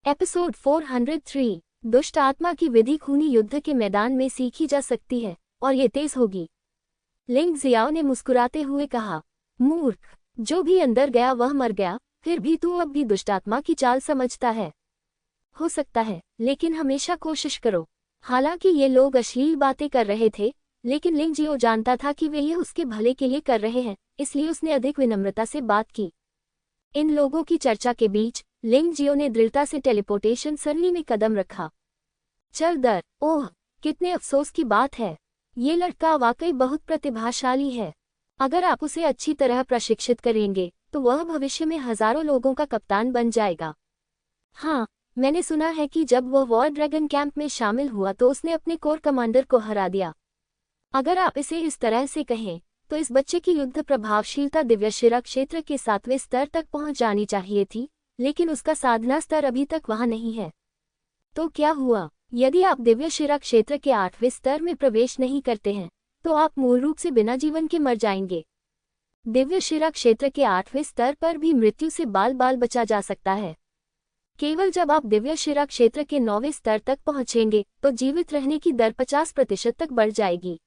Episode 403 दुष्ट आत्मा की विधि खूनी युद्ध के मैदान में सीखी जा सकती है और ये तेज होगी। लिंग जियाओ ने मुस्कुराते हुए कहा, मूर्ख, जो भी अंदर गया वह मर गया, फिर भी तू अब भी दुष्ट आत्मा की चाल समझता है। हो सकता है, लेकिन हमेशा कोशिश करो। हालांकि ये लोग अश्लील बातें कर रहे थे, लेकिन लिंग जियो जानता था कि वे ये उसके भले के लिए कर रहे हैं, इसलिए उसने अधिक विनम्रता से बात की। इन लोगों की चर्चा के बीच लिंग जियो ने दृढ़ता से टेलीपोर्टेशन सरणी में कदम रखा। चल दर, ओह, कितने अफसोस की बात है। ये लड़का वाकई बहुत प्रतिभाशाली है। अगर आप उसे अच्छी तरह प्रशिक्षित करेंगे तो वह भविष्य में हजारों लोगों का कप्तान बन जाएगा। हाँ, मैंने सुना है कि जब वह वॉर ड्रैगन कैंप में शामिल हुआ तो उसने अपने कोर कमांडर को हरा दिया। अगर आप इसे इस तरह से कहें तो इस बच्चे की युद्ध प्रभावशीलता दिव्यशिरा क्षेत्र के 7वें स्तर तक पहुंच जानी चाहिए थी, लेकिन उसका साधना स्तर अभी तक वहां नहीं है। तो क्या हुआ? यदि आप दिव्यशिरा क्षेत्र के 8वें स्तर में प्रवेश नहीं करते हैं तो आप मूल रूप से बिना जीवन के मर जाएंगे। दिव्यशिरा क्षेत्र के 8वें स्तर पर भी मृत्यु से बाल बाल बचा जा सकता है। केवल जब आप दिव्यशिरा क्षेत्र के 9वें स्तर तक पहुंचेंगे तो जीवित रहने की दर 50% तक बढ़ जाएगी।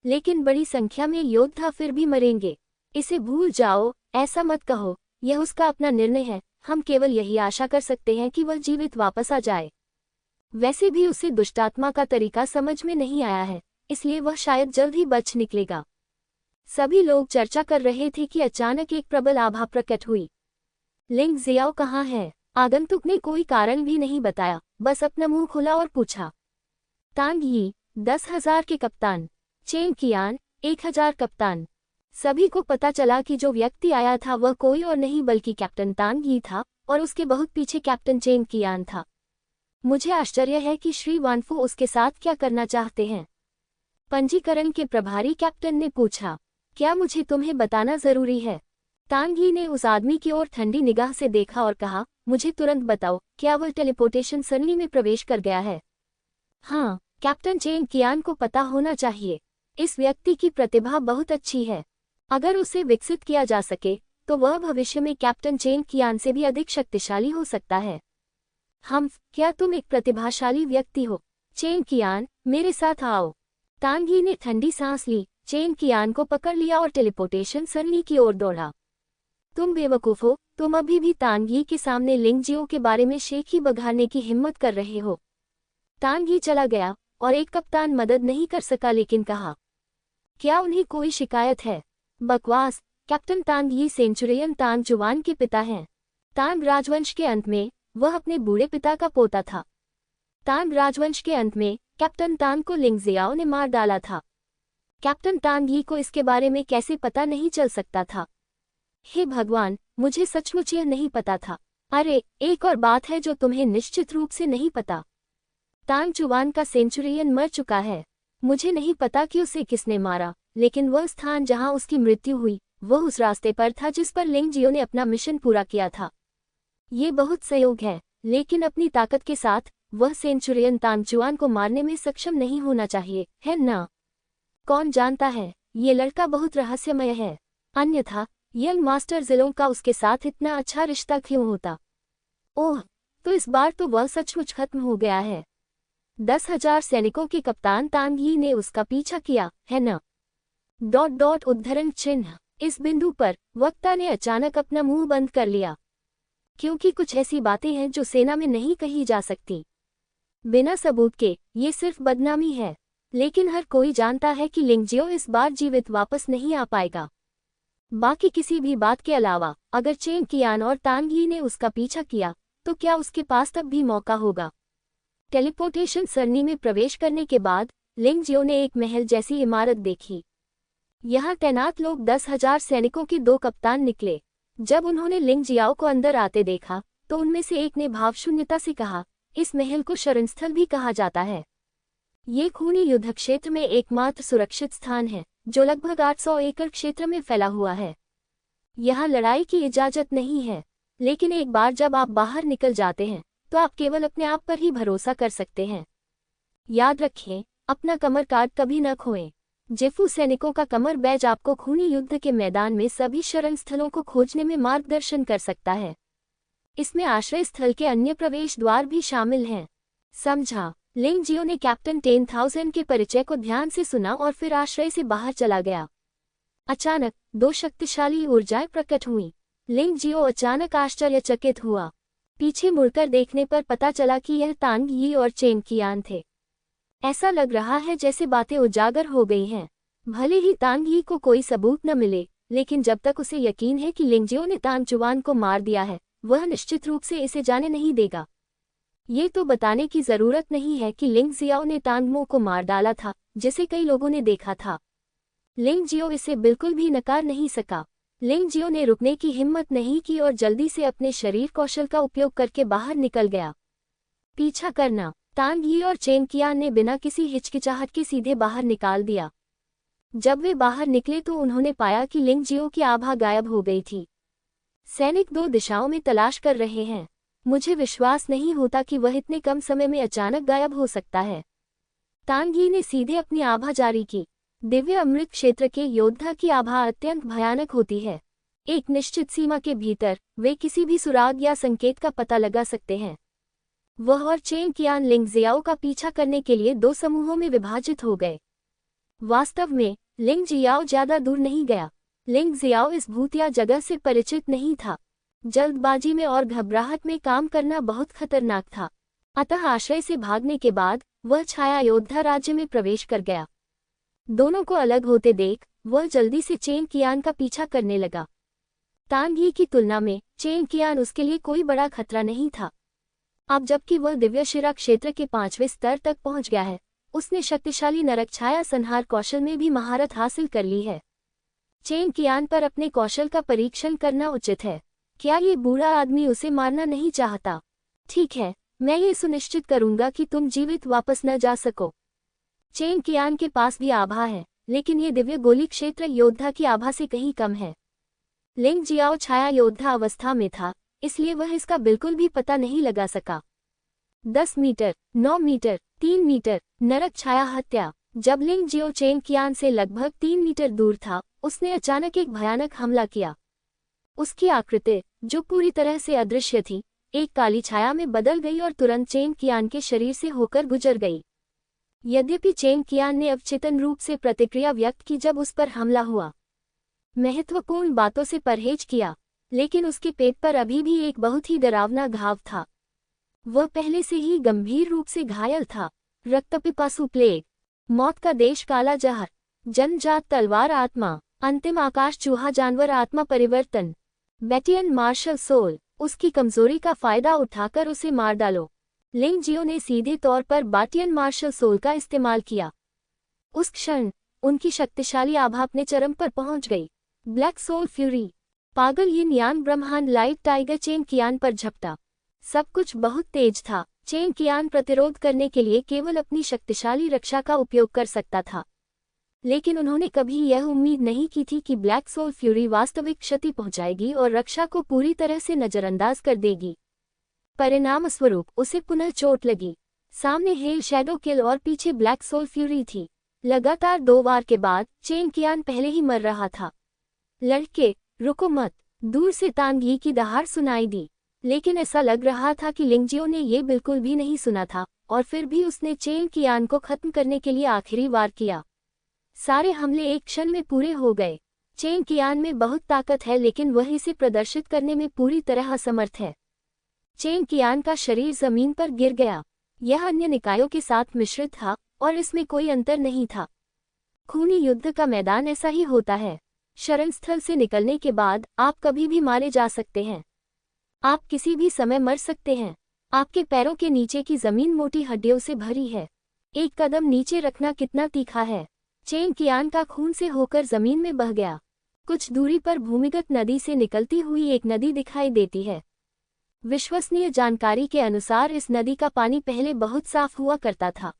लेकिन बड़ी संख्या में योद्धा फिर भी मरेंगे। इसे भूल जाओ, ऐसा मत कहो, यह उसका अपना निर्णय है। हम केवल यही आशा कर सकते हैं कि वह जीवित वापस आ जाए। वैसे भी उसे दुष्टात्मा का तरीका समझ में नहीं आया है, इसलिए वह शायद जल्द ही बच निकलेगा। सभी लोग चर्चा कर रहे थे कि अचानक एक प्रबल आभा प्रकट हुई। लिंग जियाओ कहाँ है? आगंतुक ने कोई कारण भी नहीं बताया, बस अपना मुंह खोला और पूछा। तांग यी, 10,000 के कप्तान। चेंग कियान, 1,000 कप्तान। सभी को पता चला कि जो व्यक्ति आया था वह कोई और नहीं बल्कि कैप्टन तांग यी था और उसके बहुत पीछे कैप्टन चेंग कियान था। मुझे आश्चर्य है कि श्री वानफू उसके साथ क्या करना चाहते हैं? पंजीकरण के प्रभारी कैप्टन ने पूछा। क्या मुझे तुम्हें बताना जरूरी है? तांग यी ने उस आदमी की ओर ठंडी निगाह से देखा और कहा, मुझे तुरंत बताओ, क्या वह टेलीपोर्टेशन सरणी में प्रवेश कर गया है? हाँ, कैप्टन चेंग कियान को पता होना चाहिए। इस व्यक्ति की प्रतिभा बहुत अच्छी है। अगर उसे विकसित किया जा सके तो वह भविष्य में कैप्टन चेंग कियान से भी अधिक शक्तिशाली हो सकता है। क्या तुम एक प्रतिभाशाली व्यक्ति हो? चेंग कियान, मेरे साथ आओ। तांग यी ने ठंडी सांस ली, चेंग कियान को पकड़ लिया और टेलीपोर्टेशन सरणी की ओर दौड़ा। तुम बेवकूफ हो, तुम अभी भी तांग यी के सामने लिंग जियो के बारे में शेखी बघारने की हिम्मत कर रहे हो। तांग यी चला गया और एक कप्तान मदद नहीं कर सका, लेकिन कहा, क्या उन्हें कोई शिकायत है? बकवास। कैप्टन तांग यी सेंचुरियन तांग जुवान के पिता हैं। तांग राजवंश के अंत में वह अपने बूढ़े पिता का पोता था। तांग राजवंश के अंत में कैप्टन तांग को लिंग जियाओ ने मार डाला था। कैप्टन तांग यी को इसके बारे में कैसे पता नहीं चल सकता था? हे भगवान, मुझे सचमुच यह नहीं पता था। अरे, एक और बात है जो तुम्हें निश्चित रूप से नहीं पता। तांग जुवान का सेंचुरियन मर चुका है। मुझे नहीं पता कि उसे किसने मारा, लेकिन वह स्थान जहां उसकी मृत्यु हुई वह उस रास्ते पर था जिस पर लिंग जियो ने अपना मिशन पूरा किया था। ये बहुत संयोग है, लेकिन अपनी ताकत के साथ वह सेंचुरियन तांग जुआन को मारने में सक्षम नहीं होना चाहिए, है ना? कौन जानता है, ये लड़का बहुत रहस्यमय है। अन्यथा यंग मास्टर जिलों का उसके साथ इतना अच्छा रिश्ता क्यों होता? ओह, तो इस बार तो वह सचमुच खत्म हो गया है। 10,000 सैनिकों के कप्तान तांग यी ने उसका पीछा किया, है न? उद्धरण चिन्ह। इस बिंदु पर वक्ता ने अचानक अपना मुंह बंद कर लिया, क्योंकि कुछ ऐसी बातें हैं जो सेना में नहीं कही जा सकती। बिना सबूत के ये सिर्फ बदनामी है। लेकिन हर कोई जानता है कि लिंग जियो इस बार जीवित वापस नहीं आ पाएगा। बाकी किसी भी बात के अलावा अगर चेंग कियान और तांग यी ने उसका पीछा किया तो क्या उसके पास तब भी मौका होगा? टेलीपोर्टेशन सरणी में प्रवेश करने के बाद लिंग जियो ने एक महल जैसी इमारत देखी। यहाँ तैनात लोग 10,000 सैनिकों के 2 कप्तान निकले। जब उन्होंने लिंग जियाओ को अंदर आते देखा तो उनमें से एक ने भावशून्यता से कहा, इस महल को शरणस्थल भी कहा जाता है। ये खूनी युद्ध क्षेत्र में एकमात्र सुरक्षित स्थान है जो लगभग 800 एकड़ क्षेत्र में फैला हुआ है। यहाँ लड़ाई की इजाजत नहीं है, लेकिन एक बार जब आप बाहर निकल जाते हैं तो आप केवल अपने आप पर ही भरोसा कर सकते हैं। याद रखें, अपना कमर काट कभी न खोएं। जेफू सैनिकों का कमर बैज आपको खूनी युद्ध के मैदान में सभी शरण स्थलों को खोजने में मार्गदर्शन कर सकता है। इसमें आश्रय स्थल के अन्य प्रवेश द्वार भी शामिल हैं। समझा। लिंग जियो ने कैप्टन 10,000 के परिचय को ध्यान से सुना और फिर आश्रय से बाहर चला गया। अचानक 2 शक्तिशाली ऊर्जाएं प्रकट हुईं। लिंग जियो अचानक आश्चर्यचकित हुआ। पीछे मुड़कर देखने पर पता चला कि यह तांग यी और चेंग कियान थे। ऐसा लग रहा है जैसे बातें उजागर हो गई हैं। भले ही तांग यी को कोई सबूत न मिले, लेकिन जब तक उसे यकीन है कि लिंग जियो ने तांग जुआन को मार दिया है, वह निश्चित रूप से इसे जाने नहीं देगा। ये तो बताने की जरूरत नहीं है कि लिंग जियाओ ने तांग मो को मार डाला था, जिसे कई लोगों ने देखा था। लिंग जियो इसे बिल्कुल भी नकार नहीं सका। लिंग जियो ने रुकने की हिम्मत नहीं की और जल्दी से अपने शरीर कौशल का उपयोग करके बाहर निकल गया। पीछा करना। तांग यी और चेंग कियान ने बिना किसी हिचकिचाहट के सीधे बाहर निकाल दिया। जब वे बाहर निकले तो उन्होंने पाया कि लिंग जियो की आभा गायब हो गई थी। सैनिक 2 दिशाओं में तलाश कर रहे हैं। मुझे विश्वास नहीं होता कि वह इतने कम समय में अचानक गायब हो सकता है। तांग यी ने सीधे अपनी आभा जारी की। दिव्य अमृत क्षेत्र के योद्धा की आभा अत्यंत भयानक होती है। एक निश्चित सीमा के भीतर वे किसी भी सुराग या संकेत का पता लगा सकते हैं। वह और चेंग कियान लिंग जियाओ का पीछा करने के लिए 2 समूहों में विभाजित हो गए। वास्तव में लिंग जियाओ ज्यादा दूर नहीं गया। लिंग जियाओ इस भूतिया जगह से परिचित नहीं था। जल्दबाजी में और घबराहट में काम करना बहुत खतरनाक था। अतः आश्रय से भागने के बाद वह छाया योद्धा राज्य में प्रवेश कर गया। दोनों को अलग होते देख वह जल्दी से चेंग कियान का पीछा करने लगा। तांग यी की तुलना में चेंग कियान उसके लिए कोई बड़ा खतरा नहीं था। अब जबकि वह दिव्यशिरा क्षेत्र के 5वें स्तर तक पहुंच गया है, उसने शक्तिशाली नरक छाया संहार कौशल में भी महारत हासिल कर ली है। चेंग कियान पर अपने कौशल का परीक्षण करना उचित है। क्या ये बूढ़ा आदमी उसे मारना नहीं चाहता? ठीक है, मैं ये सुनिश्चित करूंगा कि तुम जीवित वापस न जा सको। चेंग कियान के पास भी आभा है, लेकिन ये दिव्य गोली क्षेत्र योद्धा की आभा से कहीं कम है। लिंग जियाओ छाया योद्धा अवस्था में था, इसलिए वह इसका बिल्कुल भी पता नहीं लगा सका। 10 मीटर, 9 मीटर, 3 मीटर, नरक छाया हत्या। जब लिंग जियो चेंग कियान से लगभग 3 मीटर दूर था, उसने अचानक एक भयानक हमला किया। उसकी आकृति, जो पूरी तरह से अदृश्य थी, एक काली छाया में बदल गई और तुरंत चेंग कियान के शरीर से होकर गुजर गई। यद्यपि चेंग कियान ने अवचेतन रूप से प्रतिक्रिया व्यक्त की जब उस पर हमला हुआ, महत्वपूर्ण बातों से परहेज किया, लेकिन उसके पेट पर अभी भी एक बहुत ही डरावना घाव था। वह पहले से ही गंभीर रूप से घायल था। रक्तपिपासु प्लेग, मौत का देश काला जहर, जनजात तलवार आत्मा, अंतिम आकाश चूहा जानवर आत्मा परिवर्तन, बैटियन मार्शल सोल। उसकी कमजोरी का फायदा उठाकर उसे मार डालो। लिंग जियो ने सीधे तौर पर बाटियन मार्शल सोल का इस्तेमाल किया। उस क्षण उनकी शक्तिशाली आभा अपने चरम पर पहुंच गई। ब्लैक सोल फ्यूरी, पागल यिन यान ब्रह्मांड लाइट टाइगर चेंग कियान पर झपटा। सब कुछ बहुत तेज था। चेंग कियान प्रतिरोध करने के लिए केवल अपनी शक्तिशाली रक्षा का उपयोग कर सकता था, लेकिन उन्होंने कभी यह उम्मीद नहीं की थी कि ब्लैक सोल फ्यूरी वास्तविक क्षति पहुंचाएगी और रक्षा को पूरी तरह से नजरअंदाज कर देगी। परिणामस्वरूप उसे पुनः चोट लगी। सामने हेल शैडो किल और पीछे ब्लैक सोल फ्यूरी थी। लगातार 2 वार के बाद चेंग कियान पहले ही मर रहा था। लड़के, रुको मत। दूर से तांग यी की दहाड़ सुनाई दी, लेकिन ऐसा लग रहा था कि लिंग जियो ने ये बिल्कुल भी नहीं सुना था, और फिर भी उसने चेंग कियान को खत्म करने के लिए आखिरी वार किया। सारे हमले एक क्षण में पूरे हो गए। चेंग कियान में बहुत ताकत है, लेकिन वह इसे प्रदर्शित करने में पूरी तरह असमर्थ है। चेंग कियान का शरीर जमीन पर गिर गया। यह अन्य निकायों के साथ मिश्रित था और इसमें कोई अंतर नहीं था। खूनी युद्ध का मैदान ऐसा ही होता है। शरणस्थल से निकलने के बाद आप कभी भी मारे जा सकते हैं। आप किसी भी समय मर सकते हैं। आपके पैरों के नीचे की जमीन मोटी हड्डियों से भरी है। एक कदम नीचे रखना कितना तीखा है। चेंग कियान का खून से होकर जमीन में बह गया। कुछ दूरी पर भूमिगत नदी से निकलती हुई एक नदी दिखाई देती है। विश्वसनीय जानकारी के अनुसार इस नदी का पानी पहले बहुत साफ हुआ करता था,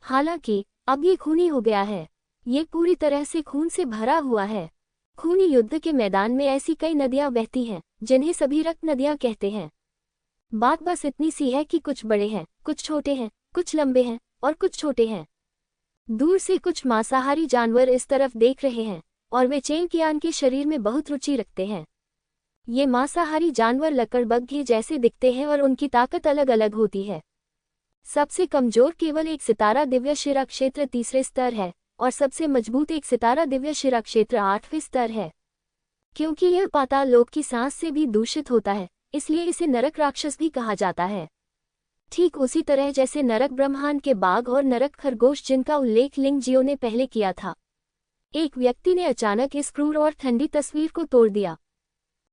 हालांकि अब ये खूनी हो गया है। ये पूरी तरह से खून से भरा हुआ है। खूनी युद्ध के मैदान में ऐसी कई नदियां बहती हैं, जिन्हें सभी रक्त नदियां कहते हैं। बात बस इतनी सी है कि कुछ बड़े हैं, कुछ छोटे हैं, कुछ लंबे हैं और कुछ छोटे हैं। दूर से कुछ मांसाहारी जानवर इस तरफ देख रहे हैं और वे चेंग कियान के शरीर में बहुत रुचि रखते हैं। ये मांसाहारी जानवर लकड़बग्घे जैसे दिखते हैं और उनकी ताकत अलग अलग होती है। सबसे कमजोर केवल एक सितारा दिव्य शिरा क्षेत्र 3रे स्तर है और सबसे मजबूत एक सितारा दिव्य शिरा क्षेत्र 8वें स्तर है। क्योंकि यह पाताल लोक की सांस से भी दूषित होता है, इसलिए इसे नरक राक्षस भी कहा जाता है। ठीक उसी तरह जैसे नरक ब्रह्मांड के बाघ और नरक खरगोश जिनका उल्लेख लिंग जियो ने पहले किया था। एक व्यक्ति ने अचानक इस क्रूर और ठंडी तस्वीर को तोड़ दिया।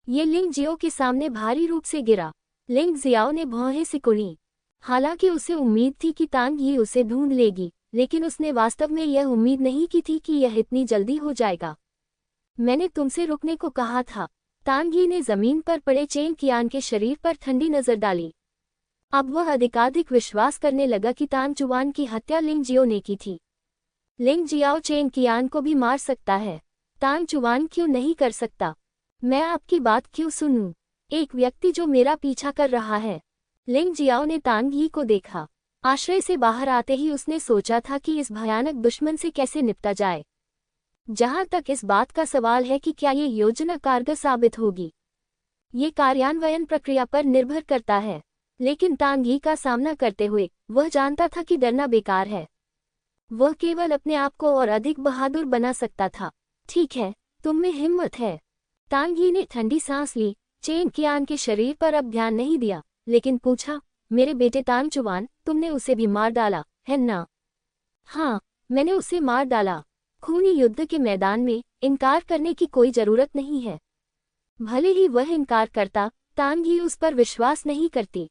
ये लिंग जियो के सामने भारी रूप से गिरा। लिंग जियाओ ने भौहें सिकुड़ी। हालांकि उसे उम्मीद थी कि तांग ही उसे ढूंढ लेगी, लेकिन उसने वास्तव में यह उम्मीद नहीं की थी कि यह इतनी जल्दी हो जाएगा। मैंने तुमसे रुकने को कहा था। तांग ही ने जमीन पर पड़े चेंग कियान के शरीर पर ठंडी नजर डाली। अब वह अधिकाधिक विश्वास करने लगा कि तांग चुवान की हत्या लिंग जियो ने की थी। लिंग जियाओ चेंग कियान को भी मार सकता है, तांग चुवान क्यों नहीं कर सकता? मैं आपकी बात क्यों सुनूं? एक व्यक्ति जो मेरा पीछा कर रहा है। लिंग जियाओ ने तांग ही को देखा। आश्रय से बाहर आते ही उसने सोचा था कि इस भयानक दुश्मन से कैसे निपटा जाए। जहां तक इस बात का सवाल है कि क्या ये योजना कारगर साबित होगी, ये कार्यान्वयन प्रक्रिया पर निर्भर करता है। लेकिन तांग ही का सामना करते हुए वह जानता था कि डरना बेकार है। वह केवल अपने आप को और अधिक बहादुर बना सकता था। ठीक है, तुम में हिम्मत है। तांग ही ने ठंडी सांस ली। चेंग कियान के शरीर पर अब ध्यान नहीं दिया, लेकिन पूछा, मेरे बेटे तांग चुवान, तुमने उसे भी मार डाला, है ना? हाँ, मैंने उसे मार डाला। खूनी युद्ध के मैदान में इनकार करने की कोई जरूरत नहीं है। भले ही वह इनकार करता, तांग ही उस पर विश्वास नहीं करती।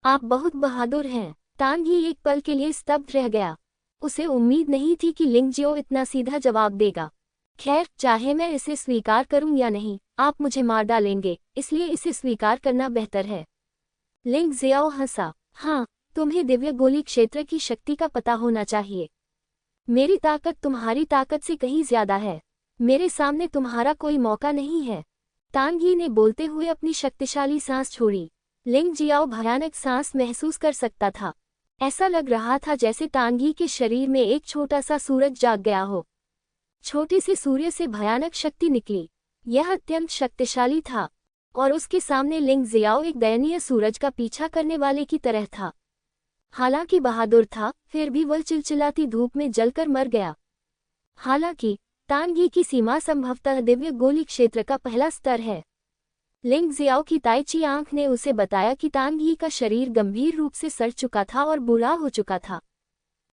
आप बहुत बहादुर हैं। तांग ही एक पल के लिए स्तब्ध रह गया। उसे उम्मीद नहीं थी कि लिंग जियो इतना सीधा जवाब देगा। खैर, चाहे मैं इसे स्वीकार करूं या नहीं, आप मुझे मार डालेंगे, इसलिए इसे स्वीकार करना बेहतर है। लिंग जियाओ हंसा। हाँ, तुम्हें दिव्य गोली क्षेत्र की शक्ति का पता होना चाहिए। मेरी ताकत तुम्हारी ताकत से कहीं ज्यादा है। मेरे सामने तुम्हारा कोई मौका नहीं है। तांग ही ने बोलते हुए अपनी शक्तिशाली सांस छोड़ी। लिंग जियाओ भयानक सांस महसूस कर सकता था। ऐसा लग रहा था जैसे तांग ही के शरीर में एक छोटा सा सूरज जाग गया हो। छोटे से सूर्य से भयानक शक्ति निकली। यह अत्यंत शक्तिशाली था और उसके सामने लिंग जियाओ एक दयनीय सूरज का पीछा करने वाले की तरह था। हालांकि बहादुर था, फिर भी वह चिलचिलाती धूप में जलकर मर गया। हालांकि तांग ही की सीमा संभवतः दिव्य गोली क्षेत्र का पहला स्तर है। लिंग जियाओ की ताइची आंख ने उसे बताया कि तांग ही का शरीर गंभीर रूप से सड़ चुका था और बुरा हो चुका था।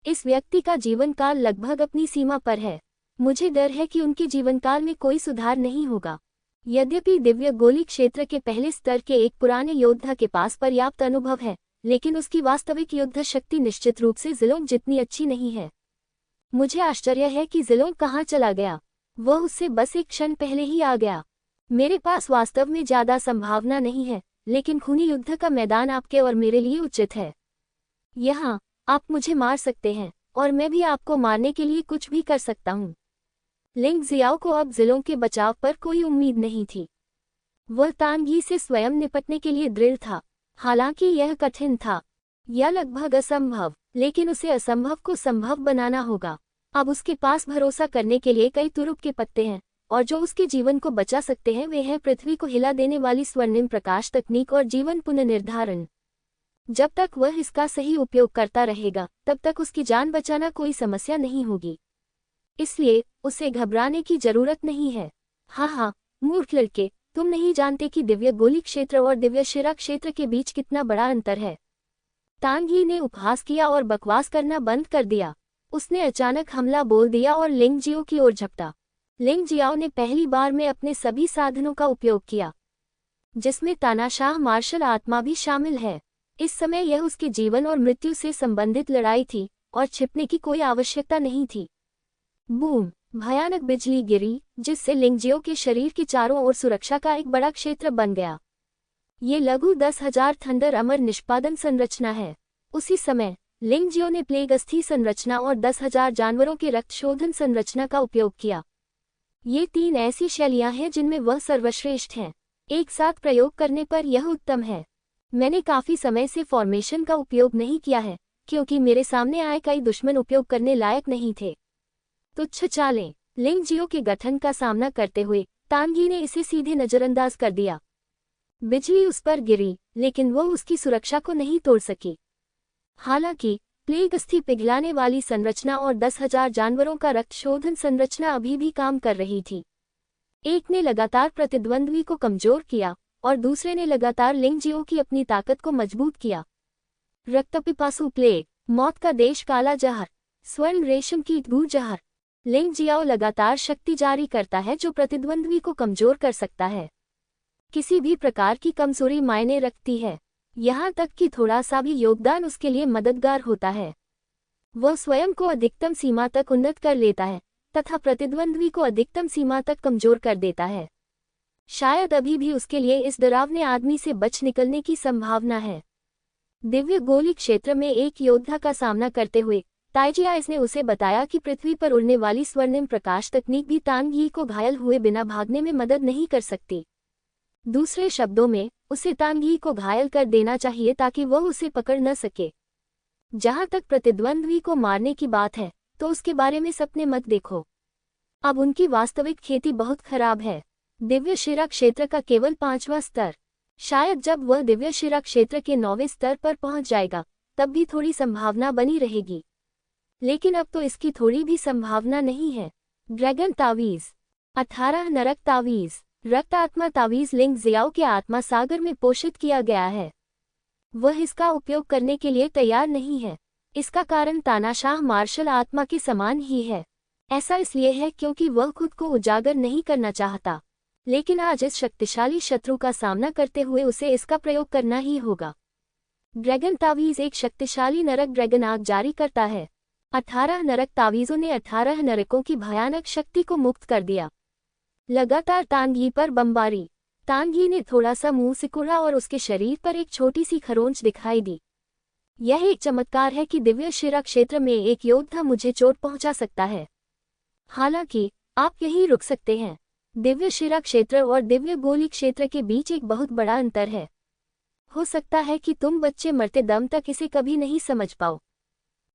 इस व्यक्ति का जीवन काल लगभग अपनी सीमा पर है। मुझे डर है कि उनके जीवन काल में कोई सुधार नहीं होगा। यद्यपि दिव्य गोली क्षेत्र के पहले स्तर के एक पुराने योद्धा के पास पर्याप्त अनुभव है, लेकिन उसकी वास्तविक युद्ध शक्ति निश्चित रूप से जिलोंग जितनी अच्छी नहीं है। मुझे आश्चर्य है कि जिलोंग कहाँ चला गया। वह उससे बस एक क्षण पहले ही आ गया। मेरे पास वास्तव में ज्यादा संभावना नहीं है, लेकिन खूनी युद्ध का मैदान आपके और मेरे लिए उचित है। यहाँ आप मुझे मार सकते हैं और मैं भी आपको मारने के लिए कुछ भी कर सकता हूँ। लिंग जियाओ को अब जिलोंग के बचाव पर कोई उम्मीद नहीं थी। वह तांग ही से स्वयं निपटने के लिए दृढ़ था। हालांकि यह कठिन था, यह लगभग असंभव, लेकिन उसे असंभव को संभव बनाना होगा। अब उसके पास भरोसा करने के लिए कई तुरुप के पत्ते हैं, और जो उसके जीवन को बचा सकते हैं वे हैं पृथ्वी को हिला देने वाली स्वर्णिम प्रकाश तकनीक और जीवन पुनर्निर्धारण। जब तक वह इसका सही उपयोग करता रहेगा, तब तक उसकी जान बचाना कोई समस्या नहीं होगी। इसलिए उसे घबराने की जरूरत नहीं है। हाँ, मूर्ख लड़के, तुम नहीं जानते कि दिव्य गोली क्षेत्र और दिव्य शिरा क्षेत्र के बीच कितना बड़ा अंतर है। तांग ही ने उपहास किया और बकवास करना बंद कर दिया। उसने अचानक हमला बोल दिया और लिंग जियो की ओर झपटा। लिंग जियाओ ने पहली बार में अपने सभी साधनों का उपयोग किया, जिसमें तानाशाह मार्शल आत्मा भी शामिल है। इस समय यह उसके जीवन और मृत्यु से संबंधित लड़ाई थी और छिपने की कोई आवश्यकता नहीं थी। बूम! भयानक बिजली गिरी, जिससे लिंग जियो के शरीर की चारों ओर सुरक्षा का एक बड़ा क्षेत्र बन गया। ये लघु 10,000 थंडर अमर निष्पादन संरचना है। उसी समय लिंग जियो ने प्लेग अस्थि संरचना और 10,000 जानवरों के रक्त शोधन संरचना का उपयोग किया। ये 3 ऐसी शैलियां हैं जिनमें वह सर्वश्रेष्ठ हैं। एक साथ प्रयोग करने पर यह उत्तम है। मैंने काफी समय से फॉर्मेशन का उपयोग नहीं किया है, क्योंकि मेरे सामने आए कई दुश्मन उपयोग करने लायक नहीं थे। तुच्छ चालें। लिंग जियो के गठन का सामना करते हुए तांगी ने इसे सीधे नजरअंदाज कर दिया। बिजली उस पर गिरी, लेकिन वो उसकी सुरक्षा को नहीं तोड़ सकी। हालांकि प्लेग अस्थि पिघलाने वाली संरचना और 10,000 जानवरों का रक्त शोधन संरचना अभी भी काम कर रही थी। एक ने लगातार प्रतिद्वंद्वी को कमजोर किया और दूसरे ने लगातार लिंगजियो की अपनी ताकत को मजबूत किया। रक्तपिपासु प्लेग, मौत का देश काला जहर, स्वर्ण रेशम कीट गू जहर। लिंगजियो लगातार शक्ति जारी करता है जो प्रतिद्वंद्वी को कमजोर कर सकता है। किसी भी प्रकार की कमजोरी मायने रखती है, यहाँ तक कि थोड़ा सा भी योगदान उसके लिए मददगार होता है। वह स्वयं को अधिकतम सीमा तक उन्नत कर लेता है तथा प्रतिद्वंद्वी को अधिकतम सीमा तक कमजोर कर देता है। शायद अभी भी उसके लिए इस डरावने आदमी से बच निकलने की संभावना है। दिव्य गोली क्षेत्र में एक योद्धा का सामना करते हुए ताइजियाइस ने उसे बताया कि पृथ्वी पर उड़ने वाली स्वर्णिम प्रकाश तकनीक भी तांग यी को घायल हुए बिना भागने में मदद नहीं कर सकती। दूसरे शब्दों में, उसे तांग यी को घायल कर देना चाहिए ताकि वह उसे पकड़ न सके। जहां तक प्रतिद्वंद्वी को मारने की बात है, तो उसके बारे में सपने मत देखो। अब उनकी वास्तविक खेती बहुत खराब है। दिव्य शिरा क्षेत्र का केवल 5वां स्तर। शायद जब वह दिव्य शिरा क्षेत्र के 9वें स्तर पर पहुंच जाएगा, तब भी थोड़ी संभावना बनी रहेगी, लेकिन अब तो इसकी थोड़ी भी संभावना नहीं है। ड्रैगन तावीज 18 नरक तावीज। रक्त आत्मा तावीज लिंग जियाओ के आत्मा सागर में पोषित किया गया है। वह इसका उपयोग करने के लिए तैयार नहीं है। इसका कारण तानाशाह मार्शल आत्मा के समान ही है। ऐसा इसलिए है क्योंकि वह खुद को उजागर नहीं करना चाहता, लेकिन आज इस शक्तिशाली शत्रु का सामना करते हुए उसे इसका प्रयोग करना ही होगा। ड्रैगन तावीज एक शक्तिशाली नरक ड्रैगन आग जारी करता है। 18 नरक तावीज़ों ने 18 नरकों की भयानक शक्ति को मुक्त कर दिया। लगातार तांग यी पर बमबारी। तांग यी ने थोड़ा सा मुंह सिकुड़ा और उसके शरीर पर एक छोटी सी खरोंच दिखाई दी। यह एक चमत्कार है कि दिव्य शिरा क्षेत्र में एक योद्धा मुझे चोट पहुंचा सकता है। हालांकि आप यहीं रुक सकते हैं। दिव्य शिरा क्षेत्र और दिव्य गोली क्षेत्र के बीच एक बहुत बड़ा अंतर है। हो सकता है कि तुम बच्चे मरते दम तक इसे कभी नहीं समझ पाओ।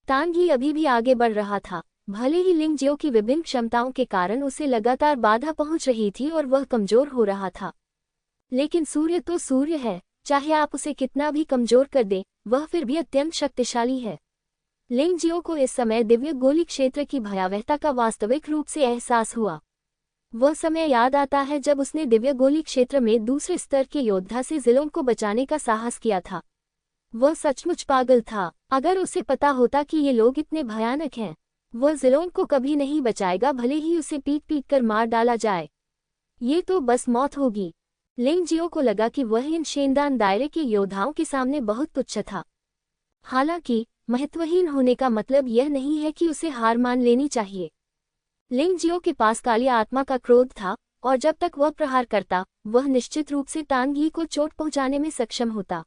तांग यी अभी भी आगे बढ़ रहा था। भले ही लिंगजियो की विभिन्न क्षमताओं के कारण उसे लगातार बाधा पहुंच रही थी और वह कमजोर हो रहा था, लेकिन सूर्य तो सूर्य है, चाहे आप उसे कितना भी कमजोर कर दें, वह फिर भी अत्यंत शक्तिशाली है। लिंगजियो को इस समय दिव्य गोली क्षेत्र की भयावहता का वास्तविक रूप से एहसास हुआ। वह समय याद आता है जब उसने दिव्य गोली क्षेत्र में दूसरे स्तर के योद्धा से जिलों को बचाने का साहस किया था। वह सचमुच पागल था। अगर उसे पता होता कि ये लोग इतने भयानक हैं, वह जिलों को कभी नहीं बचाएगा, भले ही उसे पीट पीट कर मार डाला जाए। ये तो बस मौत होगी। लिंगजियो को लगा कि वह इन शेंदान दायरे के योद्धाओं के सामने बहुत तुच्छ था। हालांकि महत्वहीन होने का मतलब यह नहीं है कि उसे हार मान लेनी चाहिए। लिंगजियो के पास काली आत्मा का क्रोध था और जब तक वह प्रहार करता, वह निश्चित रूप से तांग यी को चोट पहुंचाने में सक्षम होता।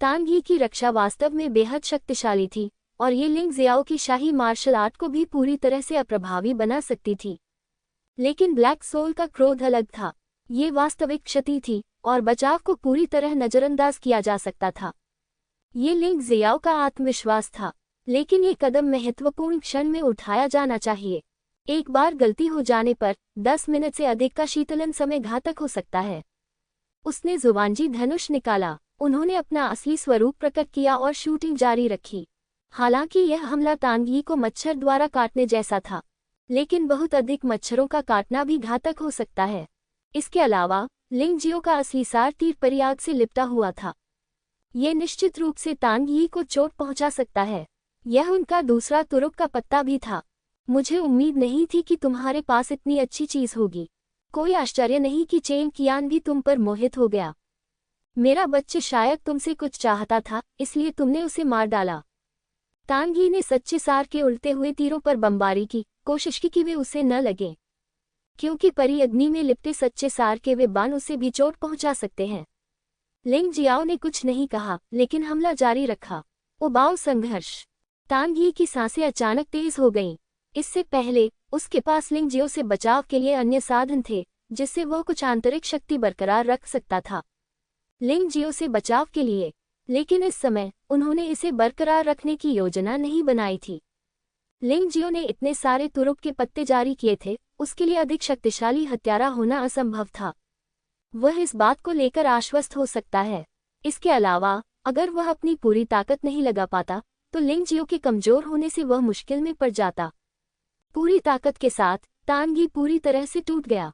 तांग यी की रक्षा वास्तव में बेहद शक्तिशाली थी और ये लिंग जियाओ की शाही मार्शल आर्ट को भी पूरी तरह से अप्रभावी बना सकती थी। लेकिन ब्लैक सोल का क्रोध अलग था। ये वास्तविक क्षति थी और बचाव को पूरी तरह नजरअंदाज किया जा सकता था। ये लिंग जियाओ का आत्मविश्वास था, लेकिन ये कदम महत्वपूर्ण क्षण में उठाया जाना चाहिए। एक बार गलती हो जाने पर 10 मिनट से अधिक का शीतलन समय घातक हो सकता है। उसने जुबानजी धनुष निकाला। उन्होंने अपना असली स्वरूप प्रकट किया और शूटिंग जारी रखी। हालांकि यह हमला तांग यी को मच्छर द्वारा काटने जैसा था, लेकिन बहुत अधिक मच्छरों का काटना भी घातक हो सकता है। इसके अलावा लिंगजियो का असली सार तीर परियाग से लिपटा हुआ था। यह निश्चित रूप से तांग यी को चोट पहुंचा सकता है। यह उनका दूसरा तुरुप का पत्ता भी था। मुझे उम्मीद नहीं थी कि तुम्हारे पास इतनी अच्छी चीज होगी। कोई आश्चर्य नहीं कि चेंग कियान भी तुम पर मोहित हो गया। मेरा बच्चे शायद तुमसे कुछ चाहता था, इसलिए तुमने उसे मार डाला। तांग यी ने सच्चे सार के उल्टे हुए तीरों पर बमबारी की कोशिश की कि वे उसे न लगे, क्योंकि परी अग्नि में लिपटे सच्चे सार के वे बाण उसे भी चोट पहुंचा सकते हैं। लिंग जियाओ ने कुछ नहीं कहा, लेकिन हमला जारी रखा। उबाऊ संघर्ष। तांग यी की सांसें अचानक तेज हो गईं। इससे पहले उसके पास लिंगजियो से बचाव के लिए अन्य साधन थे, जिससे वह कुछ आंतरिक शक्ति बरकरार रख सकता था लिंगजियो से बचाव के लिए, लेकिन इस समय उन्होंने इसे बरकरार रखने की योजना नहीं बनाई थी। लिंगजियो ने इतने सारे तुरुप के पत्ते जारी किए थे, उसके लिए अधिक शक्तिशाली हत्यारा होना असंभव था। वह इस बात को लेकर आश्वस्त हो सकता है। इसके अलावा अगर वह अपनी पूरी ताकत नहीं लगा पाता तो लिंग जियो के कमजोर होने से वह मुश्किल में पड़ जाता। पूरी ताकत के साथ तानगी पूरी तरह से टूट गया।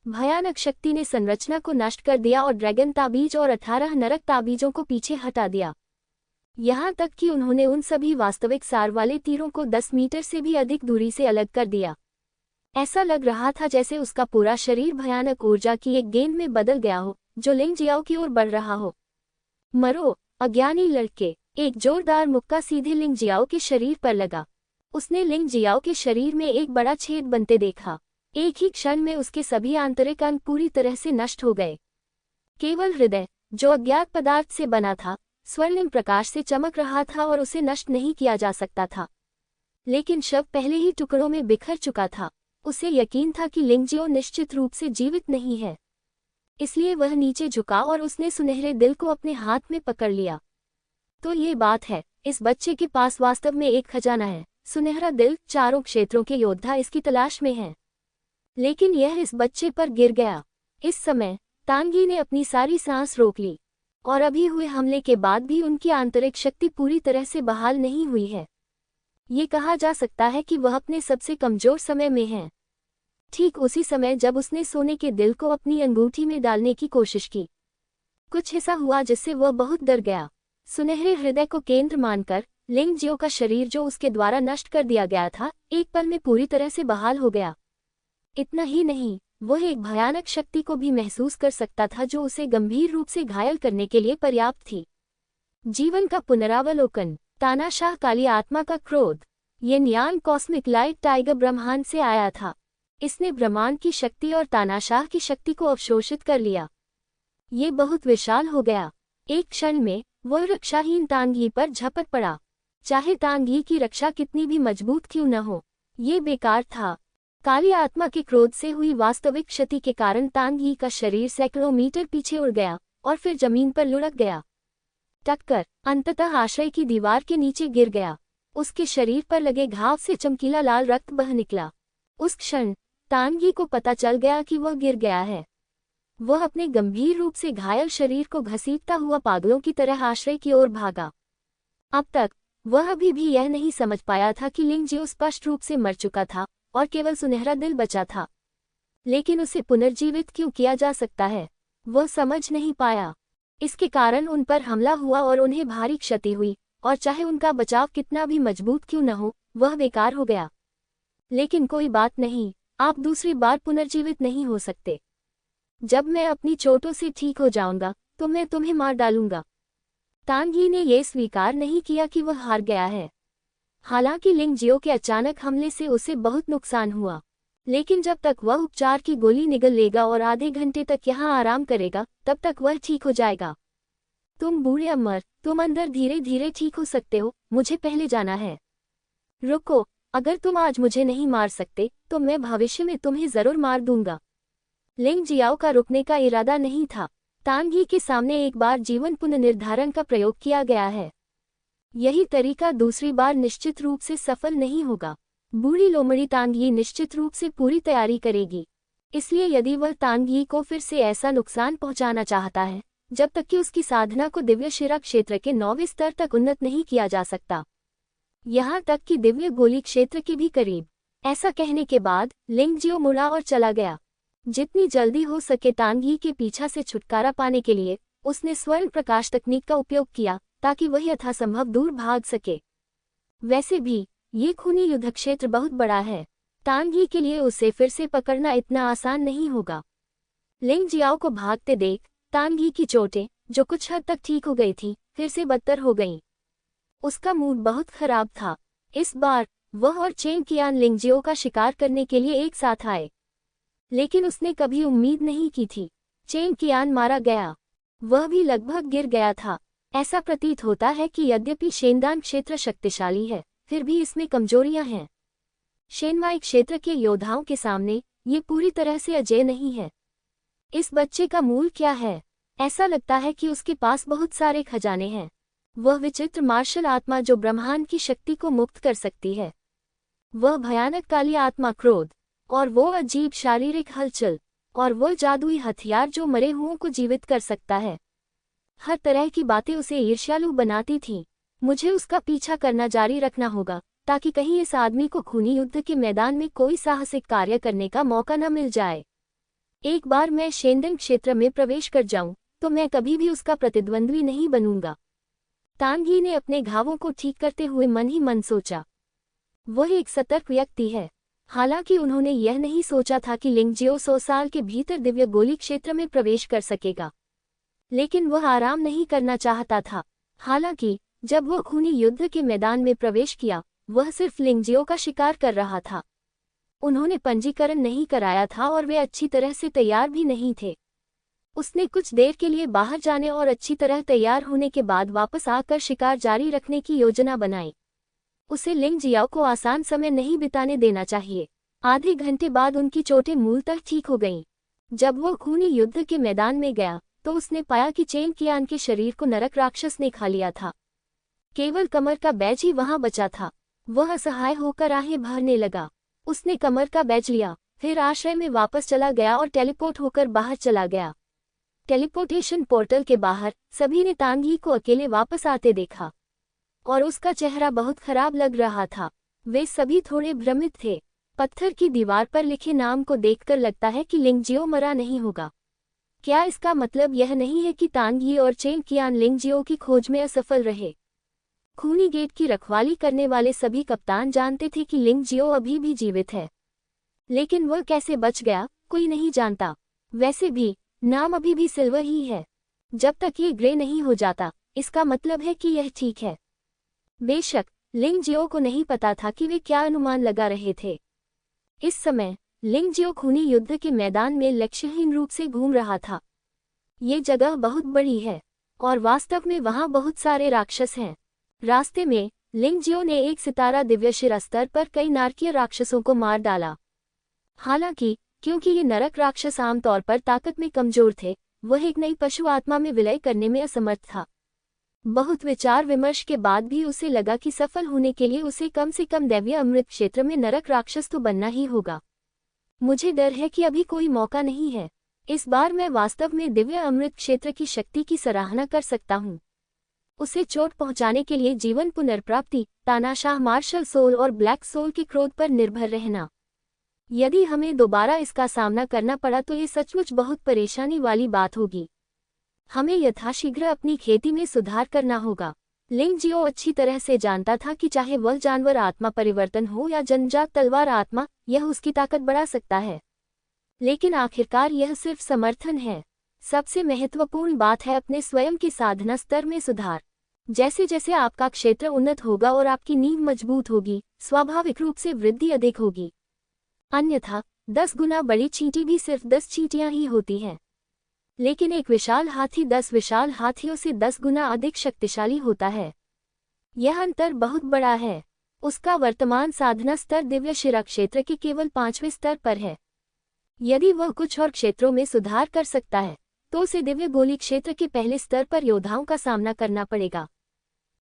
भयानक शक्ति ने संरचना को नष्ट कर दिया और ड्रैगन ताबीज और 18 नरक ताबीजों को पीछे हटा दिया। यहाँ तक कि उन्होंने उन सभी वास्तविक सार वाले तीरों को 10 मीटर से भी अधिक दूरी से अलग कर दिया। ऐसा लग रहा था जैसे उसका पूरा शरीर भयानक ऊर्जा की एक गेंद में बदल गया हो जो लिंग जियाओ की ओर बढ़ रहा हो। मरो, अज्ञानी लड़के! एक जोरदार मुक्का सीधे लिंग जियाओ के शरीर पर लगा। उसने लिंग जियाओ के शरीर में एक बड़ा छेद बनते देखा। एक ही क्षण में उसके सभी आंतरिक अंग पूरी तरह से नष्ट हो गए। केवल हृदय, जो अज्ञात पदार्थ से बना था, स्वर्णिम प्रकाश से चमक रहा था और उसे नष्ट नहीं किया जा सकता था। लेकिन शव पहले ही टुकड़ों में बिखर चुका था। उसे यकीन था कि लिंग जियो निश्चित रूप से जीवित नहीं है। इसलिए वह नीचे झुका और उसने सुनहरे दिल को अपने हाथ में पकड़ लिया। तो ये बात है, इस बच्चे के पास वास्तव में एक खजाना है। सुनहरा दिल, चारों क्षेत्रों के योद्धा इसकी तलाश में हैं। लेकिन यह इस बच्चे पर गिर गया। इस समय तानगी ने अपनी सारी सांस रोक ली और अभी हुए हमले के बाद भी उनकी आंतरिक शक्ति पूरी तरह से बहाल नहीं हुई है। ये कहा जा सकता है कि वह अपने सबसे कमजोर समय में है। ठीक उसी समय जब उसने सोने के दिल को अपनी अंगूठी में डालने की कोशिश की, कुछ ऐसा हुआ जिससे वह बहुत डर गया। सुनहरे हृदय को केंद्र मानकर लिंग जियो का शरीर जो उसके द्वारा नष्ट कर दिया गया था, एक पल में पूरी तरह से बहाल हो गया। इतना ही नहीं, वह एक भयानक शक्ति को भी महसूस कर सकता था जो उसे गंभीर रूप से घायल करने के लिए पर्याप्त थी। जीवन का पुनरावलोकन, तानाशाह काली आत्मा का क्रोध। ये न्यान कॉस्मिक लाइट टाइगर ब्रह्मांड से आया था। इसने ब्रह्मांड की शक्ति और तानाशाह की शक्ति को अवशोषित कर लिया। ये बहुत विशाल हो गया। एक क्षण में वह रक्षाहीन तानगी पर झपट पड़ा। चाहे तानगी की रक्षा कितनी भी मजबूत क्यों न हो, ये बेकार था। काली आत्मा के क्रोध से हुई वास्तविक क्षति के कारण तानगी का शरीर सैकड़ों मीटर पीछे उड़ गया और फिर जमीन पर लुढ़क गया। टक्कर अंततः आश्रय की दीवार के नीचे गिर गया। उसके शरीर पर लगे घाव से चमकीला लाल रक्त बह निकला। उस क्षण तानगी को पता चल गया कि वह गिर गया है। वह अपने गंभीर रूप से घायल शरीर को घसीटता हुआ पागलों की तरह आश्रय की ओर भागा। अब तक वह अभी भी यह नहीं समझ पाया था कि लिंग जियो स्पष्ट रूप से मर चुका था और केवल सुनहरा दिल बचा था। लेकिन उसे पुनर्जीवित क्यों किया जा सकता है, वह समझ नहीं पाया। इसके कारण उन पर हमला हुआ और उन्हें भारी क्षति हुई, और चाहे उनका बचाव कितना भी मजबूत क्यों न हो, वह बेकार हो गया। लेकिन कोई बात नहीं, आप दूसरी बार पुनर्जीवित नहीं हो सकते। जब मैं अपनी चोटों से ठीक हो जाऊंगा तो मैं तुम्हें मार डालूंगा। तानगी ने यह स्वीकार नहीं किया कि वह हार गया है। हालांकि लिंग जियो के अचानक हमले से उसे बहुत नुकसान हुआ, लेकिन जब तक वह उपचार की गोली निगल लेगा और आधे घंटे तक यहाँ आराम करेगा, तब तक वह ठीक हो जाएगा। तुम बूढ़े अमर, तुम अंदर धीरे धीरे ठीक हो सकते हो, मुझे पहले जाना है। रुको, अगर तुम आज मुझे नहीं मार सकते तो मैं भविष्य में तुम्हें जरूर मार दूंगा। लिंग जियाओ का रुकने का इरादा नहीं था। तानगी के सामने एक बार जीवन पुनर्निर्धारण का प्रयोग किया गया है। यही तरीका दूसरी बार निश्चित रूप से सफल नहीं होगा। बूढ़ी लोमड़ी तानगी निश्चित रूप से पूरी तैयारी करेगी। इसलिए यदि वह तानगी को फिर से ऐसा नुकसान पहुंचाना चाहता है जब तक कि उसकी साधना को दिव्य शिरा क्षेत्र के 9वें स्तर तक उन्नत नहीं किया जा सकता, यहाँ तक कि दिव्य गोली क्षेत्र के भी करीब। ऐसा कहने के बाद लिंग जियो मुड़ा और चला गया। जितनी जल्दी हो सके तानगी के पीछा से छुटकारा पाने के लिए उसने स्वर्ण प्रकाश तकनीक का उपयोग किया ताकि वह यथासंभव दूर भाग सके। वैसे भी ये खूनी युद्ध क्षेत्र बहुत बड़ा है। तानगी के लिए उसे फिर से पकड़ना इतना आसान नहीं होगा। लिंग जियाओ को भागते देख तानगी की चोटें, जो कुछ हद तक ठीक हो गई थी, फिर से बदतर हो गईं। उसका मूड बहुत खराब था। इस बार वह और चेंग कियान लिंग जियो का शिकार करने के लिए एक साथ आए, लेकिन उसने कभी उम्मीद नहीं की थी। चेंग कियान मारा गया, वह भी लगभग गिर गया था। ऐसा प्रतीत होता है कि यद्यपि शेनदान क्षेत्र शक्तिशाली है, फिर भी इसमें कमजोरियां हैं। शेनवाई क्षेत्र के योद्धाओं के सामने ये पूरी तरह से अजेय नहीं है। इस बच्चे का मूल क्या है? ऐसा लगता है कि उसके पास बहुत सारे खजाने हैं। वह विचित्र मार्शल आत्मा जो ब्रह्मांड की शक्ति को मुक्त कर सकती है। वह भयानक काली आत्मा क्रोध और वो अजीब शारीरिक हलचल, और वो जादुई हथियार जो मरे हुओं को जीवित कर सकता है। हर तरह की बातें उसे ईर्ष्यालु बनाती थीं। मुझे उसका पीछा करना जारी रखना होगा, ताकि कहीं इस आदमी को खूनी युद्ध के मैदान में कोई साहसिक कार्य करने का मौका न मिल जाए। एक बार मैं शेंडन क्षेत्र में प्रवेश कर जाऊं, तो मैं कभी भी उसका प्रतिद्वंद्वी नहीं बनूंगा। तानगी ने अपने घावों को ठीक करते हुए मन ही मन सोचा। वह एक सतर्क व्यक्ति है। हालांकि उन्होंने यह नहीं सोचा था कि लिंगजियो 100 साल के भीतर दिव्य गोली क्षेत्र में प्रवेश कर सकेगा। लेकिन वह आराम नहीं करना चाहता था। हालांकि जब वह खूनी युद्ध के मैदान में प्रवेश किया, वह सिर्फ लिंगजियो का शिकार कर रहा था। उन्होंने पंजीकरण नहीं कराया था और वे अच्छी तरह से तैयार भी नहीं थे। उसने कुछ देर के लिए बाहर जाने और अच्छी तरह तैयार होने के बाद वापस आकर शिकार जारी रखने की योजना बनाई। उसे लिंगजियाओ को आसान समय नहीं बिताने देना चाहिए। आधे घंटे बाद उनकी चोटें मूलतः ठीक हो गईं। जब वह खूनी युद्ध के मैदान में गया, तो उसने पाया कि चेन कियान के शरीर को नरक राक्षस ने खा लिया था। केवल कमर का बैज ही वहां बचा था। वह असहाय होकर आहें भरने लगा। उसने कमर का बैज लिया, फिर आश्रय में वापस चला गया और टेलीपोर्ट होकर बाहर चला गया। टेलीपोर्टेशन पोर्टल के बाहर सभी ने तांगी को अकेले वापस आते देखा, और उसका चेहरा बहुत खराब लग रहा था। वे सभी थोड़े भ्रमित थे। पत्थर की दीवार पर लिखे नाम को देखकर लगता है कि लिंगजियो मरा नहीं होगा। क्या इसका मतलब यह नहीं है कि तांगी और चेन कियान लिंगजियो की खोज में असफल रहे? खूनी गेट की रखवाली करने वाले सभी कप्तान जानते थे कि लिंगजियो अभी भी जीवित है, लेकिन वह कैसे बच गया, कोई नहीं जानता। वैसे भी नाम अभी भी सिल्वर ही है। जब तक ये ग्रे नहीं हो जाता, इसका मतलब है कि यह ठीक है। बेशक लिंगजियो को नहीं पता था कि वे क्या अनुमान लगा रहे थे। इस समय लिंगजियो खूनी युद्ध के मैदान में लक्ष्यहीन रूप से घूम रहा था। ये जगह बहुत बड़ी है, और वास्तव में वहां बहुत सारे राक्षस हैं। रास्ते में लिंगजियो ने एक सितारा दिव्यशिरा स्तर पर कई नारकीय राक्षसों को मार डाला। हालांकि क्योंकि ये नरक राक्षस आमतौर पर ताकत में कमजोर थे, वह एक नई पशु आत्मा में विलय करने में असमर्थ था। बहुत विचार विमर्श के बाद भी उसे लगा कि सफल होने के लिए उसे कम से कम दैवीय अमृत क्षेत्र में नरक राक्षस तो बनना ही होगा। मुझे डर है कि अभी कोई मौका नहीं है। इस बार मैं वास्तव में दिव्य अमृत क्षेत्र की शक्ति की सराहना कर सकता हूँ। उसे चोट पहुंचाने के लिए जीवन पुनर्प्राप्ति, तानाशाह मार्शल सोल और ब्लैक सोल के क्रोध पर निर्भर रहना। यदि हमें दोबारा इसका सामना करना पड़ा तो ये सचमुच बहुत परेशानी वाली बात होगी। हमें यथाशीघ्र अपनी खेती में सुधार करना होगा। लिंगजियो अच्छी तरह से जानता था कि चाहे वह जानवर आत्मा परिवर्तन हो या जनजात तलवार आत्मा, यह उसकी ताकत बढ़ा सकता है। लेकिन आखिरकार यह सिर्फ समर्थन है। सबसे महत्वपूर्ण बात है अपने स्वयं के साधना स्तर में सुधार। जैसे जैसे आपका क्षेत्र उन्नत होगा और आपकी नींव मजबूत होगी, स्वाभाविक रूप से वृद्धि अधिक होगी। अन्यथा 10 गुना बड़ी चींटी भी सिर्फ 10 चींटियां ही होती हैं। लेकिन एक विशाल हाथी 10 विशाल हाथियों से 10 गुना अधिक शक्तिशाली होता है। यह अंतर बहुत बड़ा है। उसका वर्तमान साधना स्तर दिव्य शिरा क्षेत्र के केवल 5वें स्तर पर है। यदि वह कुछ और क्षेत्रों में सुधार कर सकता है, तो उसे दिव्य गोली क्षेत्र के पहले स्तर पर योद्धाओं का सामना करना पड़ेगा।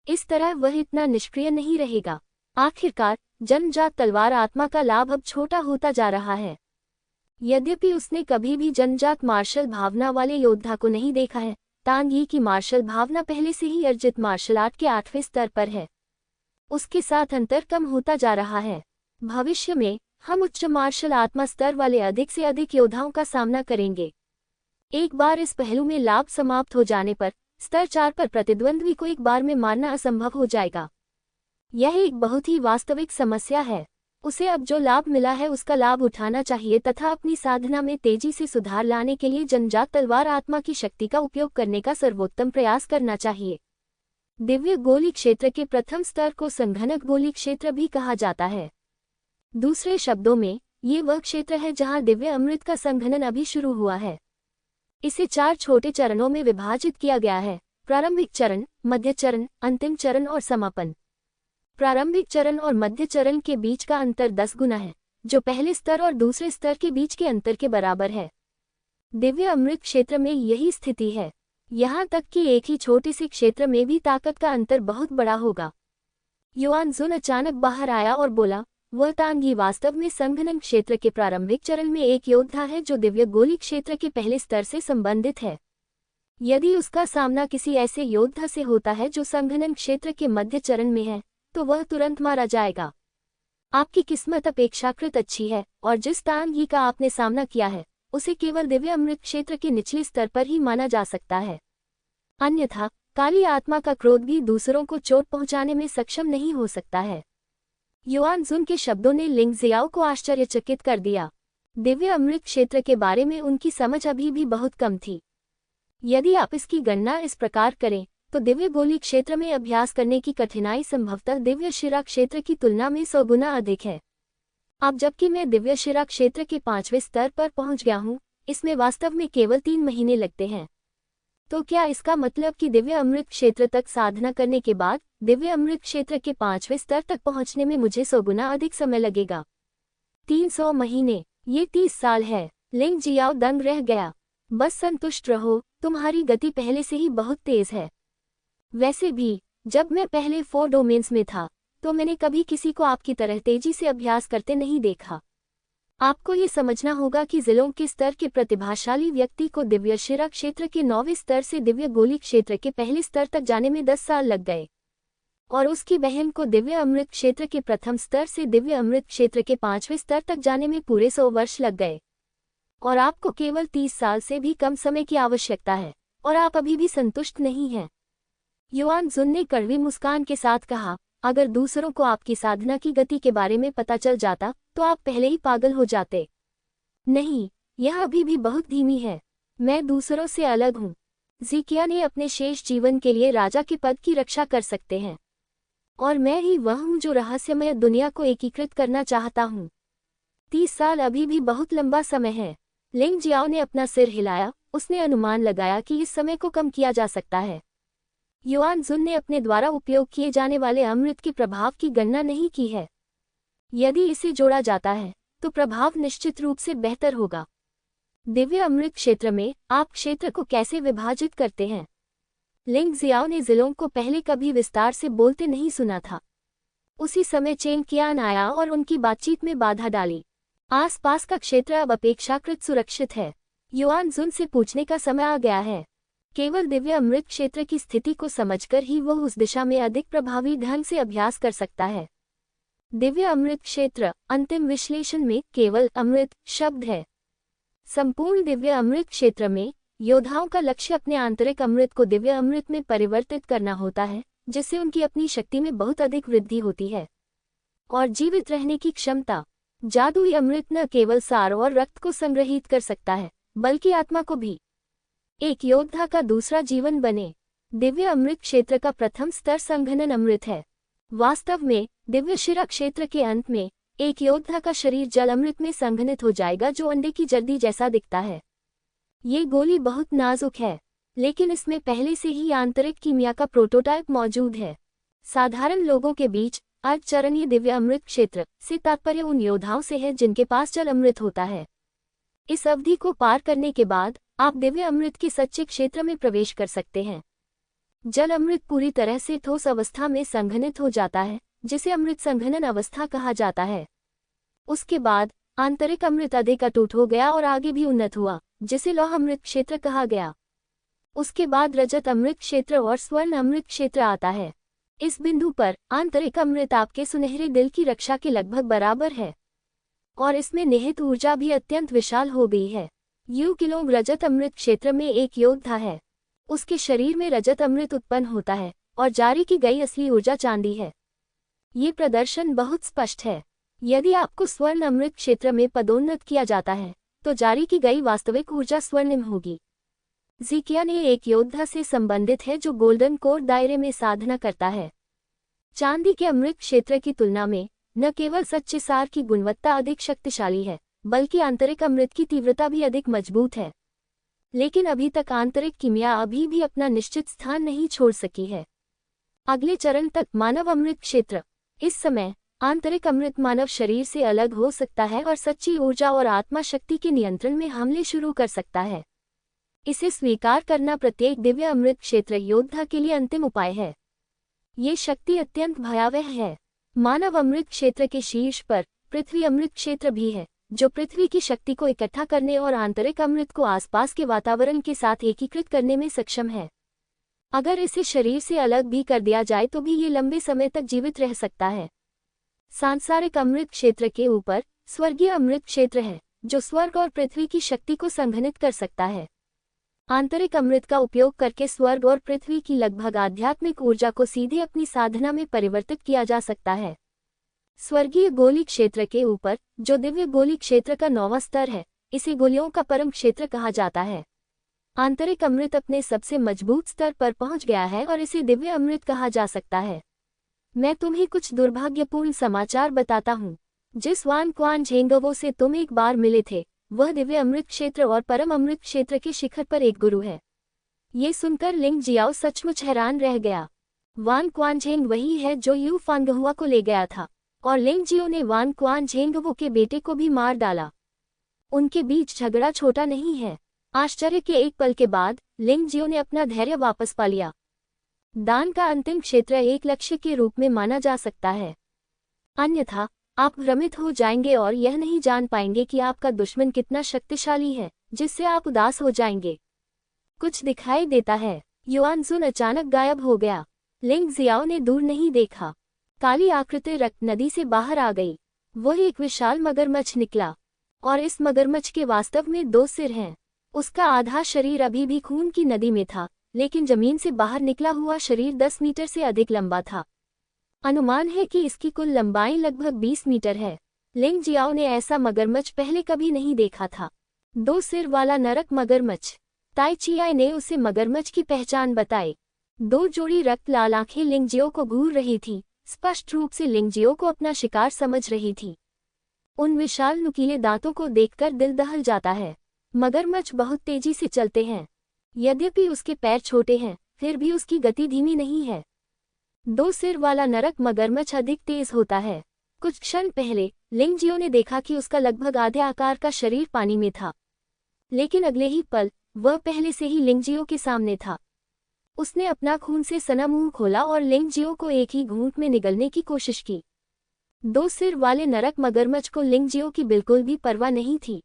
इस तरह वह इतना निष्क्रिय नहीं रहेगा। आखिरकार जनजात तलवार आत्मा का लाभ अब छोटा होता जा रहा है। यद्यपि उसने कभी भी जनजात मार्शल भावना वाले योद्धा को नहीं देखा है, तांगी की मार्शल भावना पहले से ही अर्जित मार्शल आर्ट के 8वें स्तर पर है। उसके साथ अंतर कम होता जा रहा है। भविष्य में हम उच्च मार्शल आत्मा स्तर वाले अधिक से अधिक योद्धाओं का सामना करेंगे। एक बार इस पहलू में लाभ समाप्त हो जाने पर स्तर 4 पर प्रतिद्वंद्वी को एक बार में मारना असंभव हो जाएगा। यह एक बहुत ही वास्तविक समस्या है। उसे अब जो लाभ मिला है उसका लाभ उठाना चाहिए तथा अपनी साधना में तेजी से सुधार लाने के लिए जनजात तलवार आत्मा की शक्ति का उपयोग करने का सर्वोत्तम प्रयास करना चाहिए। दिव्य गोली क्षेत्र के प्रथम स्तर को संघनक गोली क्षेत्र भी कहा जाता है। दूसरे शब्दों में, ये वह क्षेत्र है जहां दिव्य अमृत का संघनन अभी शुरू हुआ है। इसे 4 छोटे चरणों में विभाजित किया गया है: प्रारंभिक चरण, मध्य चरण, अंतिम चरण और समापन। प्रारंभिक चरण और मध्य चरण के बीच का अंतर 10 गुना है, जो पहले स्तर और दूसरे स्तर के बीच के अंतर के बराबर है। दिव्य अमृत क्षेत्र में यही स्थिति है। यहाँ तक कि एक ही छोटे से क्षेत्र में भी ताकत का अंतर बहुत बड़ा होगा। युआन जुन अचानक बाहर आया और बोला, वह तांगी वास्तव में संघनन क्षेत्र के प्रारंभिक चरण में एक योद्धा है जो दिव्य गोली क्षेत्र के पहले स्तर से संबंधित है। यदि उसका सामना किसी ऐसे योद्धा से होता है जो संघनन क्षेत्र के मध्य चरण में है, तो वह तुरंत मारा जाएगा। आपकी किस्मत अपेक्षाकृत अच्छी है और जिस तांगी का आपने सामना किया है उसे केवल दिव्य अमृत क्षेत्र के निचले स्तर पर ही माना जा सकता है। अन्यथा काली आत्मा का क्रोध भी दूसरों को चोट पहुंचाने में सक्षम नहीं हो सकता है। युआन जुन के शब्दों ने लिंग जियाओ को आश्चर्यचकित कर दिया। दिव्य अमृत क्षेत्र के बारे में उनकी समझ अभी भी बहुत कम थी। यदि आप इसकी गणना इस प्रकार करें तो दिव्य गोली क्षेत्र में अभ्यास करने की कठिनाई संभवतः दिव्य शिरा क्षेत्र की तुलना में 100 गुना अधिक है। अब जबकि मैं दिव्य शिरा क्षेत्र के 5वें स्तर पर पहुंच गया हूं, इसमें वास्तव में केवल 3 महीने लगते हैं। तो क्या इसका मतलब कि दिव्य अमृत क्षेत्र तक साधना करने के बाद दिव्य अमृत क्षेत्र के 5वें स्तर तक पहुंचने में मुझे 100 गुना अधिक समय लगेगा? 300 महीने, ये 30 साल है। लिंग जियाओ दंग रह गया। बस संतुष्ट रहो, तुम्हारी गति पहले से ही बहुत तेज है। वैसे भी जब मैं पहले 4 डोमेन्स में था तो मैंने कभी किसी को आपकी तरह तेजी से अभ्यास करते नहीं देखा। आपको ये समझना होगा कि जिलों के स्तर के प्रतिभाशाली व्यक्ति को दिव्य शिरा क्षेत्र के 9वें स्तर से दिव्य गोली क्षेत्र के पहले स्तर तक जाने में 10 साल लग गए, और उसकी बहन को दिव्य अमृत क्षेत्र के प्रथम स्तर से दिव्य अमृत क्षेत्र के 5वें स्तर तक जाने में पूरे 100 वर्ष लग गए। और आपको केवल 30 साल से भी कम समय की आवश्यकता है, और आप अभी भी संतुष्ट नहीं हैं। युआन जुन ने कड़वी मुस्कान के साथ कहा, अगर दूसरों को आपकी साधना की गति के बारे में पता चल जाता तो आप पहले ही पागल हो जाते। नहीं, यह अभी भी बहुत धीमी है। मैं दूसरों से अलग हूँ। ज़िकिया ने अपने शेष जीवन के लिए राजा के पद की रक्षा कर सकते हैं, और मैं ही वह हूँ जो रहस्यमय दुनिया को एकीकृत करना चाहता हूँ। 30 साल अभी भी बहुत लंबा समय है। लिंग जियाओ ने अपना सिर हिलाया। उसने अनुमान लगाया कि इस समय को कम किया जा सकता है। युआन जुन ने अपने द्वारा उपयोग किए जाने वाले अमृत के प्रभाव की गणना नहीं की है। यदि इसे जोड़ा जाता है तो प्रभाव निश्चित रूप से बेहतर होगा। दिव्य अमृत क्षेत्र में आप क्षेत्र को कैसे विभाजित करते हैं? लिंग जियाओ ने जिलों को पहले कभी विस्तार से बोलते नहीं सुना था। उसी समय चेंग कियान आया और उनकी बातचीत में बाधा डाली। आसपास का क्षेत्र अब अपेक्षाकृत सुरक्षित है। युआन जुन से पूछने का समय आ गया है। केवल दिव्य अमृत क्षेत्र की स्थिति को समझकर ही वह उस दिशा में अधिक प्रभावी ढंग से अभ्यास कर सकता है। दिव्य अमृत क्षेत्र अंतिम विश्लेषण में केवल अमृत शब्द है। संपूर्ण दिव्य अमृत क्षेत्र में योद्धाओं का लक्ष्य अपने आंतरिक अमृत को दिव्य अमृत में परिवर्तित करना होता है, जिससे उनकी अपनी शक्ति में बहुत अधिक वृद्धि होती है और जीवित रहने की क्षमता। जादुई अमृत न केवल सार और रक्त को संग्रहित कर सकता है, बल्कि आत्मा को भी। एक योद्धा का दूसरा जीवन बने। दिव्य अमृत क्षेत्र का प्रथम स्तर संघनन अमृत है। वास्तव में दिव्य शिरा क्षेत्र के अंत में एक योद्धा का शरीर जल अमृत में संघनित हो जाएगा, जो अंडे की जर्दी जैसा दिखता है। ये गोली बहुत नाजुक है, लेकिन इसमें पहले से ही आंतरिक कीमिया का प्रोटोटाइप मौजूद है। साधारण लोगों के बीच अर्धचरणीय दिव्य अमृत क्षेत्र से तात्पर्य उन योद्धाओं से है जिनके पास जल अमृत होता है। इस अवधि को पार करने के बाद आप दिव्य अमृत के सच्चे क्षेत्र में प्रवेश कर सकते हैं। जल अमृत पूरी तरह से ठोस अवस्था में संघनित हो जाता है, जिसे अमृत संघनन अवस्था कहा जाता है। उसके बाद आंतरिक अमृत अधिक अटूट हो गया और आगे भी उन्नत हुआ, जिसे लौह अमृत क्षेत्र कहा गया। उसके बाद रजत अमृत क्षेत्र और स्वर्ण अमृत क्षेत्र आता है। इस बिंदु पर आंतरिक अमृत आपके सुनहरे दिल की रक्षा के लगभग बराबर है, और इसमें निहित ऊर्जा भी अत्यंत विशाल हो गई है। यू किलोंग रजत अमृत क्षेत्र में एक योद्धा है। उसके शरीर में रजत अमृत उत्पन्न होता है और जारी की गई असली ऊर्जा चांदी है। ये प्रदर्शन बहुत स्पष्ट है। यदि आपको स्वर्ण अमृत क्षेत्र में पदोन्नत किया जाता है तो जारी की गई वास्तविक ऊर्जा स्वर्णिम होगी। ज़िकिया ने एक योद्धा से संबंधित है जो गोल्डन कोर दायरे में साधना करता है। चांदी के अमृत क्षेत्र की तुलना में न केवल सच्चे सार की गुणवत्ता अधिक शक्तिशाली है, बल्कि आंतरिक अमृत की तीव्रता भी अधिक मजबूत है। लेकिन अभी तक आंतरिक कीमिया अभी भी अपना निश्चित स्थान नहीं छोड़ सकी है। अगले चरण तक मानव अमृत क्षेत्र। इस समय आंतरिक अमृत मानव शरीर से अलग हो सकता है और सच्ची ऊर्जा और आत्मा शक्ति के नियंत्रण में हमले शुरू कर सकता है। इसे स्वीकार करना प्रत्येक दिव्य अमृत क्षेत्र योद्धा के लिए अंतिम उपाय है। ये शक्ति अत्यंत भयावह है। मानव अमृत क्षेत्र के शीर्ष पर पृथ्वी अमृत क्षेत्र भी है, जो पृथ्वी की शक्ति को इकट्ठा करने और आंतरिक अमृत को आसपास के वातावरण के साथ एकीकृत करने में सक्षम है। अगर इसे शरीर से अलग भी कर दिया जाए तो भी ये लंबे समय तक जीवित रह सकता है। सांसारिक अमृत क्षेत्र के ऊपर स्वर्गीय अमृत क्षेत्र है, जो स्वर्ग और पृथ्वी की शक्ति को संघनित कर सकता है। आंतरिक अमृत का उपयोग करके स्वर्ग और पृथ्वी की लगभग आध्यात्मिक ऊर्जा को सीधे अपनी साधना में परिवर्तित किया जा सकता है। स्वर्गीय गोली क्षेत्र के ऊपर, जो दिव्य गोली क्षेत्र का 9वां स्तर है, इसे गोलियों का परम क्षेत्र कहा जाता है। आंतरिक अमृत अपने सबसे मजबूत स्तर पर पहुंच गया है और इसे दिव्य अमृत कहा जा सकता है। मैं तुम्हें कुछ दुर्भाग्यपूर्ण समाचार बताता हूँ। जिस वान क्वान झेंगवो से तुम एक बार मिले थे, वह दिव्य अमृत क्षेत्र और परम अमृत क्षेत्र के शिखर पर एक गुरु है। ये सुनकर लिंग जियाओ सचमुच हैरान रह गया। वान क्वान झेंग वही है जो यू फांगहुआ को ले गया था, और लिंग जियो ने वान क्वान झेंगवो के बेटे को भी मार डाला। उनके बीच झगड़ा छोटा नहीं है। आश्चर्य के एक पल के बाद लिंग जियो ने अपना धैर्य वापस पा लिया। दान का अंतिम क्षेत्र एक लक्ष्य के रूप में माना जा सकता है, अन्यथा आप भ्रमित हो जाएंगे और यह नहीं जान पाएंगे कि आपका दुश्मन कितना शक्तिशाली है, जिससे आप उदास हो जाएंगे। कुछ दिखाई देता है। युआनजुन अचानक गायब हो गया। लिंग जियाओ ने दूर नहीं देखा। काली आकृति रक्त नदी से बाहर आ गई। वह एक विशाल मगरमच्छ निकला, और इस मगरमच्छ के वास्तव में 2 सिर हैं। उसका आधा शरीर अभी भी खून की नदी में था, लेकिन जमीन से बाहर निकला हुआ शरीर 10 मीटर से अधिक लंबा था। अनुमान है कि इसकी कुल लंबाई लगभग 20 मीटर है। लिंग जियाओ ने ऐसा मगरमच्छ पहले कभी नहीं देखा था। 2 सिर वाला नरक मगरमच्छ। ताई चियाई ने उसे मगरमच्छ की पहचान बताई। 2 जोड़ी रक्त लाल आंखें लिंग जियो को घूर रही थी, स्पष्ट रूप से लिंग जियो को अपना शिकार समझ रही थी। उन विशाल नुकीले दांतों को देखकर दिल दहल जाता है। मगरमच्छ बहुत तेजी से चलते हैं। यद्यपि उसके पैर छोटे हैं, फिर भी उसकी गति धीमी नहीं है। 2 सिर वाला नरक मगरमच्छ अधिक तेज होता है। कुछ क्षण पहले लिंग जियो ने देखा कि उसका लगभग आधे आकार का शरीर पानी में था, लेकिन अगले ही पल वह पहले से ही लिंग जियो के सामने था। उसने अपना खून से सना मुंह खोला और लिंग जियो को एक ही घूंट में निगलने की कोशिश की। 2 सिर वाले नरक मगरमच्छ को लिंग जियो की बिल्कुल भी परवाह नहीं थी,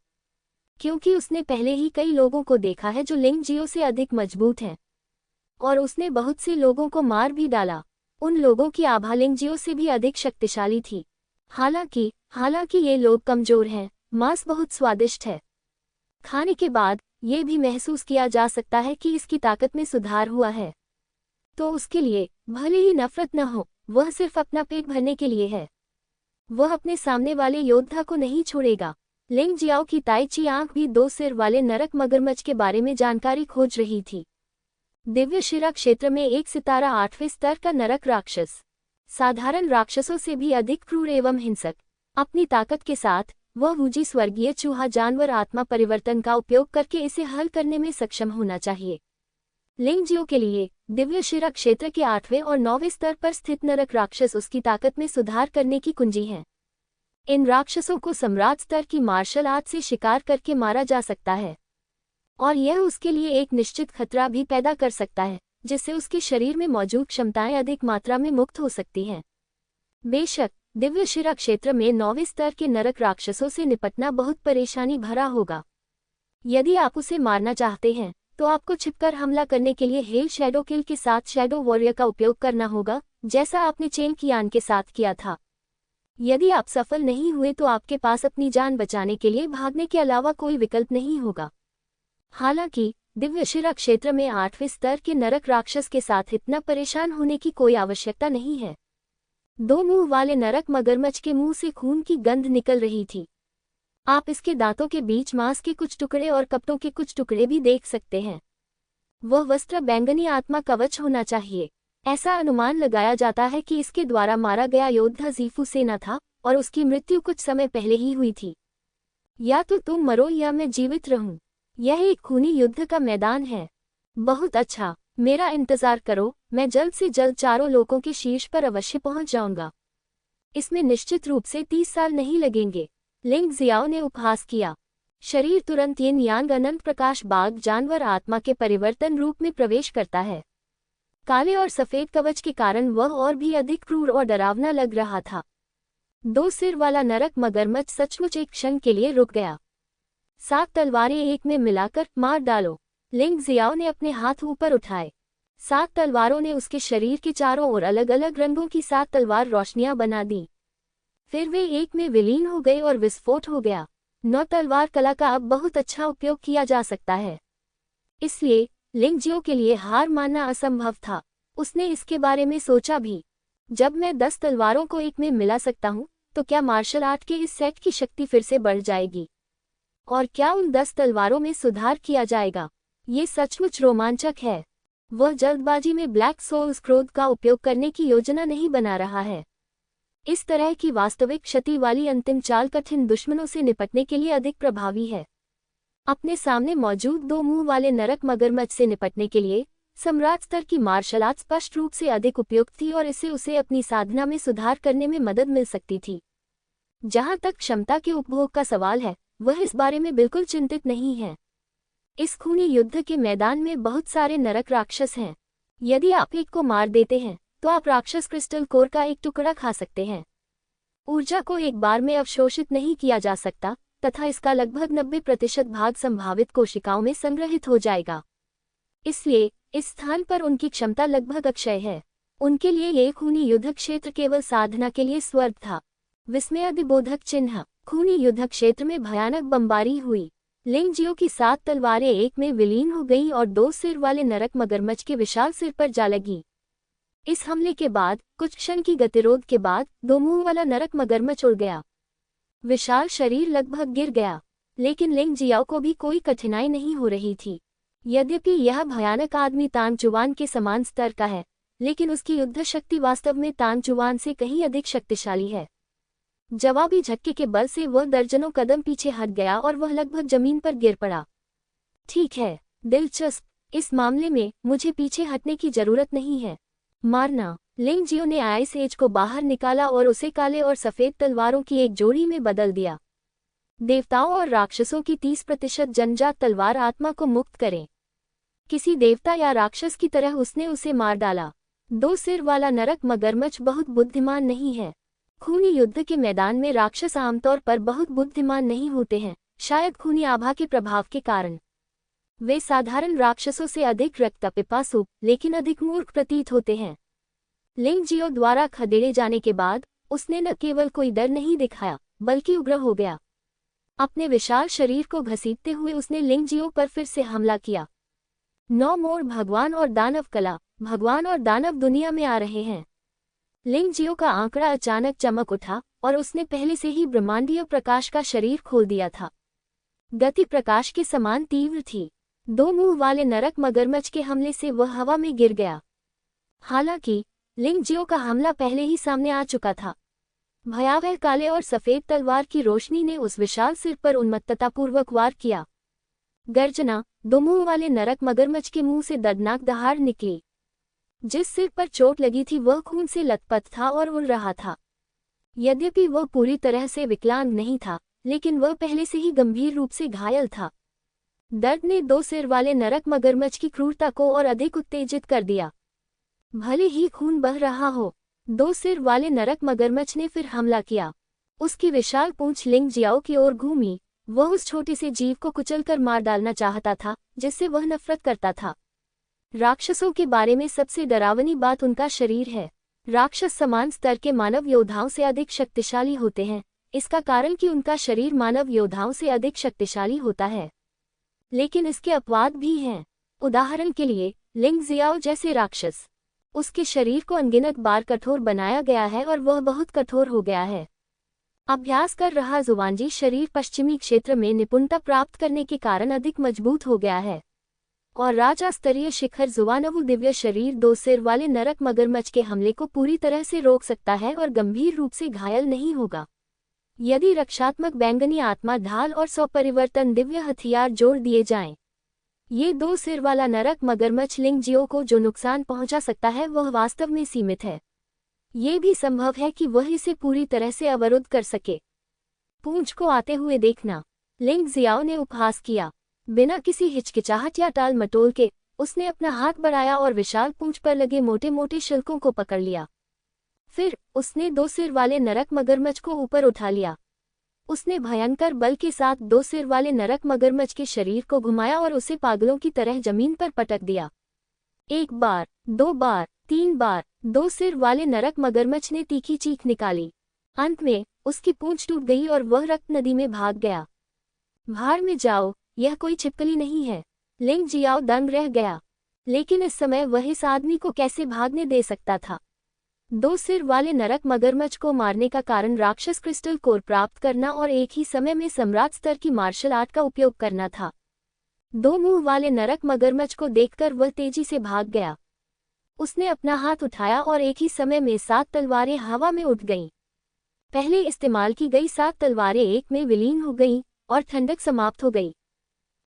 क्योंकि उसने पहले ही कई लोगों को देखा है जो लिंग जियो से अधिक मजबूत हैं, और उसने बहुत से लोगों को मार भी डाला। उन लोगों की आभा लिंग जियो से भी अधिक शक्तिशाली थी। हालांकि ये लोग कमजोर हैं, मांस बहुत स्वादिष्ट है। खाने के बाद ये भी महसूस किया जा सकता है कि इसकी ताकत में सुधार हुआ है। तो उसके लिए भले ही नफरत न हो, वह सिर्फ अपना पेट भरने के लिए है। वह अपने सामने वाले योद्धा को नहीं छोड़ेगा। लिंग जियाओ की ताई ची आंख भी 2 सिर वाले नरक मगरमच्छ के बारे में जानकारी खोज रही थी। दिव्य शिरा क्षेत्र में एक सितारा 8वें स्तर का नरक राक्षस, साधारण राक्षसों से भी अधिक क्रूर एवं हिंसक। अपनी ताकत के साथ वह वूजी स्वर्गीय चूहा जानवर आत्मा परिवर्तन का उपयोग करके इसे हल करने में सक्षम होना चाहिए। लिंग जियो के लिए दिव्य शिरा क्षेत्र के 8वें और 9वें स्तर पर स्थित नरक राक्षस उसकी ताकत में सुधार करने की कुंजी हैं। इन राक्षसों को सम्राट स्तर की मार्शल आर्ट से शिकार करके मारा जा सकता है, और यह उसके लिए एक निश्चित खतरा भी पैदा कर सकता है, जिससे उसके शरीर में मौजूद क्षमताएं अधिक मात्रा में मुक्त हो सकती हैं। बेशक दिव्य शिरा क्षेत्र में 9वें स्तर के नरक राक्षसों से निपटना बहुत परेशानी भरा होगा। यदि आप उसे मारना चाहते हैं तो आपको छिपकर हमला करने के लिए हेल शैडो किल के साथ शैडो वॉरियर का उपयोग करना होगा, जैसा आपने चेन कियान के साथ किया था। यदि आप सफल नहीं हुए तो आपके पास अपनी जान बचाने के लिए भागने के अलावा कोई विकल्प नहीं होगा। हालांकि दिव्य शिरा क्षेत्र में 8वें स्तर के नरक राक्षस के साथ इतना परेशान होने की कोई आवश्यकता नहीं है। 2 मुंह वाले नरक मगरमच्छ के मुंह से खून की गंध निकल रही थी। आप इसके दांतों के बीच मांस के कुछ टुकड़े और कपड़ों के कुछ टुकड़े भी देख सकते हैं। वह वस्त्र बैंगनी आत्मा कवच होना चाहिए। ऐसा अनुमान लगाया जाता है कि इसके द्वारा मारा गया योद्धा जीफू सेना था, और उसकी मृत्यु कुछ समय पहले ही हुई थी। या तो तुम मरो या मैं जीवित रहूं। यह एक खूनी युद्ध का मैदान है। बहुत अच्छा, मेरा इंतजार करो, मैं जल्द से जल्द चारों लोकों के शीर्ष पर अवश्य पहुंच जाऊंगा। इसमें निश्चित रूप से 30 साल नहीं लगेंगे, लिंग जियाओ ने उपहास किया। शरीर तुरंत यिन यांग अनंत प्रकाश बाग जानवर आत्मा के परिवर्तन रूप में प्रवेश करता है। काले और सफेद कवच के कारण वह और भी अधिक क्रूर और डरावना लग रहा था। 2 सिर वाला नरक मगरमच्छ सचमुच एक क्षण के लिए रुक गया। 7 तलवारें एक में मिलाकर मार डालो। लिंग जियाओ ने अपने हाथ ऊपर उठाए। 7 तलवारों ने उसके शरीर के चारों ओर अलग अलग रंगों की 7 तलवार रोशनियां बना दी। फिर वे एक में विलीन हो गए और विस्फोट हो गया। 9 तलवार कला का अब बहुत अच्छा उपयोग किया जा सकता है, इसलिए लिंग जियो के लिए हार मानना असंभव था। उसने इसके बारे में सोचा भी, जब मैं 10 तलवारों को एक में मिला सकता हूँ तो क्या मार्शल आर्ट के इस सेट की शक्ति फिर से बढ़ जाएगी, और क्या उन 10 तलवारों में सुधार किया जाएगा। ये सचमुच रोमांचक है। वह जल्दबाजी में ब्लैक सोल्स क्रोध का उपयोग करने की योजना नहीं बना रहा है। इस तरह की वास्तविक क्षति वाली अंतिम चाल कठिन दुश्मनों से निपटने के लिए अधिक प्रभावी है। अपने सामने मौजूद 2 मुंह वाले नरक मगरमच्छ से निपटने के लिए सम्राट स्तर की मार्शल आर्ट स्पष्ट रूप से अधिक उपयुक्त थी और इससे उसे अपनी साधना में सुधार करने में मदद मिल सकती थी। जहां तक क्षमता के उपभोग का सवाल है, वह इस बारे में बिल्कुल चिंतित नहीं है। इस खूनी युद्ध के मैदान में बहुत सारे नरक राक्षस हैं। यदि आप एक को मार देते हैं तो आप राक्षस क्रिस्टल कोर का एक टुकड़ा खा सकते हैं। ऊर्जा को एक बार में अवशोषित नहीं किया जा सकता तथा इसका लगभग 90% भाग संभावित कोशिकाओं में संग्रहित हो जाएगा। इसलिए इस स्थान पर उनकी क्षमता लगभग अक्षय है। उनके लिए यह खूनी युद्ध क्षेत्र केवल साधना के लिए स्वर्ग था। विस्मयादिबोधक चिन्ह। खूनी युद्ध क्षेत्र में भयानक बमबारी हुई। लिंग जियो की 7 तलवारें एक में विलीन हो गईं और 2 सिर वाले नरक मगरमच्छ के विशाल सिर पर जा लगी। इस हमले के बाद कुछ क्षण की गतिरोध के बाद 2 मुंह वाला नरक मगरमच्छ उड़ गया। विशाल शरीर लगभग गिर गया, लेकिन लिंग जियाओ को भी कोई कठिनाई नहीं हो रही थी। यद्यपि यह भयानक आदमी तांगचुवान के समान स्तर का है, लेकिन उसकी युद्ध शक्ति वास्तव में तांगचुवान से कहीं अधिक शक्तिशाली है। जवाबी झटके के बल से वह दर्जनों कदम पीछे हट गया और वह लगभग जमीन पर गिर पड़ा। ठीक है, दिलचस्प। इस मामले में मुझे पीछे हटने की जरूरत नहीं है। मारना। लिंग जियो ने आइस एज को बाहर निकाला और उसे काले और सफेद तलवारों की एक जोड़ी में बदल दिया। देवताओं और राक्षसों की 30% जन्मजात तलवार आत्मा को मुक्त करें। किसी देवता या राक्षस की तरह उसने उसे मार डाला। 2 सिर वाला नरक मगरमच्छ बहुत बुद्धिमान नहीं है। खूनी युद्ध के मैदान में राक्षस आमतौर पर बहुत बुद्धिमान नहीं होते हैं, शायद खूनी आभा के प्रभाव के कारण। वे साधारण राक्षसों से अधिक रक्तपिपासु लेकिन अधिक मूर्ख प्रतीत होते हैं। लिंग जियो द्वारा खदेड़े जाने के बाद उसने न केवल कोई डर नहीं दिखाया, बल्कि उग्र हो गया। अपने विशाल शरीर को घसीटते हुए उसने लिंग जियो पर फिर से हमला किया। 9 मोड़ भगवान और दानव कला। भगवान और दानव दुनिया में आ रहे हैं। लिंग जियो का आंकड़ा अचानक चमक उठा और उसने पहले से ही ब्रह्मांडीय प्रकाश का शरीर खोल दिया था। गति प्रकाश के समान तीव्र थी। 2 मुंह वाले नरक मगरमच्छ के हमले से वह हवा में गिर गया। हालांकि लिंग जियो का हमला पहले ही सामने आ चुका था। भयावह काले और सफेद तलवार की रोशनी ने उस विशाल सिर पर उन्मत्ततापूर्वक वार किया। गर्जना। 2 मुंह वाले नरक मगरमच्छ के मुंह से दर्दनाक दहाड़ निकली। जिस सिर पर चोट लगी थी वह खून से लथपथ था और उड़ रहा था। यद्यपि वह पूरी तरह से विकलांग नहीं था, लेकिन वह पहले से ही गंभीर रूप से घायल था। दर्द ने 2 सिर वाले नरक मगरमच्छ की क्रूरता को और अधिक उत्तेजित कर दिया। भले ही खून बह रहा हो, 2 सिर वाले नरक मगरमच्छ ने फिर हमला किया। उसकी विशाल पूंछ लिंग जियाओ की ओर घूमी। वह उस छोटे से जीव को कुचलकर मार डालना चाहता था जिससे वह नफरत करता था। राक्षसों के बारे में सबसे डरावनी बात उनका शरीर है। राक्षस समान स्तर के मानव योद्धाओं से अधिक शक्तिशाली होते हैं, इसका कारण कि उनका शरीर मानव योद्धाओं से अधिक शक्तिशाली होता है। लेकिन इसके अपवाद भी हैं। उदाहरण के लिए लिंग जियाओ जैसे राक्षस। उसके शरीर को अनगिनत बार कठोर बनाया गया है और वह बहुत कठोर हो गया है। अभ्यास कर रहा जुवानजी शरीर पश्चिमी क्षेत्र में निपुणता प्राप्त करने के कारण अधिक मजबूत हो गया है। और राजा स्तरीय शिखर जुवानवु दिव्य शरीर 2 सिर वाले नरक मगरमच्छ के हमले को पूरी तरह से रोक सकता है और गंभीर रूप से घायल नहीं होगा। यदि रक्षात्मक बैंगनी आत्मा ढाल और स्वपरिवर्तन दिव्य हथियार जोड़ दिए जाएं, ये 2 सिर वाला नरक मगरमच्छ लिंग जियो को जो नुकसान पहुंचा सकता है वह वास्तव में सीमित है। ये भी संभव है कि वह इसे पूरी तरह से अवरुद्ध कर सके। पूंछ को आते हुए देखना। लिंग जियाओ ने उपहास किया। बिना किसी हिचकिचाहट या टाल मटोल के उसने अपना हाथ बढ़ाया और विशाल पूंछ पर लगे मोटे मोटे शिल्कों को पकड़ लिया। फिर उसने 2 सिर वाले नरक मगरमच्छ को ऊपर उठा लिया। उसने भयंकर बल के साथ 2 सिर वाले नरक मगरमच्छ के शरीर को घुमाया और उसे पागलों की तरह जमीन पर पटक दिया। 1 बार, 2 बार, 3 बार 2 सिर वाले नरक मगरमच्छ ने तीखी चीख निकाली। अंत में उसकी पूंछ टूट गई और वह रक्त नदी में भाग गया। भाड़ में जाओ, यह कोई छिपकली नहीं है। लिंग जियाओ दंग रह गया। लेकिन इस समय वह इस आदमी को कैसे भागने दे सकता था? 2 सिर वाले नरक मगरमच्छ को मारने का कारण राक्षस क्रिस्टल कोर प्राप्त करना और एक ही समय में सम्राट स्तर की मार्शल आर्ट का उपयोग करना था। 2 मुंह वाले नरक मगरमच्छ को देखकर वह तेजी से भाग गया। उसने अपना हाथ उठाया और एक ही समय में 7 तलवारें हवा में उठ गईं। पहले इस्तेमाल की गई 7 तलवारें एक में विलीन हो गईं और ठंडक समाप्त हो गई।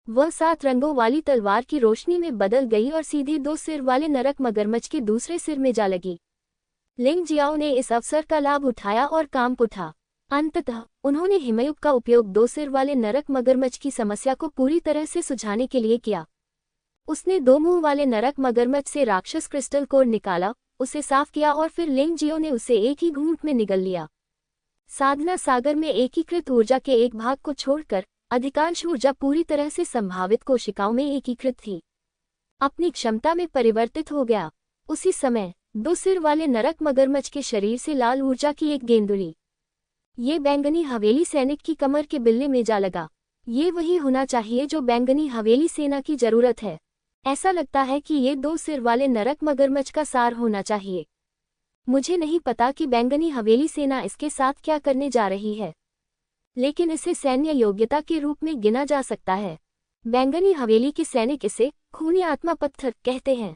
वह 7 रंगों वाली तलवार की रोशनी में बदल गई और सीधे 2 सिर वाले नरक मगरमच्छ के दूसरे सिर में जा लगी। लिंग जियाओ ने इस अवसर का लाभ उठाया और कांप उठा। अंततः उन्होंने हिमयुग का उपयोग 2 सिर वाले नरक मगरमच्छ की समस्या को पूरी तरह से सुझाने के लिए किया। उसने 2 मुंह वाले नरक मगरमच्छ से राक्षस क्रिस्टल कोर निकाला, उसे साफ किया और फिर लिंग जियो ने उसे एक ही घूंट में निगल लिया। साधना सागर में एकीकृत ऊर्जा के एक भाग को छोड़कर अधिकांश ऊर्जा पूरी तरह से संभावित कोशिकाओं में एकीकृत थी, अपनी क्षमता में परिवर्तित हो गया। उसी समय 2 सिर वाले नरक मगरमच्छ के शरीर से लाल ऊर्जा की एक गेंद उड़ी। ये बैंगनी हवेली सैनिक की कमर के बिल्ले में जा लगा। ये वही होना चाहिए जो बैंगनी हवेली सेना की जरूरत है। ऐसा लगता है कि ये 2 सिर वाले नरक मगरमच्छ का सार होना चाहिए। मुझे नहीं पता कि बैंगनी हवेली सेना इसके साथ क्या करने जा रही है, लेकिन इसे सैन्य योग्यता के रूप में गिना जा सकता है। बैंगनी हवेली के सैनिक इसे खूनी आत्मा पत्थर कहते हैं,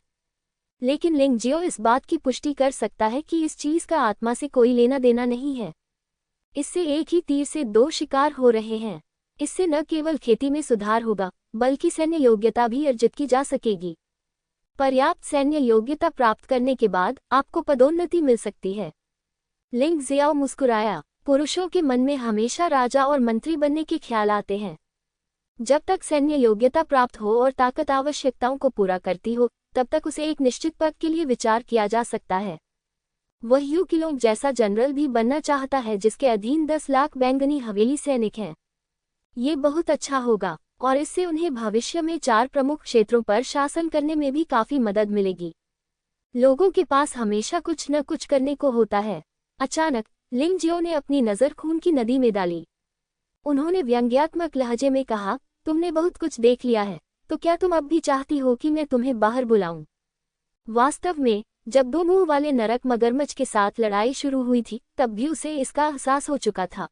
लेकिन लिंग जियो इस बात की पुष्टि कर सकता है कि इस चीज का आत्मा से कोई लेना देना नहीं है। इससे एक ही तीर से 2 शिकार हो रहे हैं। इससे न केवल खेती में सुधार होगा, बल्कि सैन्य योग्यता भी अर्जित की जा सकेगी। पर्याप्त सैन्य योग्यता प्राप्त करने के बाद आपको पदोन्नति मिल सकती है। लिंग जियाओ मुस्कुराया। पुरुषों के मन में हमेशा राजा और मंत्री बनने के ख्याल आते हैं। जब तक सैन्य योग्यता प्राप्त हो और ताकत आवश्यकताओं को पूरा करती हो, तब तक उसे एक निश्चित पद के लिए विचार किया जा सकता है। वह यू किलोंग जैसा जनरल भी बनना चाहता है जिसके अधीन 10 लाख बैंगनी हवेली सैनिक हैं। ये बहुत अच्छा होगा और इससे उन्हें भविष्य में 4 प्रमुख क्षेत्रों पर शासन करने में भी काफी मदद मिलेगी। लोगों के पास हमेशा कुछ न कुछ करने को होता है। अचानक लिंग जियो ने अपनी नज़र खून की नदी में डाली। उन्होंने व्यंग्यात्मक लहजे में कहा, तुमने बहुत कुछ देख लिया है, तो क्या तुम अब भी चाहती हो कि मैं तुम्हें बाहर बुलाऊं? वास्तव में जब 2 मुंह वाले नरक मगरमच्छ के साथ लड़ाई शुरू हुई थी, तब भी उसे इसका एहसास हो चुका था।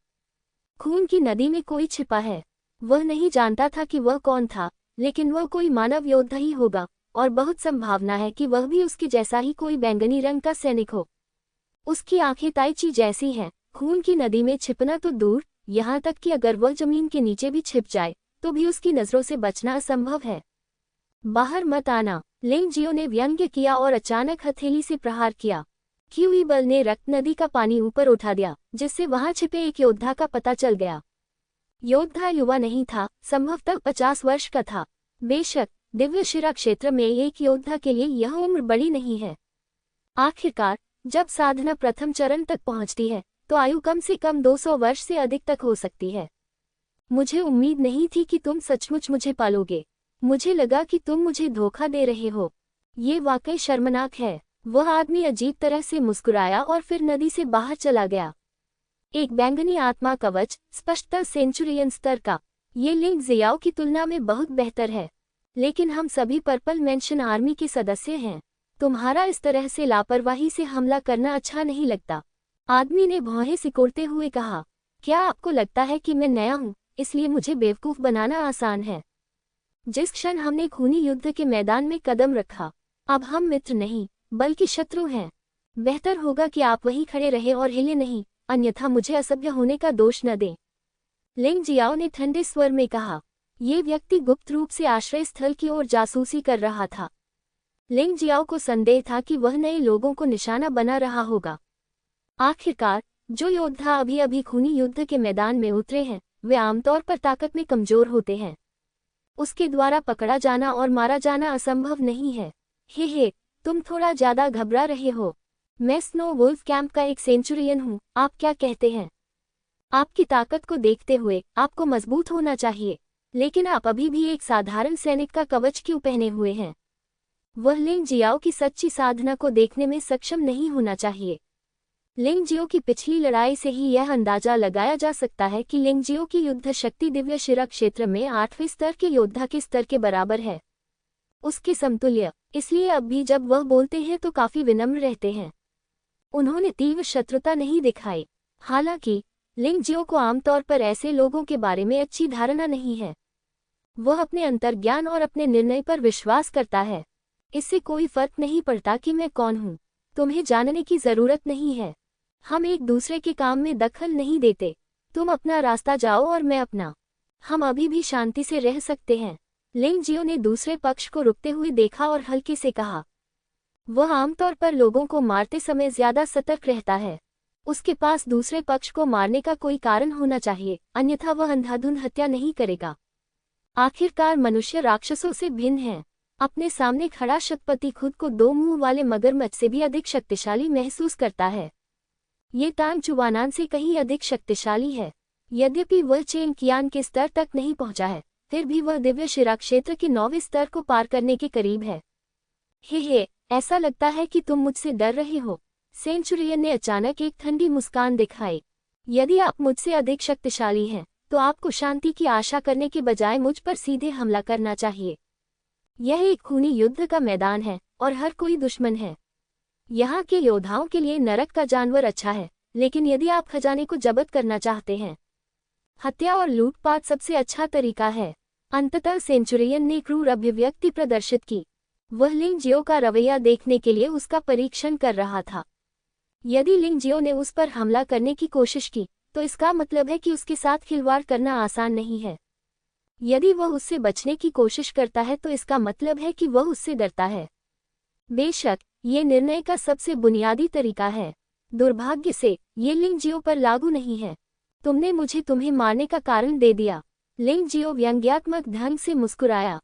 खून की नदी में कोई छिपा है। वह नहीं जानता था कि वह कौन था, लेकिन वह कोई मानव योद्धा ही होगा और बहुत संभावना है कि वह भी उसके जैसा ही कोई बैंगनी रंग का सैनिक हो। उसकी आंखें ताइची जैसी हैं। खून की नदी में छिपना तो दूर, यहाँ तक कि अगर वह जमीन के नीचे भी छिप जाए तो भी उसकी नजरों से बचना असंभव है। बाहर मत आना, लिंग जियो ने व्यंग्य किया और अचानक हथेली से प्रहार किया। क्यूई बल ने रक्त नदी का पानी ऊपर उठा दिया, जिससे वहां छिपे एक योद्धा का पता चल गया। योद्धा युवा नहीं था, संभवतः 50 वर्ष का था। बेशक दिव्य शिरा क्षेत्र में एक योद्धा के लिए यह उम्र बड़ी नहीं है। आखिरकार जब साधना प्रथम चरण तक पहुंचती है तो आयु कम से कम 200 वर्ष से अधिक तक हो सकती है। मुझे उम्मीद नहीं थी कि तुम सचमुच मुझे पालोगे। मुझे लगा कि तुम मुझे धोखा दे रहे हो। ये वाकई शर्मनाक है। वह आदमी अजीब तरह से मुस्कुराया और फिर नदी से बाहर चला गया। एक बैंगनी आत्मा कवच, स्पष्टतः सेंचुरियन स्तर का। ये लिंग जियाओ की तुलना में बहुत बेहतर है, लेकिन हम सभी पर्पल मेंशन आर्मी के सदस्य हैं। तुम्हारा इस तरह से लापरवाही से हमला करना अच्छा नहीं लगता। आदमी ने भौहें सिकोड़ते हुए कहा, क्या आपको लगता है कि मैं नया हूँ, इसलिए मुझे बेवकूफ बनाना आसान है? जिस क्षण हमने खूनी युद्ध के मैदान में कदम रखा, अब हम मित्र नहीं बल्कि शत्रु हैं। बेहतर होगा कि आप वहीं खड़े रहे और हिले नहीं, अन्यथा मुझे असभ्य होने का दोष न दें। लिंग जियाओ ने ठंडे स्वर में कहा। ये व्यक्ति गुप्त रूप से आश्रय स्थल की ओर जासूसी कर रहा था। लिंग जियाओ को संदेह था कि वह नए लोगों को निशाना बना रहा होगा। आखिरकार जो योद्धा अभी अभी खूनी युद्ध के मैदान में उतरे हैं, वे आमतौर पर ताकत में कमजोर होते हैं। उसके द्वारा पकड़ा जाना और मारा जाना असंभव नहीं है। हे, तुम थोड़ा ज्यादा घबरा रहे हो। मैं स्नो वुल्फ कैंप का एक सेंचुरियन हूँ, आप क्या कहते हैं? आपकी ताकत को देखते हुए आपको मजबूत होना चाहिए, लेकिन आप अभी भी एक साधारण सैनिक का कवच क्यों पहने हुए हैं? वह लिंग जियाओ की सच्ची साधना को देखने में सक्षम नहीं होना चाहिए। लिंग जियो की पिछली लड़ाई से ही यह अंदाजा लगाया जा सकता है कि लिंग जियो की युद्ध शक्ति दिव्य शिरा क्षेत्र में 8वें स्तर के योद्धा के स्तर के बराबर है, उसके समतुल्य। इसलिए अब भी जब वह बोलते हैं तो काफी विनम्र रहते हैं। उन्होंने तीव्र शत्रुता नहीं दिखाई। हालांकि लिंग जियो को आमतौर पर ऐसे लोगों के बारे में अच्छी धारणा नहीं है। वह अपने अंतर्ज्ञान और अपने निर्णय पर विश्वास करता है। इससे कोई फर्क नहीं पड़ता कि मैं कौन हूँ, तुम्हें जानने की जरूरत नहीं है। हम एक दूसरे के काम में दखल नहीं देते। तुम अपना रास्ता जाओ और मैं अपना। हम अभी भी शांति से रह सकते हैं। लिंग जियो ने दूसरे पक्ष को रुकते हुए देखा और हल्के से कहा। वह आमतौर पर लोगों को मारते समय ज्यादा सतर्क रहता है। उसके पास दूसरे पक्ष को मारने का कोई कारण होना चाहिए, अन्यथा वह अंधाधुंध हत्या नहीं करेगा। आखिरकार मनुष्य राक्षसों से भिन्न है। अपने सामने खड़ा शतपति खुद को 2 मुंह वाले मगरमच्छ से भी अधिक शक्तिशाली महसूस करता है। ये तान चुवानान से कहीं अधिक शक्तिशाली है। यद्यपि वह चेन कियान के स्तर तक नहीं पहुंचा है, फिर भी वह दिव्य शिरा क्षेत्र के 9वें स्तर को पार करने के करीब है। हे, ऐसा लगता है कि तुम मुझसे डर रहे हो। सेंचुरियन ने अचानक एक ठंडी मुस्कान दिखाई। यदि आप मुझसे अधिक शक्तिशाली हैं, तो आपको शांति की आशा करने के बजाय मुझ पर सीधे हमला करना चाहिए। यह एक खूनी युद्ध का मैदान है और हर कोई दुश्मन है। यहाँ के योद्धाओं के लिए नरक का जानवर अच्छा है, लेकिन यदि आप खजाने को जब्त करना चाहते हैं, हत्या और लूटपाट सबसे अच्छा तरीका है। अंततः सेंचुरियन ने क्रूर अभिव्यक्ति प्रदर्शित की। वह लिंग जियो का रवैया देखने के लिए उसका परीक्षण कर रहा था। यदि लिंग जियो ने उस पर हमला करने की कोशिश की, तो इसका मतलब है कि उसके साथ खिलवाड़ करना आसान नहीं है। यदि वह उससे बचने की कोशिश करता है तो इसका मतलब है कि वह उससे डरता है। बेशक ये निर्णय का सबसे बुनियादी तरीका है। दुर्भाग्य से ये लिंग जियो पर लागू नहीं है। तुमने मुझे तुम्हें मारने का कारण दे दिया। लिंग जियो व्यंग्यात्मक ढंग से मुस्कुराया।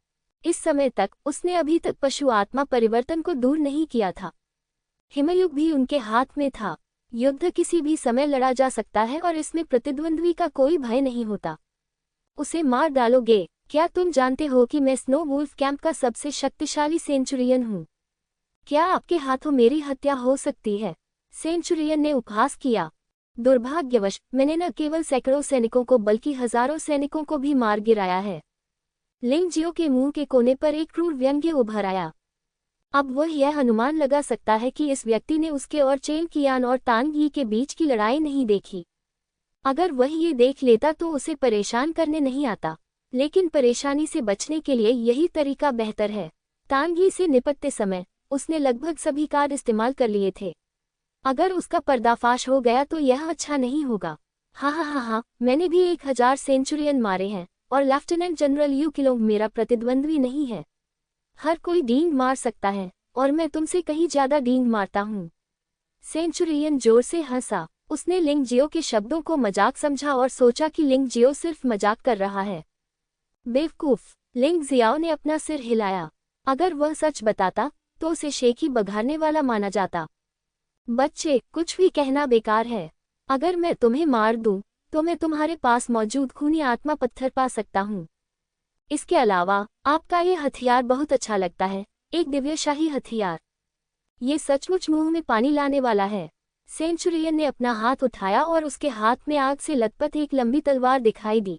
इस समय तक उसने अभी तक पशु आत्मा परिवर्तन को दूर नहीं किया था। हिमयुग भी उनके हाथ में था। युद्ध किसी भी समय लड़ा जा सकता है और इसमें प्रतिद्वंद्वी का कोई भय नहीं होता। उसे मार डालोगे? क्या तुम जानते हो कि मैं स्नो वुल्फ कैंप का सबसे शक्तिशाली सेंचुरियन हूँ? क्या आपके हाथों मेरी हत्या हो सकती है? सेंचुरियन ने उपहास किया। दुर्भाग्यवश मैंने न केवल सैकड़ों सैनिकों को बल्कि हजारों सैनिकों को भी मार गिराया है। लिंग जियो के मुंह के कोने पर एक क्रूर व्यंग्य उभर आया। अब वह यह अनुमान लगा सकता है कि इस व्यक्ति ने उसके और चेन कियान और तांग यी के बीच की लड़ाई नहीं देखी। अगर वह ये देख लेता तो उसे परेशान करने नहीं आता, लेकिन परेशानी से बचने के लिए यही तरीका बेहतर है। तांग यी से निपटते समय उसने लगभग सभी कार्ड इस्तेमाल कर लिए थे। अगर उसका पर्दाफाश हो गया तो यह अच्छा नहीं होगा। हाँ, मैंने भी 1000 सेंचुरियन मारे हैं और लेफ्टिनेंट जनरल यू किलोंग मेरा प्रतिद्वंद्वी नहीं है। हर कोई डींग मार सकता है और मैं तुमसे कहीं ज्यादा डींग मारता हूँ। सेंचुरियन जोर से हंसा। उसने लिंग जियो के शब्दों को मजाक समझा और सोचा कि लिंग जियो सिर्फ मजाक कर रहा है। बेवकूफ, लिंग जियाओ ने अपना सिर हिलाया। अगर वह सच बताता तो उसे शेखी बघारने वाला माना जाता। बच्चे, कुछ भी कहना बेकार है। अगर मैं तुम्हें मार दूं, तो मैं तुम्हारे पास मौजूद खूनी आत्मा पत्थर पा सकता हूँ। इसके अलावा आपका ये हथियार बहुत अच्छा लगता है, एक दिव्यशाही हथियार। ये सचमुच मुंह में पानी लाने वाला है। सेंचुरियन ने अपना हाथ उठाया और उसके हाथ में आग से लथपथ एक लंबी तलवार दिखाई दी।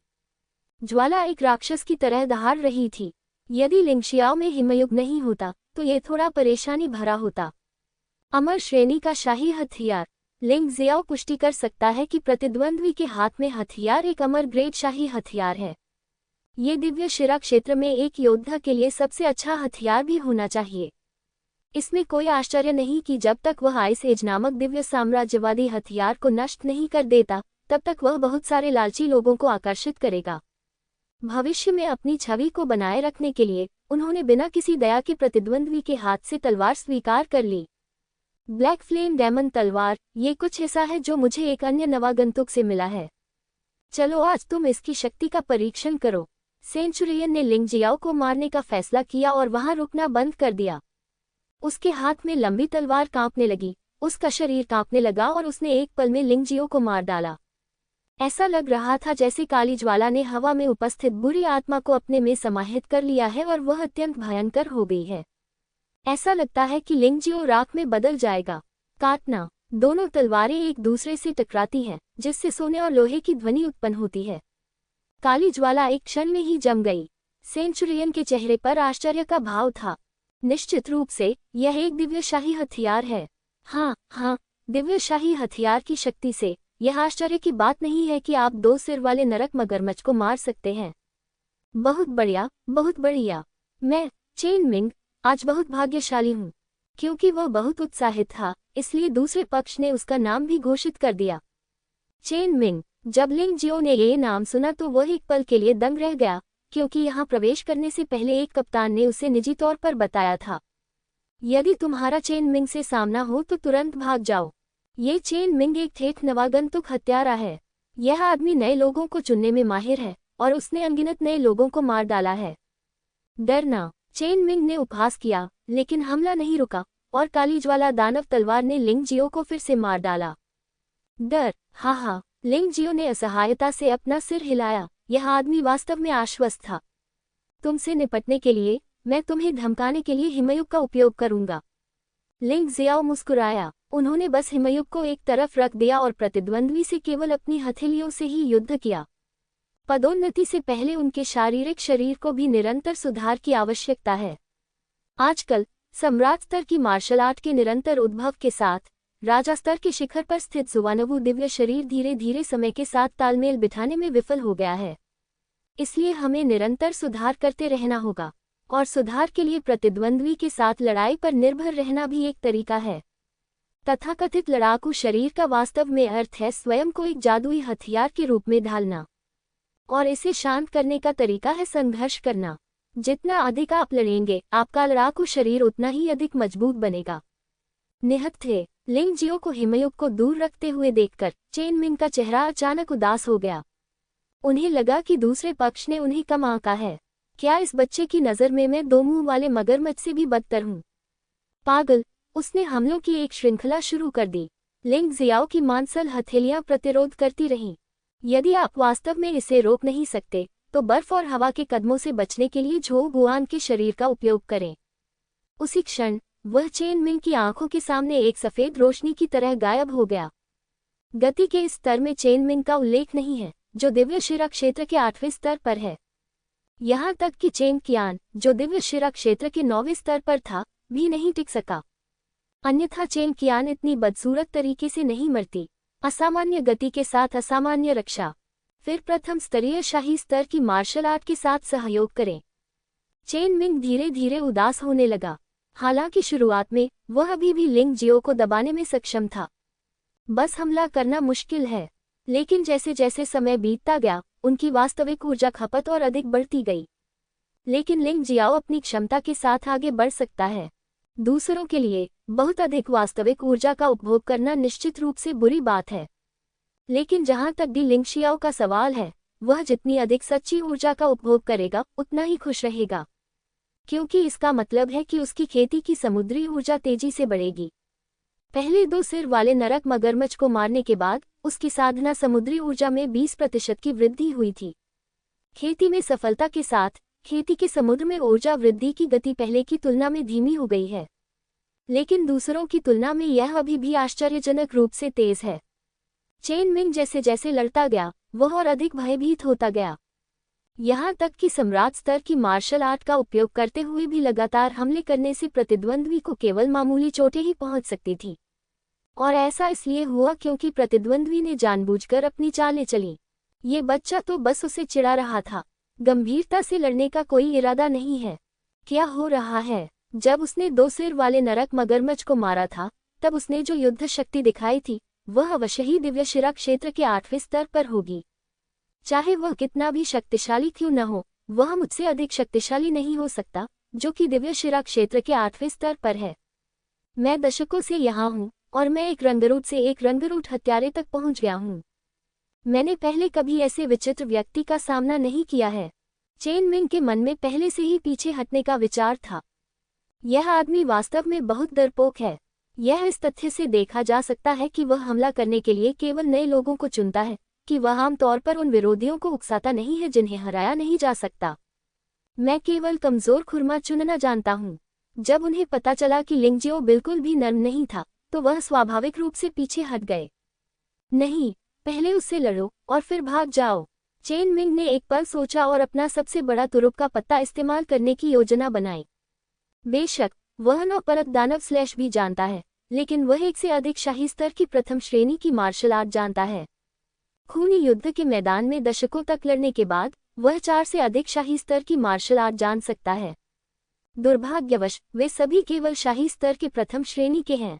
ज्वाला एक राक्षस की तरह दहाड़ रही थी। यदि लिंगशियाओ में हिमयुग नहीं होता तो ये थोड़ा परेशानी भरा होता। अमर श्रेणी का शाही हथियार। लिंग जियाओ पुष्टि कर सकता है कि प्रतिद्वंद्वी के हाथ में हथियार एक अमर ग्रेड शाही हथियार है। ये दिव्य शिरा क्षेत्र में एक योद्धा के लिए सबसे अच्छा हथियार भी होना चाहिए। इसमें कोई आश्चर्य नहीं कि जब तक वह आइस एज नामक दिव्य साम्राज्यवादी हथियार को नष्ट नहीं कर देता, तब तक वह बहुत सारे लालची लोगों को आकर्षित करेगा। भविष्य में अपनी छवि को बनाए रखने के लिए उन्होंने बिना किसी दया के प्रतिद्वंद्वी के हाथ से तलवार स्वीकार कर ली। ब्लैक फ्लेम डायमंड तलवार, ये कुछ ऐसा है जो मुझे एक अन्य नवागंतुक से मिला है। चलो आज तुम इसकी शक्ति का परीक्षण करो। सेंचुरियन ने लिंग जियाओ को मारने का फैसला किया और वहां रुकना बंद कर दिया। उसके हाथ में लंबी तलवार कांपने लगी, उसका शरीर कांपने लगा और उसने एक पल में लिंग जियो को मार डाला। ऐसा लग रहा था जैसे काली ज्वाला ने हवा में उपस्थित बुरी आत्मा को अपने में समाहित कर लिया है और वह अत्यंत भयंकर हो गई है। ऐसा लगता है कि लिंग जियो राख में बदल जाएगा। काटना। दोनों तलवारें एक दूसरे से टकराती हैं, जिससे सोने और लोहे की ध्वनि उत्पन्न होती है। काली ज्वाला एक क्षण में ही जम गई। सेंचुरियन के चेहरे पर आश्चर्य का भाव था। निश्चित रूप से यह एक दिव्यशाही हथियार है। हाँ, दिव्यशाही हथियार की शक्ति से यह आश्चर्य की बात नहीं है कि आप 2 सिर वाले नरक मगरमच्छ को मार सकते हैं। बहुत बढ़िया, बहुत बढ़िया। मैं, चेन मिंग, आज बहुत भाग्यशाली हूँ। क्योंकि वह बहुत उत्साहित था, इसलिए दूसरे पक्ष ने उसका नाम भी घोषित कर दिया। Chain Ming. जब लिंग जियो ने ये नाम सुना तो वह एक पल के लिए दंग रह गया, क्योंकि यहाँ प्रवेश करने से पहले एक कप्तान ने उसे निजी तौर पर बताया था, यदि तुम्हारा चेन मिंग से सामना हो तो तुरंत भाग जाओ। ये चेन मिंग एक ठेठ नवागंतुक हत्यारा है। यह आदमी नए लोगों को चुनने में माहिर है और उसने अनगिनत नए लोगों को मार डाला है। डरना। चेन मिंग ने उपहास किया, लेकिन हमला नहीं रुका और काली ज्वाला दानव तलवार ने लिंग जियो को फिर से मार डाला। डर। हाँ, लिंग जियो ने असहायता से अपना सिर हिलाया। यह आदमी वास्तव में आश्वस्त था। तुमसे निपटने के लिए मैं तुम्हें धमकाने के लिए हिमयुग का उपयोग करूंगा। लिंग जियाओ मुस्कुराया। उन्होंने बस हिमयुग को एक तरफ रख दिया और प्रतिद्वंद्वी से केवल अपनी हथेलियों से ही युद्ध किया। पदोन्नति से पहले उनके शारीरिक शरीर को भी निरंतर सुधार की आवश्यकता है। आजकल सम्राट स्तर की मार्शल आर्ट के निरंतर उद्भव के साथ राजा स्तर के शिखर पर स्थित सुवानवु दिव्य शरीर धीरे धीरे समय के साथ तालमेल बिठाने में विफल हो गया है। इसलिए हमें निरंतर सुधार करते रहना होगा, और सुधार के लिए प्रतिद्वंद्वी के साथ लड़ाई पर निर्भर रहना भी एक तरीका है। तथाकथित लड़ाकू शरीर का वास्तव में अर्थ है स्वयं को एक जादुई हथियार के रूप में ढालना, और इसे शांत करने का तरीका है संघर्ष करना। जितना अधिक आप लड़ेंगे, आपका लड़ाकू शरीर उतना ही अधिक मजबूत बनेगा। निहत थे। लिंग जियो को हिमयुग को दूर रखते हुए देखकर चेन मिंग का चेहरा अचानक उदास हो गया। उन्हें लगा कि दूसरे पक्ष ने उन्हें कम आंका है। क्या इस बच्चे की नज़र में मैं 2 मुंह वाले मगरमच्छ से भी बदतर हूँ? पागल। उसने हमलों की एक श्रृंखला शुरू कर दी। लिंग जियाओ की मांसल हथेलियां प्रतिरोध करती रहीं। यदि आप वास्तव में इसे रोक नहीं सकते तो बर्फ और हवा के कदमों से बचने के लिए झो गुआन के शरीर का उपयोग करें। उसी क्षण वह चेन मिंग की आंखों के सामने एक सफेद रोशनी की तरह गायब हो गया। गति के इस स्तर में चेन मिंग का उल्लेख नहीं है, जो दिव्य शिरा क्षेत्र के 8वें स्तर पर है। यहाँ तक कि चेन कियान, जो दिव्य शिरा क्षेत्र के 9वें स्तर पर था, भी नहीं टिक सका। अन्यथा चेन कियान इतनी बदसूरत तरीके से नहीं मरती। असामान्य गति के साथ असामान्य रक्षा। फिर प्रथम स्तरीय शाही स्तर की मार्शल आर्ट के साथ सहयोग करें। चेन मिंग धीरे धीरे उदास होने लगा। हालांकि शुरुआत में वह अभी भी लिंग जियो को दबाने में सक्षम था। बस हमला करना मुश्किल है, लेकिन जैसे जैसे समय बीतता गया, उनकी वास्तविक ऊर्जा खपत और अधिक बढ़ती गई। लेकिन लिंग जियाओ अपनी क्षमता के साथ आगे बढ़ सकता है। दूसरों के लिए बहुत अधिक वास्तविक ऊर्जा का उपभोग करना निश्चित रूप से बुरी बात है, लेकिन जहां तक दी लिंग जियाओ का सवाल है, वह जितनी अधिक सच्ची ऊर्जा का उपभोग करेगा उतना ही खुश रहेगा, क्योंकि इसका मतलब है कि उसकी खेती की समुद्री ऊर्जा तेजी से बढ़ेगी। पहले 2 सिर वाले नरक मगरमच्छ को मारने के बाद उसकी साधना समुद्री ऊर्जा में 20% की वृद्धि हुई थी। खेती में सफलता के साथ खेती के समुद्र में ऊर्जा वृद्धि की गति पहले की तुलना में धीमी हो गई है, लेकिन दूसरों की तुलना में यह अभी भी आश्चर्यजनक रूप से तेज है। चेन मिंग जैसे जैसे लड़ता गया, वह और अधिक भयभीत होता गया। यहाँ तक कि सम्राट स्तर की मार्शल आर्ट का उपयोग करते हुए भी लगातार हमले करने से प्रतिद्वंद्वी को केवल मामूली चोटें ही पहुंच सकती थी। और ऐसा इसलिए हुआ क्योंकि प्रतिद्वंद्वी ने जानबूझकर अपनी चालें चली। ये बच्चा तो बस उसे चिढ़ा रहा था, गंभीरता से लड़ने का कोई इरादा नहीं है। क्या हो रहा है? जब उसने 2 सिर वाले नरक मगरमच्छ को मारा था, तब उसने जो युद्ध शक्ति दिखाई थी, वह अवश्य ही दिव्य शिरा क्षेत्र के 8वें स्तर पर होगी। चाहे वह कितना भी शक्तिशाली क्यों न हो, वह मुझसे अधिक शक्तिशाली नहीं हो सकता, जो कि दिव्य शिरा क्षेत्र के 8वें स्तर पर है। मैं दशकों से यहाँ हूँ, और मैं एक रंगरूट से एक रंगरूट हत्यारे तक पहुँच गया हूँ। मैंने पहले कभी ऐसे विचित्र व्यक्ति का सामना नहीं किया है। चेन मिंग के मन में पहले से ही पीछे हटने का विचार था। यह आदमी वास्तव में बहुत डरपोक है। यह इस तथ्य से देखा जा सकता है कि वह हमला करने के लिए केवल नए लोगों को चुनता है, कि वह आमतौर पर उन विरोधियों को उकसाता नहीं है जिन्हें हराया नहीं जा सकता। मैं केवल कमजोर खुरमा चुनना जानता हूँ। जब उन्हें पता चला कि लिंगजियो बिल्कुल भी नर्म नहीं था, तो वह स्वाभाविक रूप से पीछे हट गए। नहीं, पहले उससे लड़ो और फिर भाग जाओ। चेन मिंग ने एक पल सोचा और अपना सबसे बड़ा तुरुप का पत्ता इस्तेमाल करने की योजना बनाई। बेशक वह नौपरत दानव स्लैश भी जानता है, लेकिन वह एक से अधिक शाही स्तर की प्रथम श्रेणी की मार्शल आर्ट जानता है। खूनी युद्ध के मैदान में दशकों तक लड़ने के बाद वह 4 से अधिक शाही स्तर की मार्शल आर्ट जान सकता है। दुर्भाग्यवश वे सभी केवल शाही स्तर के प्रथम श्रेणी के हैं।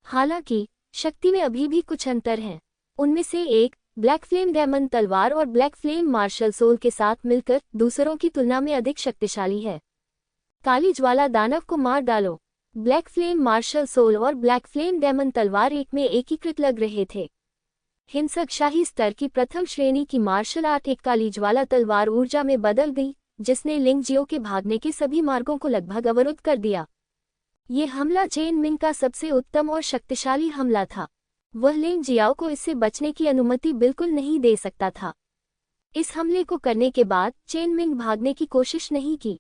हालांकि शक्ति में अभी भी कुछ अंतर हैं। उनमें से एक ब्लैक फ्लेम डेमन तलवार और ब्लैक फ्लेम मार्शल सोल के साथ मिलकर दूसरों की तुलना में अधिक शक्तिशाली है। काली ज्वाला दानव को मार डालो। ब्लैक फ्लेम मार्शल सोल और ब्लैक फ्लेम डेमन तलवार एक में एकीकृत लग रहे थे। हिंसक शाही स्तर की प्रथम श्रेणी की मार्शल आर्ट एक काली ज्वाला तलवार ऊर्जा में बदल गई, जिसने लिंगजियो के भागने के सभी मार्गों को लगभग अवरुद्ध कर दिया। ये हमला चेन मिंग का सबसे उत्तम और शक्तिशाली हमला था। वह लिंगजियो को इससे बचने की अनुमति बिल्कुल नहीं दे सकता था। इस हमले को करने के बाद चेन मिंग भागने की कोशिश नहीं की,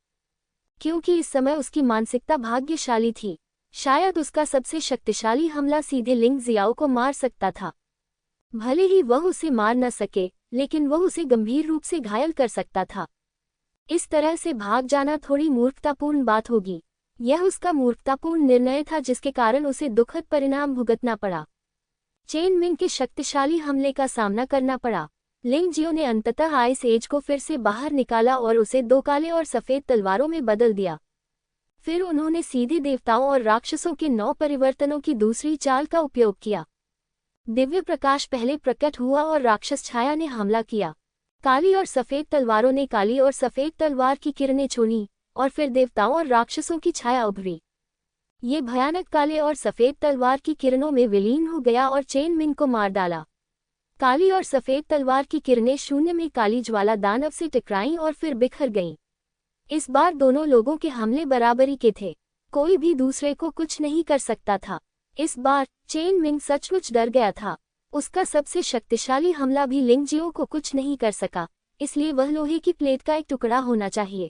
क्योंकि इस समय उसकी मानसिकता भाग्यशाली थी। शायद उसका सबसे शक्तिशाली हमला सीधे लिंगजियो को मार सकता था। भले ही वह उसे मार न सके, लेकिन वह उसे गंभीर रूप से घायल कर सकता था। इस तरह से भाग जाना थोड़ी मूर्खतापूर्ण बात होगी। यह उसका मूर्खतापूर्ण निर्णय था जिसके कारण उसे दुखद परिणाम भुगतना पड़ा। चेन मिंग के शक्तिशाली हमले का सामना करना पड़ा। लिंगजियो ने अंततः आइस एज को फिर से बाहर निकाला और उसे 2 काले और सफेद तलवारों में बदल दिया। फिर उन्होंने सीधे देवताओं और राक्षसों के 9 परिवर्तनों की दूसरी चाल का उपयोग किया। दिव्य प्रकाश पहले प्रकट हुआ और राक्षस छाया ने हमला किया। काली और सफेद तलवारों ने काली और सफेद तलवार की किरणें छोड़ी और फिर देवताओं और राक्षसों की छाया उभरी। ये भयानक काले और सफेद तलवार की किरणों में विलीन हो गया और चेन मिंग को मार डाला। काली और सफेद तलवार की किरणें शून्य में काली ज्वाला दानव से टकराईं और फिर बिखर गईं। इस बार दोनों लोगों के हमले बराबरी के थे। कोई भी दूसरे को कुछ नहीं कर सकता था। इस बार चेन मिंग सचमुच डर गया था। उसका सबसे शक्तिशाली हमला भी लिंगजियो को कुछ नहीं कर सका, इसलिए वह लोहे की प्लेट का एक टुकड़ा होना चाहिए।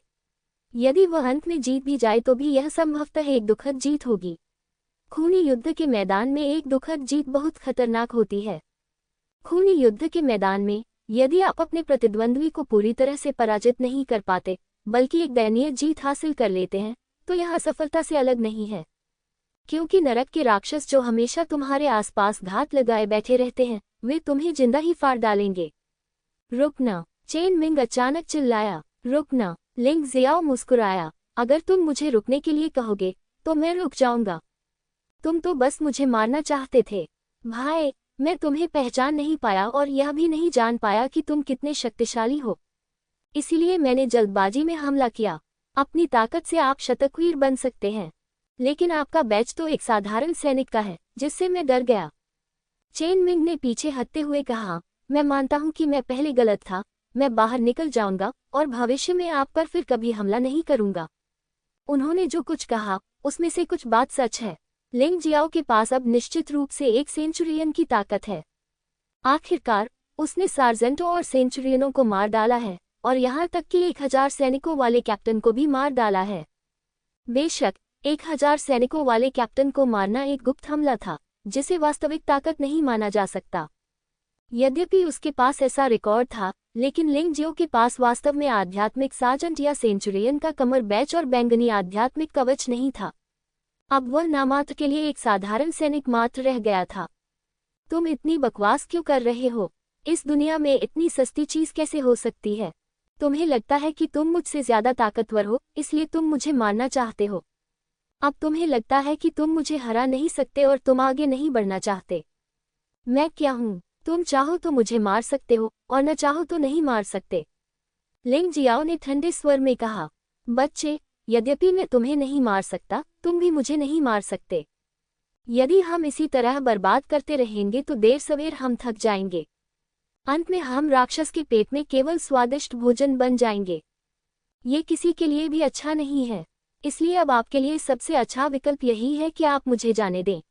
यदि वह अंत में जीत भी जाए तो भी यह संभवतः एक दुखद जीत होगी। खूनी युद्ध के मैदान में एक दुखद जीत बहुत खतरनाक होती है। खूनी युद्ध के मैदान में यदि आप अपने प्रतिद्वंद्वी को पूरी तरह से पराजित नहीं कर पाते, बल्कि एक दयनीय जीत हासिल कर लेते हैं, तो यह असफलता से अलग नहीं है। क्योंकि नरक के राक्षस जो हमेशा तुम्हारे आसपास घात लगाए बैठे रहते हैं, वे तुम्हें जिंदा ही फाड़ डालेंगे। रुकना! चेन मिंग अचानक चिल्लाया। रुकना! लिंगजियो मुस्कुराया। अगर तुम मुझे रुकने के लिए कहोगे, तो मैं रुक जाऊंगा। तुम तो बस मुझे मारना चाहते थे। भाई, मैं तुम्हें पहचान नहीं पाया और यह भी नहीं जान पाया कि तुम कितने शक्तिशाली हो। इसीलिए मैंने जल्दबाजी में हमला किया। अपनी ताकत से आप शतकवीर बन सकते हैं, लेकिन आपका बैच तो एक साधारण सैनिक का है, जिससे मैं डर गया। चेन मिंग ने पीछे हटते हुए कहा, मैं मानता हूं कि मैं पहले गलत था। मैं बाहर निकल जाऊंगा और भविष्य में आप पर फिर कभी हमला नहीं करूंगा। उन्होंने जो कुछ कहा उसमें से कुछ बात सच है। लिंगजियो के पास अब निश्चित रूप से एक सेंचुरियन की ताकत है। आखिरकार उसने सार्जेंटों और सेंचुरियनों को मार डाला है और यहाँ तक कि 1000 सैनिकों वाले कैप्टन को भी मार डाला है। बेशक 1000 सैनिकों वाले कैप्टन को मारना एक गुप्त हमला था, जिसे वास्तविक ताकत नहीं माना जा सकता। यद्यपि उसके पास ऐसा रिकॉर्ड था, लेकिन लिंगजियो के पास वास्तव में आध्यात्मिक सार्जेंट या सेंचुरियन का कमर बैच और बैंगनी आध्यात्मिक कवच नहीं था। अब वह नामात्र के लिए एक साधारण सैनिक मात्र रह गया था। तुम इतनी बकवास क्यों कर रहे हो? इस दुनिया में इतनी सस्ती चीज कैसे हो सकती है? तुम्हें लगता है कि तुम मुझसे ज्यादा ताकतवर हो, इसलिए तुम मुझे मारना चाहते हो। अब तुम्हें लगता है कि तुम मुझे हरा नहीं सकते और तुम आगे नहीं बढ़ना चाहते। मैं क्या हूँ? तुम चाहो तो मुझे मार सकते हो और न चाहो तो नहीं मार सकते। लिंगजियो ने ठंडे स्वर में कहा, बच्चे, यद्यपि मैं तुम्हें नहीं मार सकता, तुम भी मुझे नहीं मार सकते। यदि हम इसी तरह बर्बाद करते रहेंगे तो देर सवेर हम थक जाएंगे। अंत में हम राक्षस के पेट में केवल स्वादिष्ट भोजन बन जाएंगे। ये किसी के लिए भी अच्छा नहीं है, इसलिए अब आपके लिए सबसे अच्छा विकल्प यही है कि आप मुझे जाने दें।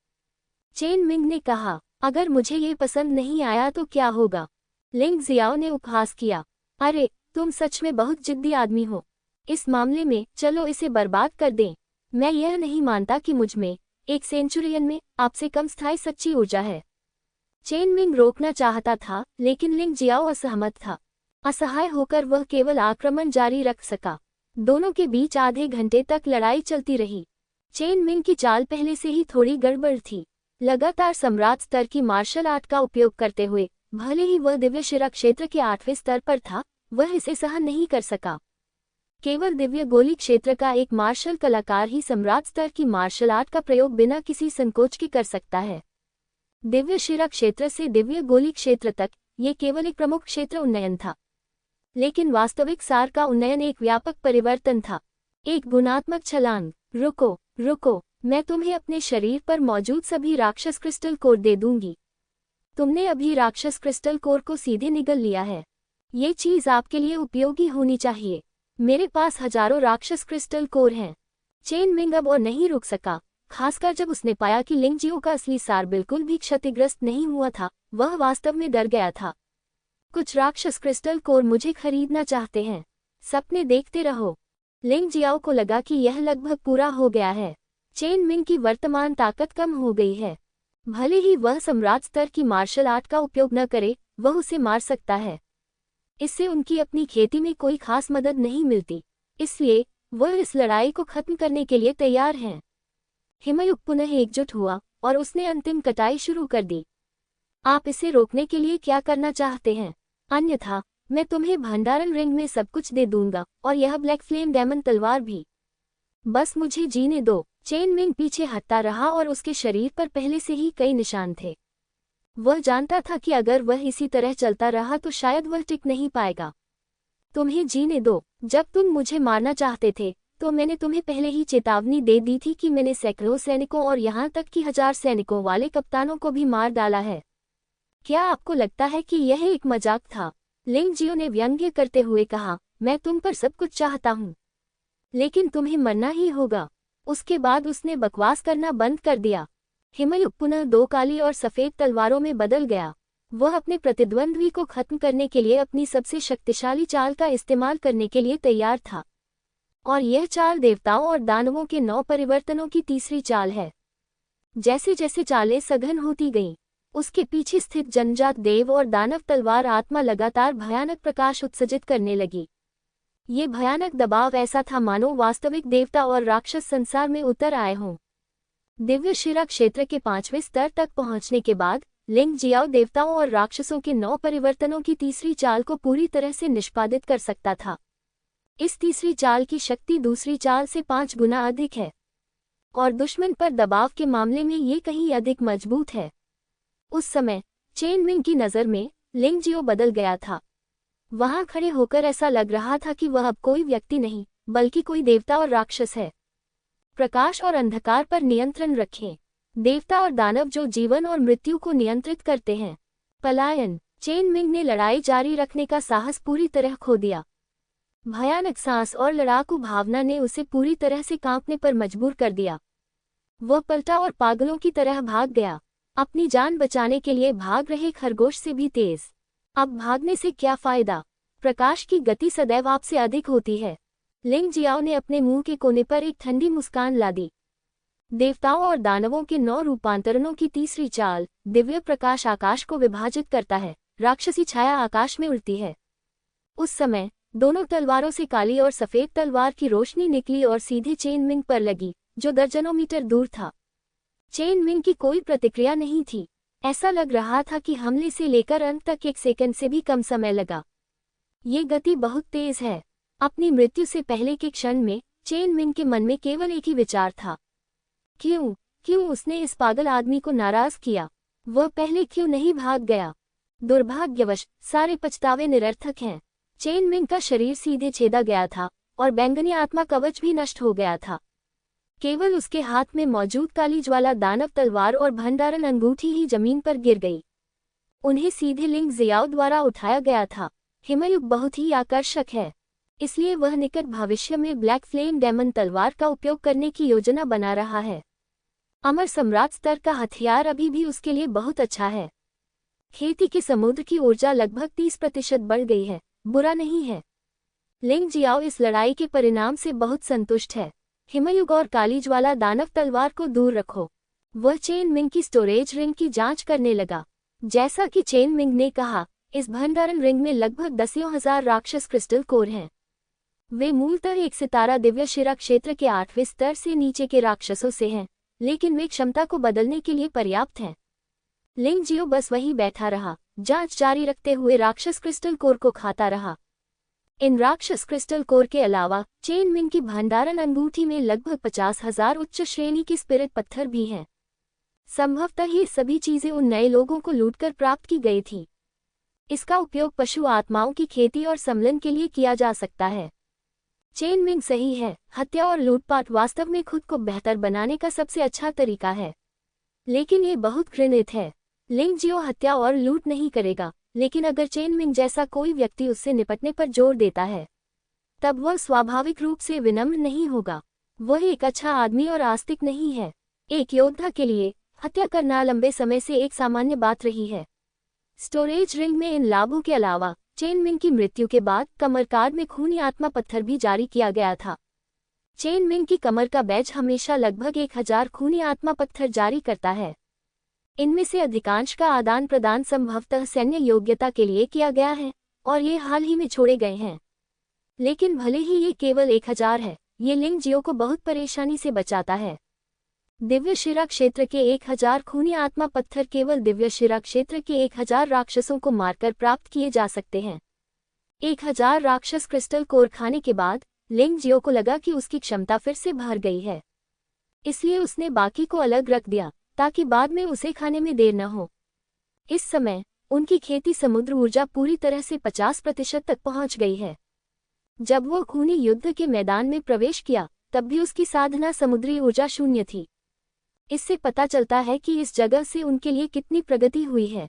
चेन मिंग ने कहा, अगर मुझे ये पसंद नहीं आया तो क्या होगा? लिंग जियाओ ने उपहास किया, अरे तुम सच में बहुत जिद्दी आदमी हो। इस मामले में चलो इसे बर्बाद कर दें। मैं यह नहीं मानता कि मुझ में, एक सेंचुरियन में, आपसे कम स्थायी सच्ची ऊर्जा है। चेन मिंग रोकना चाहता था, लेकिन लिंग जियाओ असहमत था। असहाय होकर वह केवल आक्रमण जारी रख सका। दोनों के बीच आधे घंटे तक लड़ाई चलती रही। चेन मिंग की चाल पहले से ही थोड़ी गड़बड़ थी। लगातार सम्राट स्तर की मार्शल आर्ट का उपयोग करते हुए, भले ही वह दिव्य शिरा क्षेत्र के 8वें स्तर पर था, वह इसे सहन नहीं कर सका। केवल दिव्य गोली क्षेत्र का एक मार्शल कलाकार ही सम्राट स्तर की मार्शल आर्ट का प्रयोग बिना किसी संकोच के कर सकता है। दिव्य शिरा क्षेत्र से दिव्य गोली क्षेत्र तक, ये केवल एक प्रमुख क्षेत्र उन्नयन था, लेकिन वास्तविक सार का उन्नयन एक व्यापक परिवर्तन था, एक गुणात्मक छलांग। रुको, रुको, मैं तुम्हें अपने शरीर पर मौजूद सभी राक्षस क्रिस्टल कोर दे दूंगी। तुमने अभी राक्षस क्रिस्टल कोर को सीधे निगल लिया है। ये चीज आपके लिए उपयोगी होनी चाहिए। मेरे पास हजारों राक्षस क्रिस्टल कोर हैं। चेन मिंग अब और नहीं रुक सका, खासकर जब उसने पाया कि लिंग जियो का असली सार बिल्कुल भी क्षतिग्रस्त नहीं हुआ था। वह वास्तव में डर गया था। कुछ राक्षस क्रिस्टल कोर मुझे खरीदना चाहते हैं। सपने देखते रहो। लिंग जियाओ को लगा कि यह लगभग पूरा हो गया है। चेन मिंग की वर्तमान ताकत कम हो गई है। भले ही वह सम्राट स्तर की मार्शल आर्ट का उपयोग न करे, वह उसे मार सकता है। इससे उनकी अपनी खेती में कोई खास मदद नहीं मिलती, इसलिए वह इस लड़ाई को खत्म करने के लिए तैयार हैं। हिमयुग पुनः एकजुट हुआ और उसने अंतिम कटाई शुरू कर दी। आप इसे रोकने के लिए क्या करना चाहते हैं? अन्यथा मैं तुम्हें भंडारण रिंग में सब कुछ दे दूंगा, और यह ब्लैक फ्लेम डेमन तलवार भी। बस मुझे जीने दो। चेन मिंग पीछे हटता रहा और उसके शरीर पर पहले से ही कई निशान थे। वह जानता था कि अगर वह इसी तरह चलता रहा तो शायद वह टिक नहीं पाएगा। तुम्हें जीने दो। जब तुम मुझे मारना चाहते थे, तो मैंने तुम्हें पहले ही चेतावनी दे दी थी कि मैंने सैकड़ों सैनिकों और यहाँ तक कि 1000 सैनिकों वाले कप्तानों को भी मार डाला है। क्या आपको लगता है कि यह एक मजाक था? लिंग जियो ने व्यंग्य करते हुए कहा, मैं तुम पर सब कुछ चाहता हूँ, लेकिन तुम्हें मरना ही होगा। उसके बाद उसने बकवास करना बंद कर दिया। हिमयुग पुनः 2 काली और सफेद तलवारों में बदल गया। वह अपने प्रतिद्वंद्वी को खत्म करने के लिए अपनी सबसे शक्तिशाली चाल का इस्तेमाल करने के लिए तैयार था, और यह चाल देवताओं और दानवों के 9 परिवर्तनों की तीसरी चाल है। जैसे जैसे चालें सघन होती गईं, उसके पीछे स्थित जनजात देव और दानव तलवार आत्मा लगातार भयानक प्रकाश उत्सर्जित करने लगी। ये भयानक दबाव ऐसा था मानो वास्तविक देवता और राक्षस संसार में उतर आए हों। दिव्य शिरा क्षेत्र के 5वें स्तर तक पहुंचने के बाद लिंग जियाओ देवताओं और राक्षसों के 9 परिवर्तनों की तीसरी चाल को पूरी तरह से निष्पादित कर सकता था। इस तीसरी चाल की शक्ति दूसरी चाल से 5 गुना अधिक है, और दुश्मन पर दबाव के मामले में ये कहीं अधिक मजबूत है। उस समय चेन मिंग की नज़र में लिंग जियो बदल गया था। वहां खड़े होकर ऐसा लग रहा था कि वह अब कोई व्यक्ति नहीं, बल्कि कोई देवता और राक्षस है। प्रकाश और अंधकार पर नियंत्रण रखें। देवता और दानव जो जीवन और मृत्यु को नियंत्रित करते हैं। पलायन। चेन मिंग ने लड़ाई जारी रखने का साहस पूरी तरह खो दिया। भयानक सांस और लड़ाकू भावना ने उसे पूरी तरह से कांपने पर मजबूर कर दिया। वह पलटा और पागलों की तरह भाग गया, अपनी जान बचाने के लिए भाग रहे खरगोश से भी तेज। अब भागने से क्या फायदा? प्रकाश की गति सदैव आपसे अधिक होती है। लिंग जियाओ ने अपने मुंह के कोने पर एक ठंडी मुस्कान ला दी। देवताओं और दानवों के 9 रूपांतरणों की तीसरी चाल, दिव्य प्रकाश आकाश को विभाजित करता है, राक्षसी छाया आकाश में उड़ती है। उस समय दोनों तलवारों से काली और सफेद तलवार की रोशनी निकली और सीधे चेन मिंग पर लगी, जो दर्जनों मीटर दूर था। चेन मिंग की कोई प्रतिक्रिया नहीं थी। ऐसा लग रहा था कि हमले से लेकर अंत तक 1 सेकंड से भी कम समय लगा। ये गति बहुत तेज है। अपनी मृत्यु से पहले के क्षण में चेन मिंग के मन में केवल एक ही विचार था, क्यों उसने इस पागल आदमी को नाराज किया? वह पहले क्यों नहीं भाग गया? दुर्भाग्यवश सारे पछतावे निरर्थक हैं। चेन मिंग का शरीर सीधे छेदा गया था और बैंगनी आत्मा कवच भी नष्ट हो गया था। केवल उसके हाथ में मौजूद काली ज्वाला दानव तलवार और भंडारण अंगूठी ही जमीन पर गिर गई। उन्हें सीधे लिंग जियाओ द्वारा उठाया गया था। हिमयुग बहुत ही आकर्षक है। इसलिए वह निकट भविष्य में ब्लैक फ्लेम डेमन तलवार का उपयोग करने की योजना बना रहा है। अमर सम्राट स्तर का हथियार अभी भी उसके लिए बहुत अच्छा है। खेती के समुद्र की ऊर्जा लगभग 30% बढ़ गई है, बुरा नहीं है। लिंग जियाओ इस लड़ाई के परिणाम से बहुत संतुष्ट है। हिमयुग और कालीज्वाला दानव तलवार को दूर रखो। वह चेन मिंग की स्टोरेज रिंग की जांच करने लगा। जैसा कि चेन मिंग ने कहा, इस भंडारण रिंग में लगभग 10,000 राक्षस क्रिस्टल कोर हैं। वे मूलतः एक सितारा दिव्य शिरा क्षेत्र के 8वें स्तर से नीचे के राक्षसों से हैं, लेकिन वे क्षमता को बदलने के लिए पर्याप्त हैं। लिंग जियो बस वहीं बैठा रहा, जांच जारी रखते हुए राक्षस क्रिस्टल कोर को खाता रहा। इन राक्षस क्रिस्टल कोर के अलावा चेन मिंग की भंडारण अंगूठी में लगभग 50,000 उच्च श्रेणी के स्पिरिट पत्थर भी हैं। संभवतः ये सभी चीजें उन नए लोगों को लूटकर प्राप्त की गई थी। इसका उपयोग पशु आत्माओं की खेती और सम्मिलन के लिए किया जा सकता है। चेन मिंग सही है, हत्या और लूटपाट वास्तव में खुद को बेहतर बनाने का सबसे अच्छा तरीका है, लेकिन ये बहुत घृणित है। लिंग जियो हत्या और लूट नहीं करेगा, लेकिन अगर चेन मिंग जैसा कोई व्यक्ति उससे निपटने पर जोर देता है, तब वह स्वाभाविक रूप से विनम्र नहीं होगा। वह एक अच्छा आदमी और आस्तिक नहीं है। एक योद्धा के लिए हत्या करना लंबे समय से एक सामान्य बात रही है। स्टोरेज रिंग में इन लाभों के अलावा चेन मिंग की मृत्यु के बाद कमर कार्ड में खूनी आत्मा पत्थर भी जारी किया गया था। चेन मिंग की कमर का बैज हमेशा लगभग 1000 खूनी आत्मा पत्थर जारी करता है। इनमें से अधिकांश का आदान प्रदान संभवतः सैन्य योग्यता के लिए किया गया है और ये हाल ही में छोड़े गए हैं। लेकिन भले ही ये केवल 1000 है, ये लिंग जियो को बहुत परेशानी से बचाता है। दिव्य शिरा क्षेत्र के 1000 खूनी आत्मा पत्थर केवल दिव्य शिरा क्षेत्र के 1000 राक्षसों को मारकर प्राप्त किए जा सकते हैं। 1000 राक्षस क्रिस्टल कोर खाने के बाद लिंग जियो को लगा कि उसकी क्षमता फिर से भर गई है, इसलिए उसने बाकी को अलग रख दिया ताकि बाद में उसे खाने में देर न हो। इस समय उनकी खेती समुद्र ऊर्जा पूरी तरह से 50% तक पहुंच गई है। जब वह खूनी युद्ध के मैदान में प्रवेश किया, तब भी उसकी साधना समुद्री ऊर्जा शून्य थी। इससे पता चलता है कि इस जगह से उनके लिए कितनी प्रगति हुई है।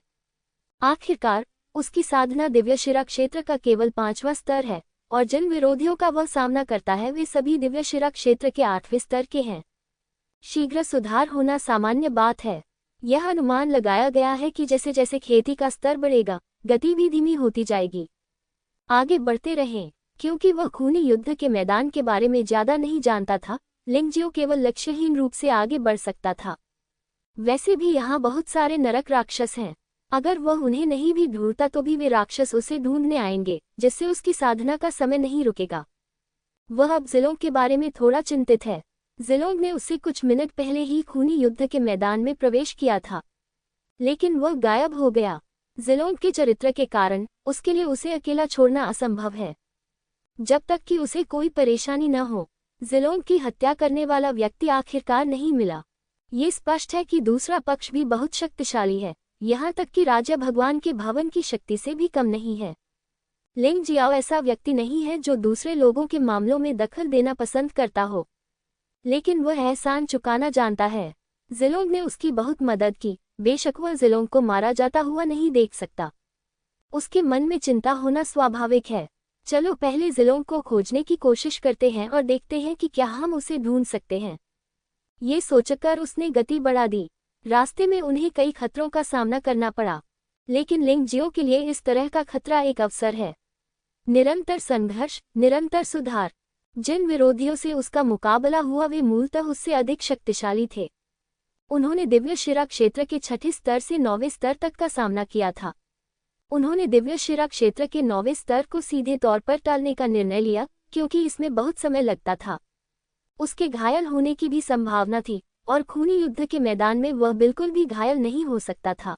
आखिरकार उसकी साधना दिव्य शिरा क्षेत्र का केवल 5वां स्तर है और जिन विरोधियों का वह सामना करता है वे सभी दिव्य शिरा क्षेत्र के 8वें स्तर के हैं। शीघ्र सुधार होना सामान्य बात है। यह अनुमान लगाया गया है कि जैसे जैसे खेती का स्तर बढ़ेगा, गति भी धीमी होती जाएगी। आगे बढ़ते रहें। क्योंकि वह खूनी युद्ध के मैदान के बारे में ज्यादा नहीं जानता था, लिंग जियो केवल लक्ष्यहीन रूप से आगे बढ़ सकता था। वैसे भी यहाँ बहुत सारे नरक राक्षस हैं। अगर वह उन्हें नहीं भी ढूंढता तो भी वे राक्षस उसे ढूंढने आएंगे, जिससे उसकी साधना का समय नहीं रुकेगा। वह अब जिलोंग के बारे में थोड़ा चिंतित है। जिलोंग ने उससे कुछ मिनट पहले ही खूनी युद्ध के मैदान में प्रवेश किया था, लेकिन वह गायब हो गया। जिलोंग के चरित्र के कारण उसके लिए उसे अकेला छोड़ना असंभव है। जब तक कि उसे कोई परेशानी न हो, जिलोंग की हत्या करने वाला व्यक्ति आखिरकार नहीं मिला। ये स्पष्ट है कि दूसरा पक्ष भी बहुत शक्तिशाली है, यहाँ तक कि राजा भगवान के भवन की शक्ति से भी कम नहीं है। लिंग जियाओ ऐसा व्यक्ति नहीं है जो दूसरे लोगों के मामलों में दखल देना पसंद करता हो, लेकिन वह एहसान चुकाना जानता है। जिलोंग ने उसकी बहुत मदद की, बेशक वह जिलोंग को मारा जाता हुआ नहीं देख सकता। उसके मन में चिंता होना स्वाभाविक है। चलो पहले जिलोंग को खोजने की कोशिश करते हैं और देखते हैं कि क्या हम उसे ढूंढ सकते हैं। ये सोचकर उसने गति बढ़ा दी। रास्ते में उन्हें कई खतरों का सामना करना पड़ा, लेकिन लिंग जियो के लिए इस तरह का खतरा एक अवसर है। निरंतर संघर्ष, निरंतर सुधार। जिन विरोधियों से उसका मुकाबला हुआ वे मूलतः उससे अधिक शक्तिशाली थे। उन्होंने दिव्य शिरा क्षेत्र के 6ठे स्तर से 9वें स्तर तक का सामना किया था। उन्होंने दिव्य शिरा क्षेत्र के 9वें स्तर को सीधे तौर पर टालने का निर्णय लिया, क्योंकि इसमें बहुत समय लगता था। उसके घायल होने की भी संभावना थी और खूनी युद्ध के मैदान में वह बिल्कुल भी घायल नहीं हो सकता था।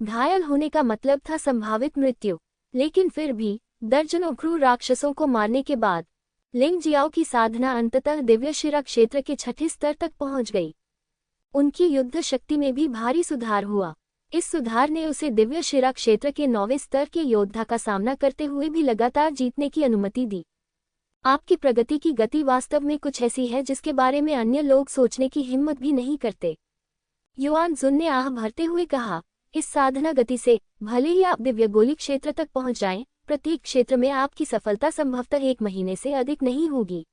घायल होने का मतलब था संभावित मृत्यु। लेकिन फिर भी दर्जनों क्रूर राक्षसों को मारने के बाद लिंग जियाओ की साधना अंततः दिव्य शिरा क्षेत्र के 6ठे स्तर तक पहुंच गई। उनकी युद्ध शक्ति में भी भारी सुधार हुआ। इस सुधार ने उसे दिव्य शिरा क्षेत्र के 9वें स्तर के योद्धा का सामना करते हुए भी लगातार जीतने की अनुमति दी। आपकी प्रगति की गति वास्तव में कुछ ऐसी है जिसके बारे में अन्य लोग सोचने की हिम्मत भी नहीं करते। युआन जुन ने आह भरते हुए कहा, इस साधना गति से भले ही आप दिव्य गोली क्षेत्र तक पहुंच जाएं, प्रत्येक क्षेत्र में आपकी सफलता संभवतः 1 महीने से अधिक नहीं होगी।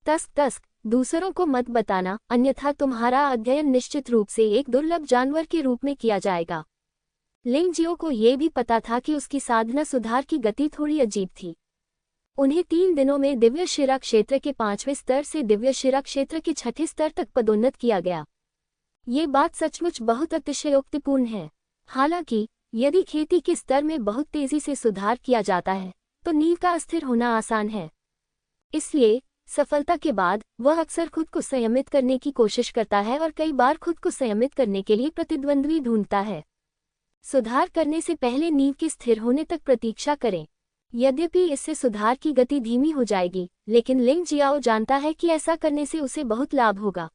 तस्क दूसरों को मत बताना, अन्यथा तुम्हारा अध्ययन निश्चित रूप से एक दुर्लभ जानवर के रूप में किया जाएगा। लिंग जियो को ये भी पता था कि उसकी साधना सुधार की गति थोड़ी अजीब थी। उन्हें 3 दिनों में दिव्य शिरा क्षेत्र के 5वें स्तर से दिव्य शिरा क्षेत्र के 6ठे स्तर तक पदोन्नत किया गया। ये बात सचमुच बहुत अतिशयोक्तिपूर्ण है। हालांकि यदि खेती के स्तर में बहुत तेजी से सुधार किया जाता है तो नींव का अस्थिर होना आसान है। इसलिए सफलता के बाद वह अक्सर खुद को संयमित करने की कोशिश करता है और कई बार खुद को संयमित करने के लिए प्रतिद्वंद्वी ढूंढता है। सुधार करने से पहले नींव के स्थिर होने तक प्रतीक्षा करें। यद्यपि इससे सुधार की गति धीमी हो जाएगी, लेकिन लिंग जियाओ जानता है कि ऐसा करने से उसे बहुत लाभ होगा।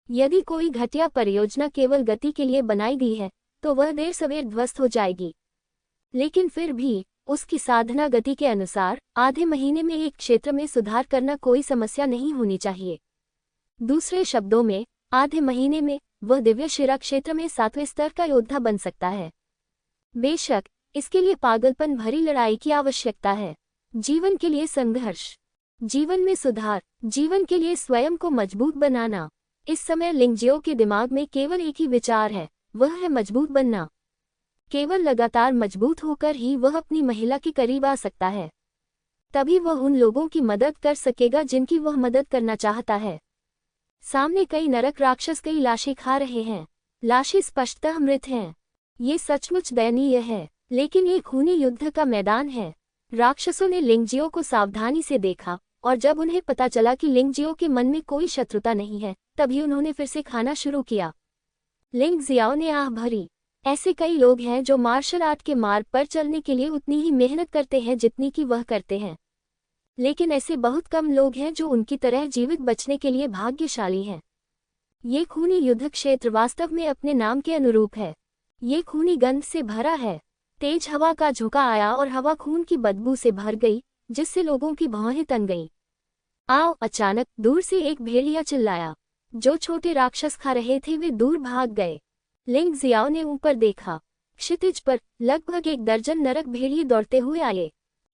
यदि कोई घटिया परियोजना केवल गति के लिए बनाई गई है तो वह देर सवेर ध्वस्त हो जाएगी, लेकिन फिर भी उसकी साधना गति के अनुसार आधे महीने में एक क्षेत्र में सुधार करना कोई समस्या नहीं होनी चाहिए। दूसरे शब्दों में, आधे महीने में वह दिव्य शिरा क्षेत्र में 7वें स्तर का योद्धा बन सकता है। बेशक इसके लिए पागलपन भरी लड़ाई की आवश्यकता है। जीवन के लिए संघर्ष, जीवन में सुधार, जीवन के लिए स्वयं को मजबूत बनाना। इस समय लिंग जियो के दिमाग में केवल एक ही विचार है, वह है मजबूत बनना। केवल लगातार मजबूत होकर ही वह अपनी महिला के करीब आ सकता है। तभी वह उन लोगों की मदद कर सकेगा जिनकी वह मदद करना चाहता है। सामने कई नरक राक्षस कई लाशें खा रहे हैं। लाशें स्पष्टतः मृत हैं। ये सचमुच दयनीय है, लेकिन ये खूनी युद्ध का मैदान है। राक्षसों ने लिंग जियो को सावधानी से देखा और जब उन्हें पता चला कि लिंग जियो के मन में कोई शत्रुता नहीं है, तभी उन्होंने फिर से खाना शुरू किया। लिंग जियाओ ने आह भरी। ऐसे कई लोग हैं जो मार्शल आर्ट के मार्ग पर चलने के लिए उतनी ही मेहनत करते हैं जितनी कि वह करते हैं, लेकिन ऐसे बहुत कम लोग हैं जो उनकी तरह जीवित बचने के लिए भाग्यशाली हैं। ये खूनी युद्ध क्षेत्र वास्तव में अपने नाम के अनुरूप है। ये खूनी गंध से भरा है। तेज हवा का झोंका आया और हवा खून की बदबू से भर गई, जिससे लोगों की भौहें तन गईं। आओ! अचानक दूर से एक भेड़िया चिल्लाया। जो छोटे राक्षस खा रहे थे वे दूर भाग गए। लिंग जियाओ ने ऊपर देखा। क्षितिज पर लगभग 1 दर्जन नरक भेड़िए दौड़ते हुए आए।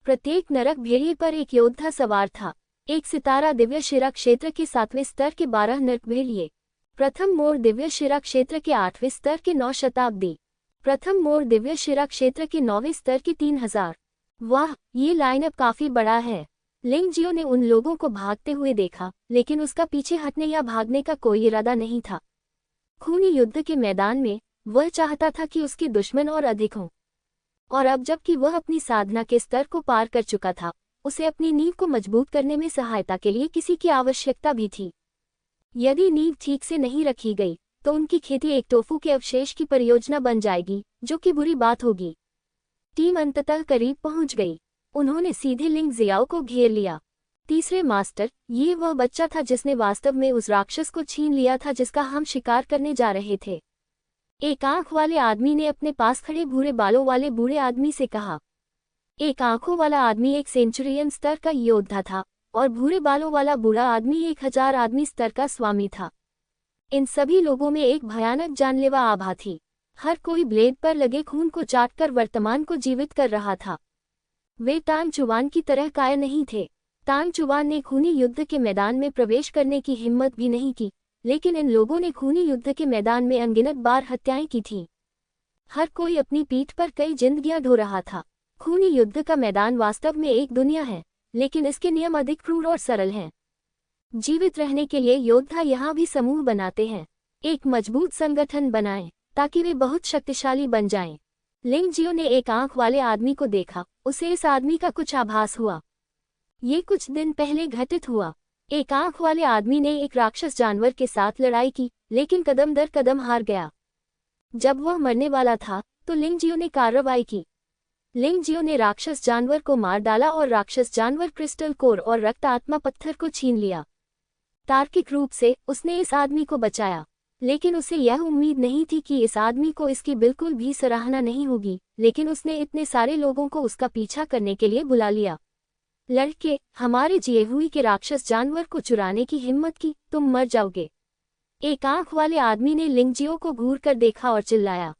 प्रत्येक नरक भेड़िए पर एक योद्धा सवार था। एक सितारा दिव्य शिरा क्षेत्र के 7वें स्तर के 12 नरक भेड़िए। प्रथम मोड़ दिव्य शिरा क्षेत्र के 8वें स्तर के 9 शताब्दी। प्रथम मोड़ दिव्य शिरा क्षेत्र के 9वें स्तर के 3000। वाह, ये लाइनअप काफी बड़ा है। लिंग जियो ने उन लोगों को भागते हुए देखा, लेकिन उसका पीछे हटने या भागने का कोई इरादा नहीं था। खूनी युद्ध के मैदान में वह चाहता था कि उसके दुश्मन और अधिक हों, और अब जबकि वह अपनी साधना के स्तर को पार कर चुका था, उसे अपनी नींव को मजबूत करने में सहायता के लिए किसी की आवश्यकता भी थी। यदि नींव ठीक से नहीं रखी गई तो उनकी खेती एक टोफू के अवशेष की परियोजना बन जाएगी, जो कि बुरी बात होगी। टीम अंततः करीब पहुंच गई। उन्होंने सीधे लिंग जियाओ को घेर लिया। तीसरे मास्टर, ये वह बच्चा था जिसने वास्तव में उस राक्षस को छीन लिया था जिसका हम शिकार करने जा रहे थे। एक आंख वाले आदमी ने अपने पास खड़े भूरे बालों वाले बूढ़े आदमी से कहा। एक आंखों वाला आदमी एक सेंचुरियन स्तर का योद्धा था और भूरे बालों वाला बूढ़ा आदमी 1000 आदमी स्तर का स्वामी था। इन सभी लोगों में एक भयानक जानलेवा आभा थी। हर कोई ब्लेड पर लगे खून को चाटकर वर्तमान को जीवित कर रहा था। वे टांग चुवान की तरह कायर नहीं थे। टांग चुवान ने खूनी युद्ध के मैदान में प्रवेश करने की हिम्मत भी नहीं की, लेकिन इन लोगों ने खूनी युद्ध के मैदान में अनगिनत बार हत्याएं की थीं। हर कोई अपनी पीठ पर कई जिंदगियां ढो रहा था। खूनी युद्ध का मैदान वास्तव में एक दुनिया है, लेकिन इसके नियम अधिक क्रूर और सरल हैं। जीवित रहने के लिए योद्धा यहाँ भी समूह बनाते हैं। एक मजबूत संगठन बनाएं ताकि वे बहुत शक्तिशाली बन जाएं। लिंग जियो ने एक आंख वाले आदमी को देखा। उसे इस आदमी का कुछ आभास हुआ। ये कुछ दिन पहले घटित हुआ। एक आंख वाले आदमी ने एक राक्षस जानवर के साथ लड़ाई की, लेकिन कदम दर कदम हार गया। जब वह मरने वाला था तो लिंग जियो ने कार्रवाई की। लिंग जियो ने राक्षस जानवर को मार डाला और राक्षस जानवर क्रिस्टल कोर और रक्त आत्मा पत्थर को छीन लिया। तार्किक रूप से उसने इस आदमी को बचाया, लेकिन उसे यह उम्मीद नहीं थी कि इस आदमी को इसकी बिल्कुल भी सराहना नहीं होगी, लेकिन उसने इतने सारे लोगों को उसका पीछा करने के लिए बुला लिया। लड़के, हमारे जिए हुए के राक्षस जानवर को चुराने की हिम्मत की, तुम मर जाओगे। एक आंख वाले आदमी ने लिंग जियो को घूर कर देखा और चिल्लाया,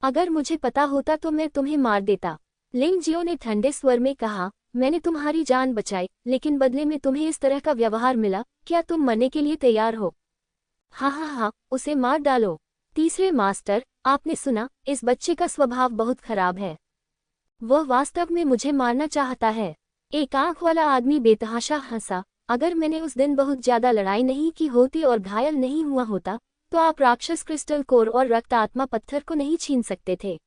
अगर मुझे पता होता तो मैं तुम्हें मार देता। लिंग जियो ने ठंडे स्वर में कहा, मैंने तुम्हारी जान बचाई, लेकिन बदले में तुम्हें इस तरह का व्यवहार मिला। क्या तुम मरने के लिए तैयार हो? हाँ हाँ हाँ, उसे मार डालो। तीसरे मास्टर, आपने सुना, इस बच्चे का स्वभाव बहुत खराब है। वह वास्तव में मुझे मारना चाहता है। एक आंख वाला आदमी बेतहाशा हंसा। अगर मैंने उस दिन बहुत ज्यादा लड़ाई नहीं की होती और घायल नहीं हुआ होता, तो आप राक्षस क्रिस्टल कोर और रक्त आत्मा पत्थर को नहीं छीन सकते थे।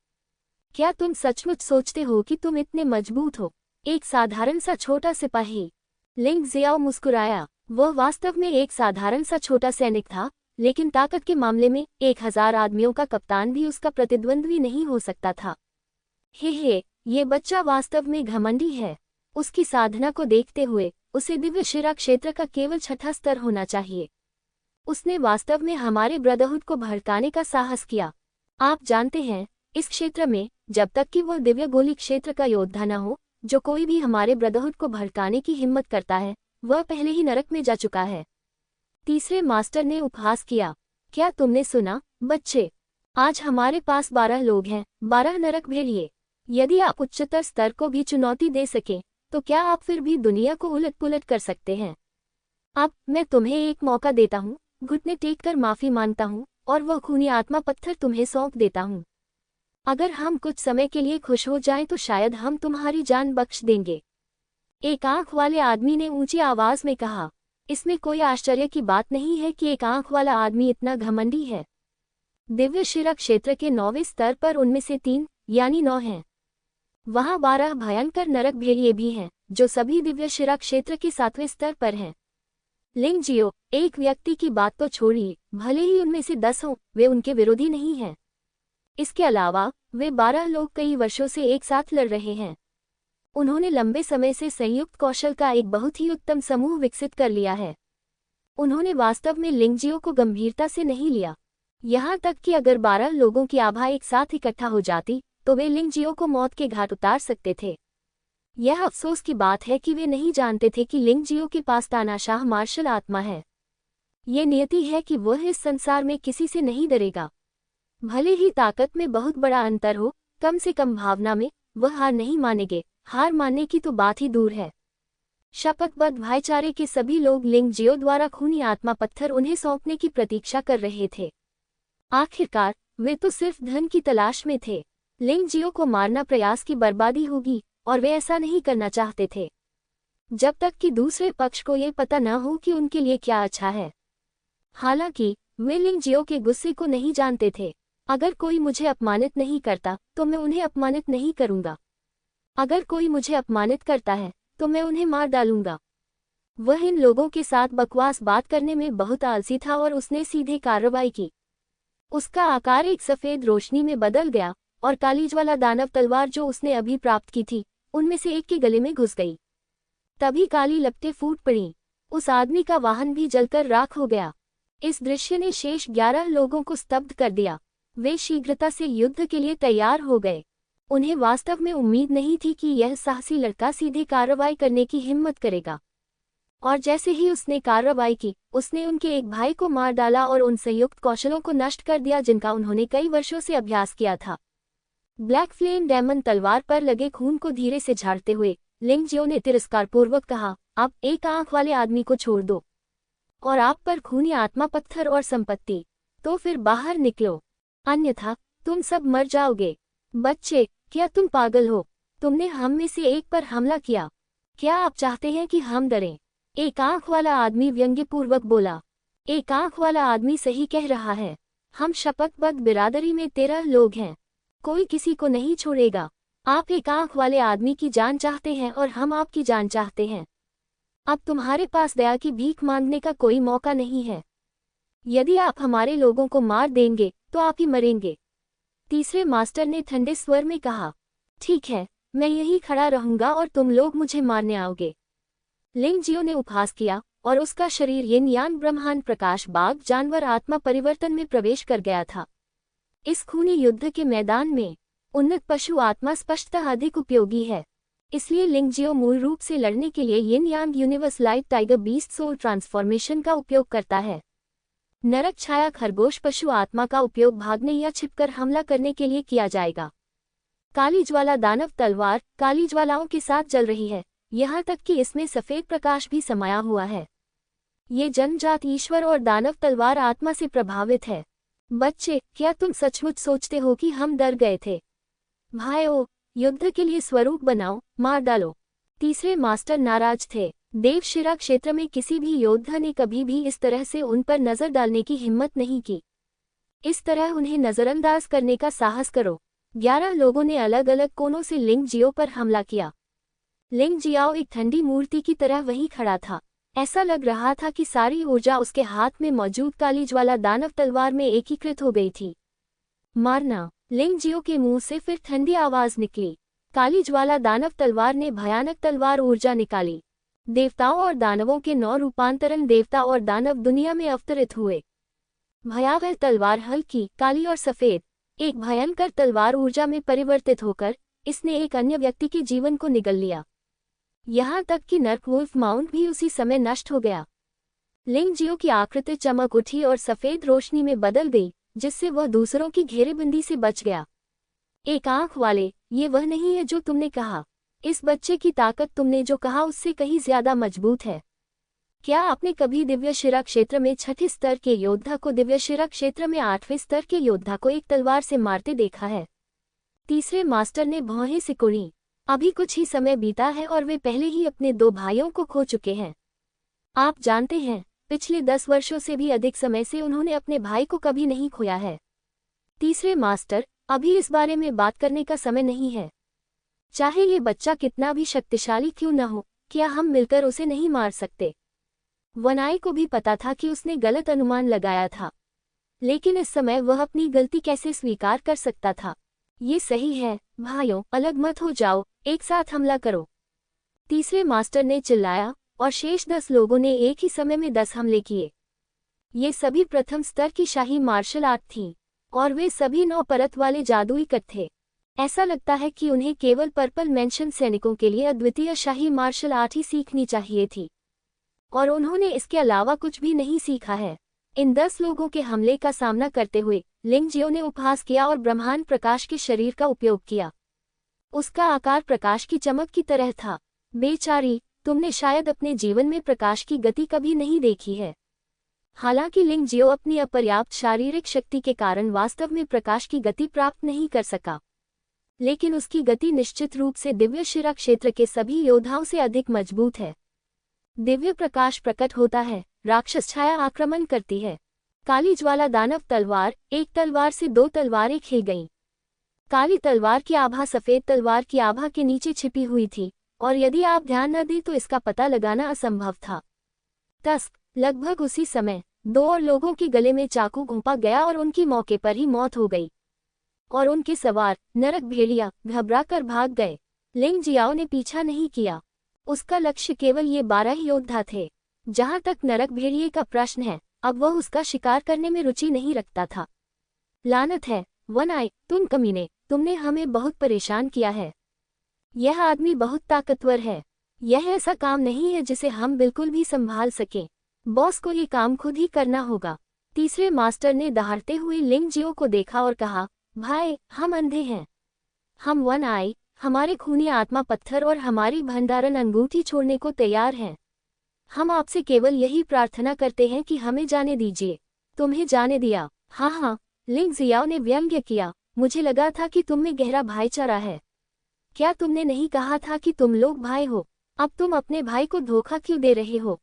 क्या तुम सचमुच सोचते हो कि तुम इतने मजबूत हो? एक साधारण सा छोटा सिपाही। लिंग जियाओ मुस्कुराया। वह वास्तव में एक साधारण सा छोटा सैनिक था, लेकिन ताकत के मामले में 1000 आदमियों का कप्तान भी उसका प्रतिद्वंद्वी नहीं हो सकता था। हे, ये बच्चा वास्तव में घमंडी है। उसकी साधना को देखते हुए उसे दिव्य शिरा क्षेत्र का केवल 6ठा स्तर होना चाहिए। उसने वास्तव में हमारे ब्रदरहुड को भड़काने का साहस किया। आप जानते हैं, इस क्षेत्र में जब तक कि वह दिव्य गोली क्षेत्र का योद्धा न हो, जो कोई भी हमारे ब्रदरहुड को भड़काने की हिम्मत करता है, वह पहले ही नरक में जा चुका है। तीसरे मास्टर ने उपहास किया। क्या तुमने सुना, बच्चे? आज हमारे पास 12 लोग हैं, 12 नरक भेड़िए। यदि आप उच्चतर स्तर को भी चुनौती दे सकें, तो क्या आप फिर भी दुनिया को उलट पुलट कर सकते हैं? अब मैं तुम्हें एक मौका देता हूँ, घुटने टेक कर माफी मांगता हूँ, और वह खूनी आत्मा पत्थर तुम्हें सौंप देता हूँ। अगर हम कुछ समय के लिए खुश हो जाएं तो शायद हम तुम्हारी जान बख्श देंगे। एक आंख वाले आदमी ने ऊंची आवाज में कहा। इसमें कोई आश्चर्य की बात नहीं है कि एक आंख वाला आदमी इतना घमंडी है। दिव्य शिरा क्षेत्र के 9वें स्तर पर उनमें से 3 यानी 9 हैं। वहां 12 भयंकर नरक भेड़िए भी हैं, जो सभी दिव्य शिरा क्षेत्र के 7वें स्तर पर हैं। लिंग जियो, एक व्यक्ति की बात तो छोड़िए, भले ही उनमें से 10 हों, वे उनके विरोधी नहीं हैं। इसके अलावा वे 12 लोग कई वर्षों से एक साथ लड़ रहे हैं। उन्होंने लंबे समय से संयुक्त कौशल का एक बहुत ही उत्तम समूह विकसित कर लिया है। उन्होंने वास्तव में लिंग जियो को गंभीरता से नहीं लिया। यहाँ तक कि अगर 12 लोगों की आभा एक साथ इकट्ठा हो जाती, तो वे लिंग जियो को मौत के घाट उतार सकते थे। यह अफसोस की बात है कि वे नहीं जानते थे कि लिंग जियो के पास तानाशाह मार्शल आत्मा है। ये नियति है कि वह इस संसार में किसी से नहीं डरेगा। भले ही ताकत में बहुत बड़ा अंतर हो, कम से कम भावना में वह हार नहीं मानेंगे। हार मानने की तो बात ही दूर है। शपथबद्ध भाईचारे के सभी लोग लिंग जियो द्वारा खूनी आत्मा पत्थर उन्हें सौंपने की प्रतीक्षा कर रहे थे। आखिरकार वे तो सिर्फ धन की तलाश में थे। लिंग जियो को मारना प्रयास की बर्बादी होगी, और वे ऐसा नहीं करना चाहते थे जब तक कि दूसरे पक्ष को ये पता न हो कि उनके लिए क्या अच्छा है। हालांकि वे लिंग जियो के गुस्से को नहीं जानते थे। अगर कोई मुझे अपमानित नहीं करता, तो मैं उन्हें अपमानित नहीं करूंगा। अगर कोई मुझे अपमानित करता है, तो मैं उन्हें मार डालूंगा। वह इन लोगों के साथ बकवास बात करने में बहुत आलसी था और उसने सीधे कार्रवाई की। उसका आकार एक सफेद रोशनी में बदल गया, और कालीज वाला दानव तलवार जो उसने अभी प्राप्त की थी, उनमें से एक के गले में घुस गई। तभी काली लपटें फूट पड़ीं। उस आदमी का वाहन भी जलकर राख हो गया। इस दृश्य ने शेष 11 लोगों को स्तब्ध कर दिया। वे शीघ्रता से युद्ध के लिए तैयार हो गए। उन्हें वास्तव में उम्मीद नहीं थी कि यह साहसी लड़का सीधे कार्रवाई करने की हिम्मत करेगा। और जैसे ही उसने कार्रवाई की, उसने उनके एक भाई को मार डाला और उन संयुक्त कौशलों को नष्ट कर दिया जिनका उन्होंने कई वर्षों से अभ्यास किया था। ब्लैक फ्लेम डेमन तलवार पर लगे खून को धीरे से झाड़ते हुए लिंग जियो ने तिरस्कारपूर्वक कहा, अब एक आंख वाले आदमी को छोड़ दो, और आप पर खूनी आत्मा पत्थर और संपत्ति, तो फिर बाहर निकलो, अन्यथा तुम सब मर जाओगे। बच्चे, क्या तुम पागल हो? तुमने हम में से एक पर हमला किया। क्या आप चाहते हैं कि हम डरें? एक आंख वाला आदमी व्यंग्यपूर्वक बोला। एक आंख वाला आदमी सही कह रहा है। हम शपथबद्ध बिरादरी में 13 लोग हैं। कोई किसी को नहीं छोड़ेगा। आप एक आंख वाले आदमी की जान चाहते हैं और हम आपकी जान चाहते हैं। अब तुम्हारे पास दया की भीख मांगने का कोई मौका नहीं है। यदि आप हमारे लोगों को मार देंगे, तो आप ही मरेंगे। तीसरे मास्टर ने ठंडे स्वर में कहा, ठीक है, मैं यहीं खड़ा रहूंगा और तुम लोग मुझे मारने आओगे। लिंग जियो ने उपहास किया, और उसका शरीर यिन यान ब्रह्मांड प्रकाश बाग जानवर आत्मा परिवर्तन में प्रवेश कर गया था। इस खूनी युद्ध के मैदान में उन्नत पशु आत्मा स्पष्टतः अधिक उपयोगी है। इसलिए लिंग जियो मूल रूप से लड़ने के लिए yin yang universe light tiger beast soul transformation का उपयोग करता है। नरक छाया खरगोश पशु आत्मा का उपयोग भागने या छिपकर हमला करने के लिए किया जाएगा। काली ज्वाला दानव तलवार काली ज्वालाओं के साथ जल रही है, यहाँ तक कि इसमें सफेद प्रकाश भी समाया हुआ है। ये जन्मजात ईश्वर और दानव तलवार आत्मा से प्रभावित है। बच्चे, क्या तुम सचमुच सोचते हो कि हम डर गए थे? भाइयों, युद्ध के लिए स्वरूप बनाओ, मार डालो। तीसरे मास्टर नाराज थे। देवशिरा क्षेत्र में किसी भी योद्धा ने कभी भी इस तरह से उन पर नजर डालने की हिम्मत नहीं की। इस तरह उन्हें नजरअंदाज करने का साहस करो। 11 लोगों ने अलग अलग कोनों से लिंग जियो पर हमला किया। लिंग जियाओ एक ठंडी मूर्ति की तरह वहीं खड़ा था। ऐसा लग रहा था कि सारी ऊर्जा उसके हाथ में मौजूद काली ज्वाला दानव तलवार में एकीकृत हो गई थी। मारना। लिंग जियो के मुंह से फिर ठंडी आवाज निकली। काली ज्वाला दानव तलवार ने भयानक तलवार ऊर्जा निकाली। देवताओं और दानवों के 9 रूपांतरण देवता और दानव दुनिया में अवतरित हुए। भयावह तलवार हल्की, काली और सफेद, एक भयंकर तलवार ऊर्जा में परिवर्तित होकर इसने एक अन्य व्यक्ति के जीवन को निगल लिया। यहाँ तक कि नर्कवुल्फ माउंट भी उसी समय नष्ट हो गया। लिंग जियो की आकृति चमक उठी और सफेद रोशनी में बदल गई, जिससे वह दूसरों की घेरेबंदी से बच गया। एक आंख वाले, ये वह नहीं है जो तुमने कहा। इस बच्चे की ताकत तुमने जो कहा उससे कहीं ज्यादा मजबूत है। क्या आपने कभी दिव्यशिरा क्षेत्र में 6ठे स्तर के योद्धा को दिव्यशिरा क्षेत्र में 8वें स्तर के योद्धा को एक तलवार से मारते देखा है? तीसरे मास्टर ने भौहें सिकुड़ी। अभी कुछ ही समय बीता है और वे पहले ही अपने 2 भाइयों को खो चुके हैं। आप जानते हैं, पिछले 10 वर्षों से भी अधिक समय से उन्होंने अपने भाई को कभी नहीं खोया है। तीसरे मास्टर, अभी इस बारे में बात करने का समय नहीं है। चाहे ये बच्चा कितना भी शक्तिशाली क्यों न हो, क्या हम मिलकर उसे नहीं मार सकते? वनाई को भी पता था कि उसने गलत अनुमान लगाया था, लेकिन इस समय वह अपनी गलती कैसे स्वीकार कर सकता था? ये सही है, भाइयों, अलग मत हो जाओ, एक साथ हमला करो। तीसरे मास्टर ने चिल्लाया और शेष 10 लोगों ने एक ही समय में 10 हमले किए। ये सभी प्रथम स्तर की शाही मार्शल आर्ट थी और वे सभी 9 परत वाले जादुई कट थे। ऐसा लगता है कि उन्हें केवल पर्पल मेंशन सैनिकों के लिए अद्वितीय शाही मार्शल आर्ट ही सीखनी चाहिए थी, और उन्होंने इसके अलावा कुछ भी नहीं सीखा है। इन 10 लोगों के हमले का सामना करते हुए लिंग जियो ने उपहास किया और ब्रह्मांड प्रकाश के शरीर का उपयोग किया। उसका आकार प्रकाश की चमक की तरह था। बेचारी, तुमने शायद अपने जीवन में प्रकाश की गति कभी नहीं देखी है। हालांकि लिंग जियो अपनी अपर्याप्त शारीरिक शक्ति के कारण वास्तव में प्रकाश की गति प्राप्त नहीं कर सका, लेकिन उसकी गति निश्चित रूप से दिव्यशिरा क्षेत्र के सभी योद्धाओं से अधिक मजबूत है। दिव्य प्रकाश प्रकट होता है, राक्षस छाया आक्रमण करती है। काली ज्वाला दानव तलवार, एक तलवार से 2 तलवारें खिल गईं। काली तलवार की आभा सफेद तलवार की आभा के नीचे छिपी हुई थी, और यदि आप ध्यान न दें तो इसका पता लगाना असंभव था। तस्क। लगभग उसी समय 2 और लोगों के गले में चाकू घोंपा गया और उनकी मौके पर ही मौत हो गई, और उनके सवार नरक भेड़िया घबरा कर भाग गए। लिंग जियाओ ने पीछा नहीं किया। उसका लक्ष्य केवल ये 12 योद्धा थे। जहां तक नरक भेड़िए का प्रश्न है, अब वह उसका शिकार करने में रुचि नहीं रखता था। लानत है, वन आई, तुम कमीने, तुमने हमें बहुत परेशान किया है। यह आदमी बहुत ताकतवर है। यह ऐसा काम नहीं है जिसे हम बिल्कुल भी संभाल सकें। बॉस को ये काम खुद ही करना होगा। तीसरे मास्टर ने दहाड़ते हुए लिंग जियो को देखा और कहा, भाई, हम अंधे हैं। हम वन आई, हमारे खूनी आत्मा पत्थर और हमारी भंडारण अंगूठी छोड़ने को तैयार हैं। हम आपसे केवल यही प्रार्थना करते हैं कि हमें जाने दीजिए। तुम्हें जाने दिया। हाँ हाँ, लिंग जियाओ ने व्यंग्य किया, मुझे लगा था कि तुम में गहरा भाईचारा है। क्या तुमने नहीं कहा था कि तुम लोग भाई हो? अब तुम अपने भाई को धोखा क्यों दे रहे हो?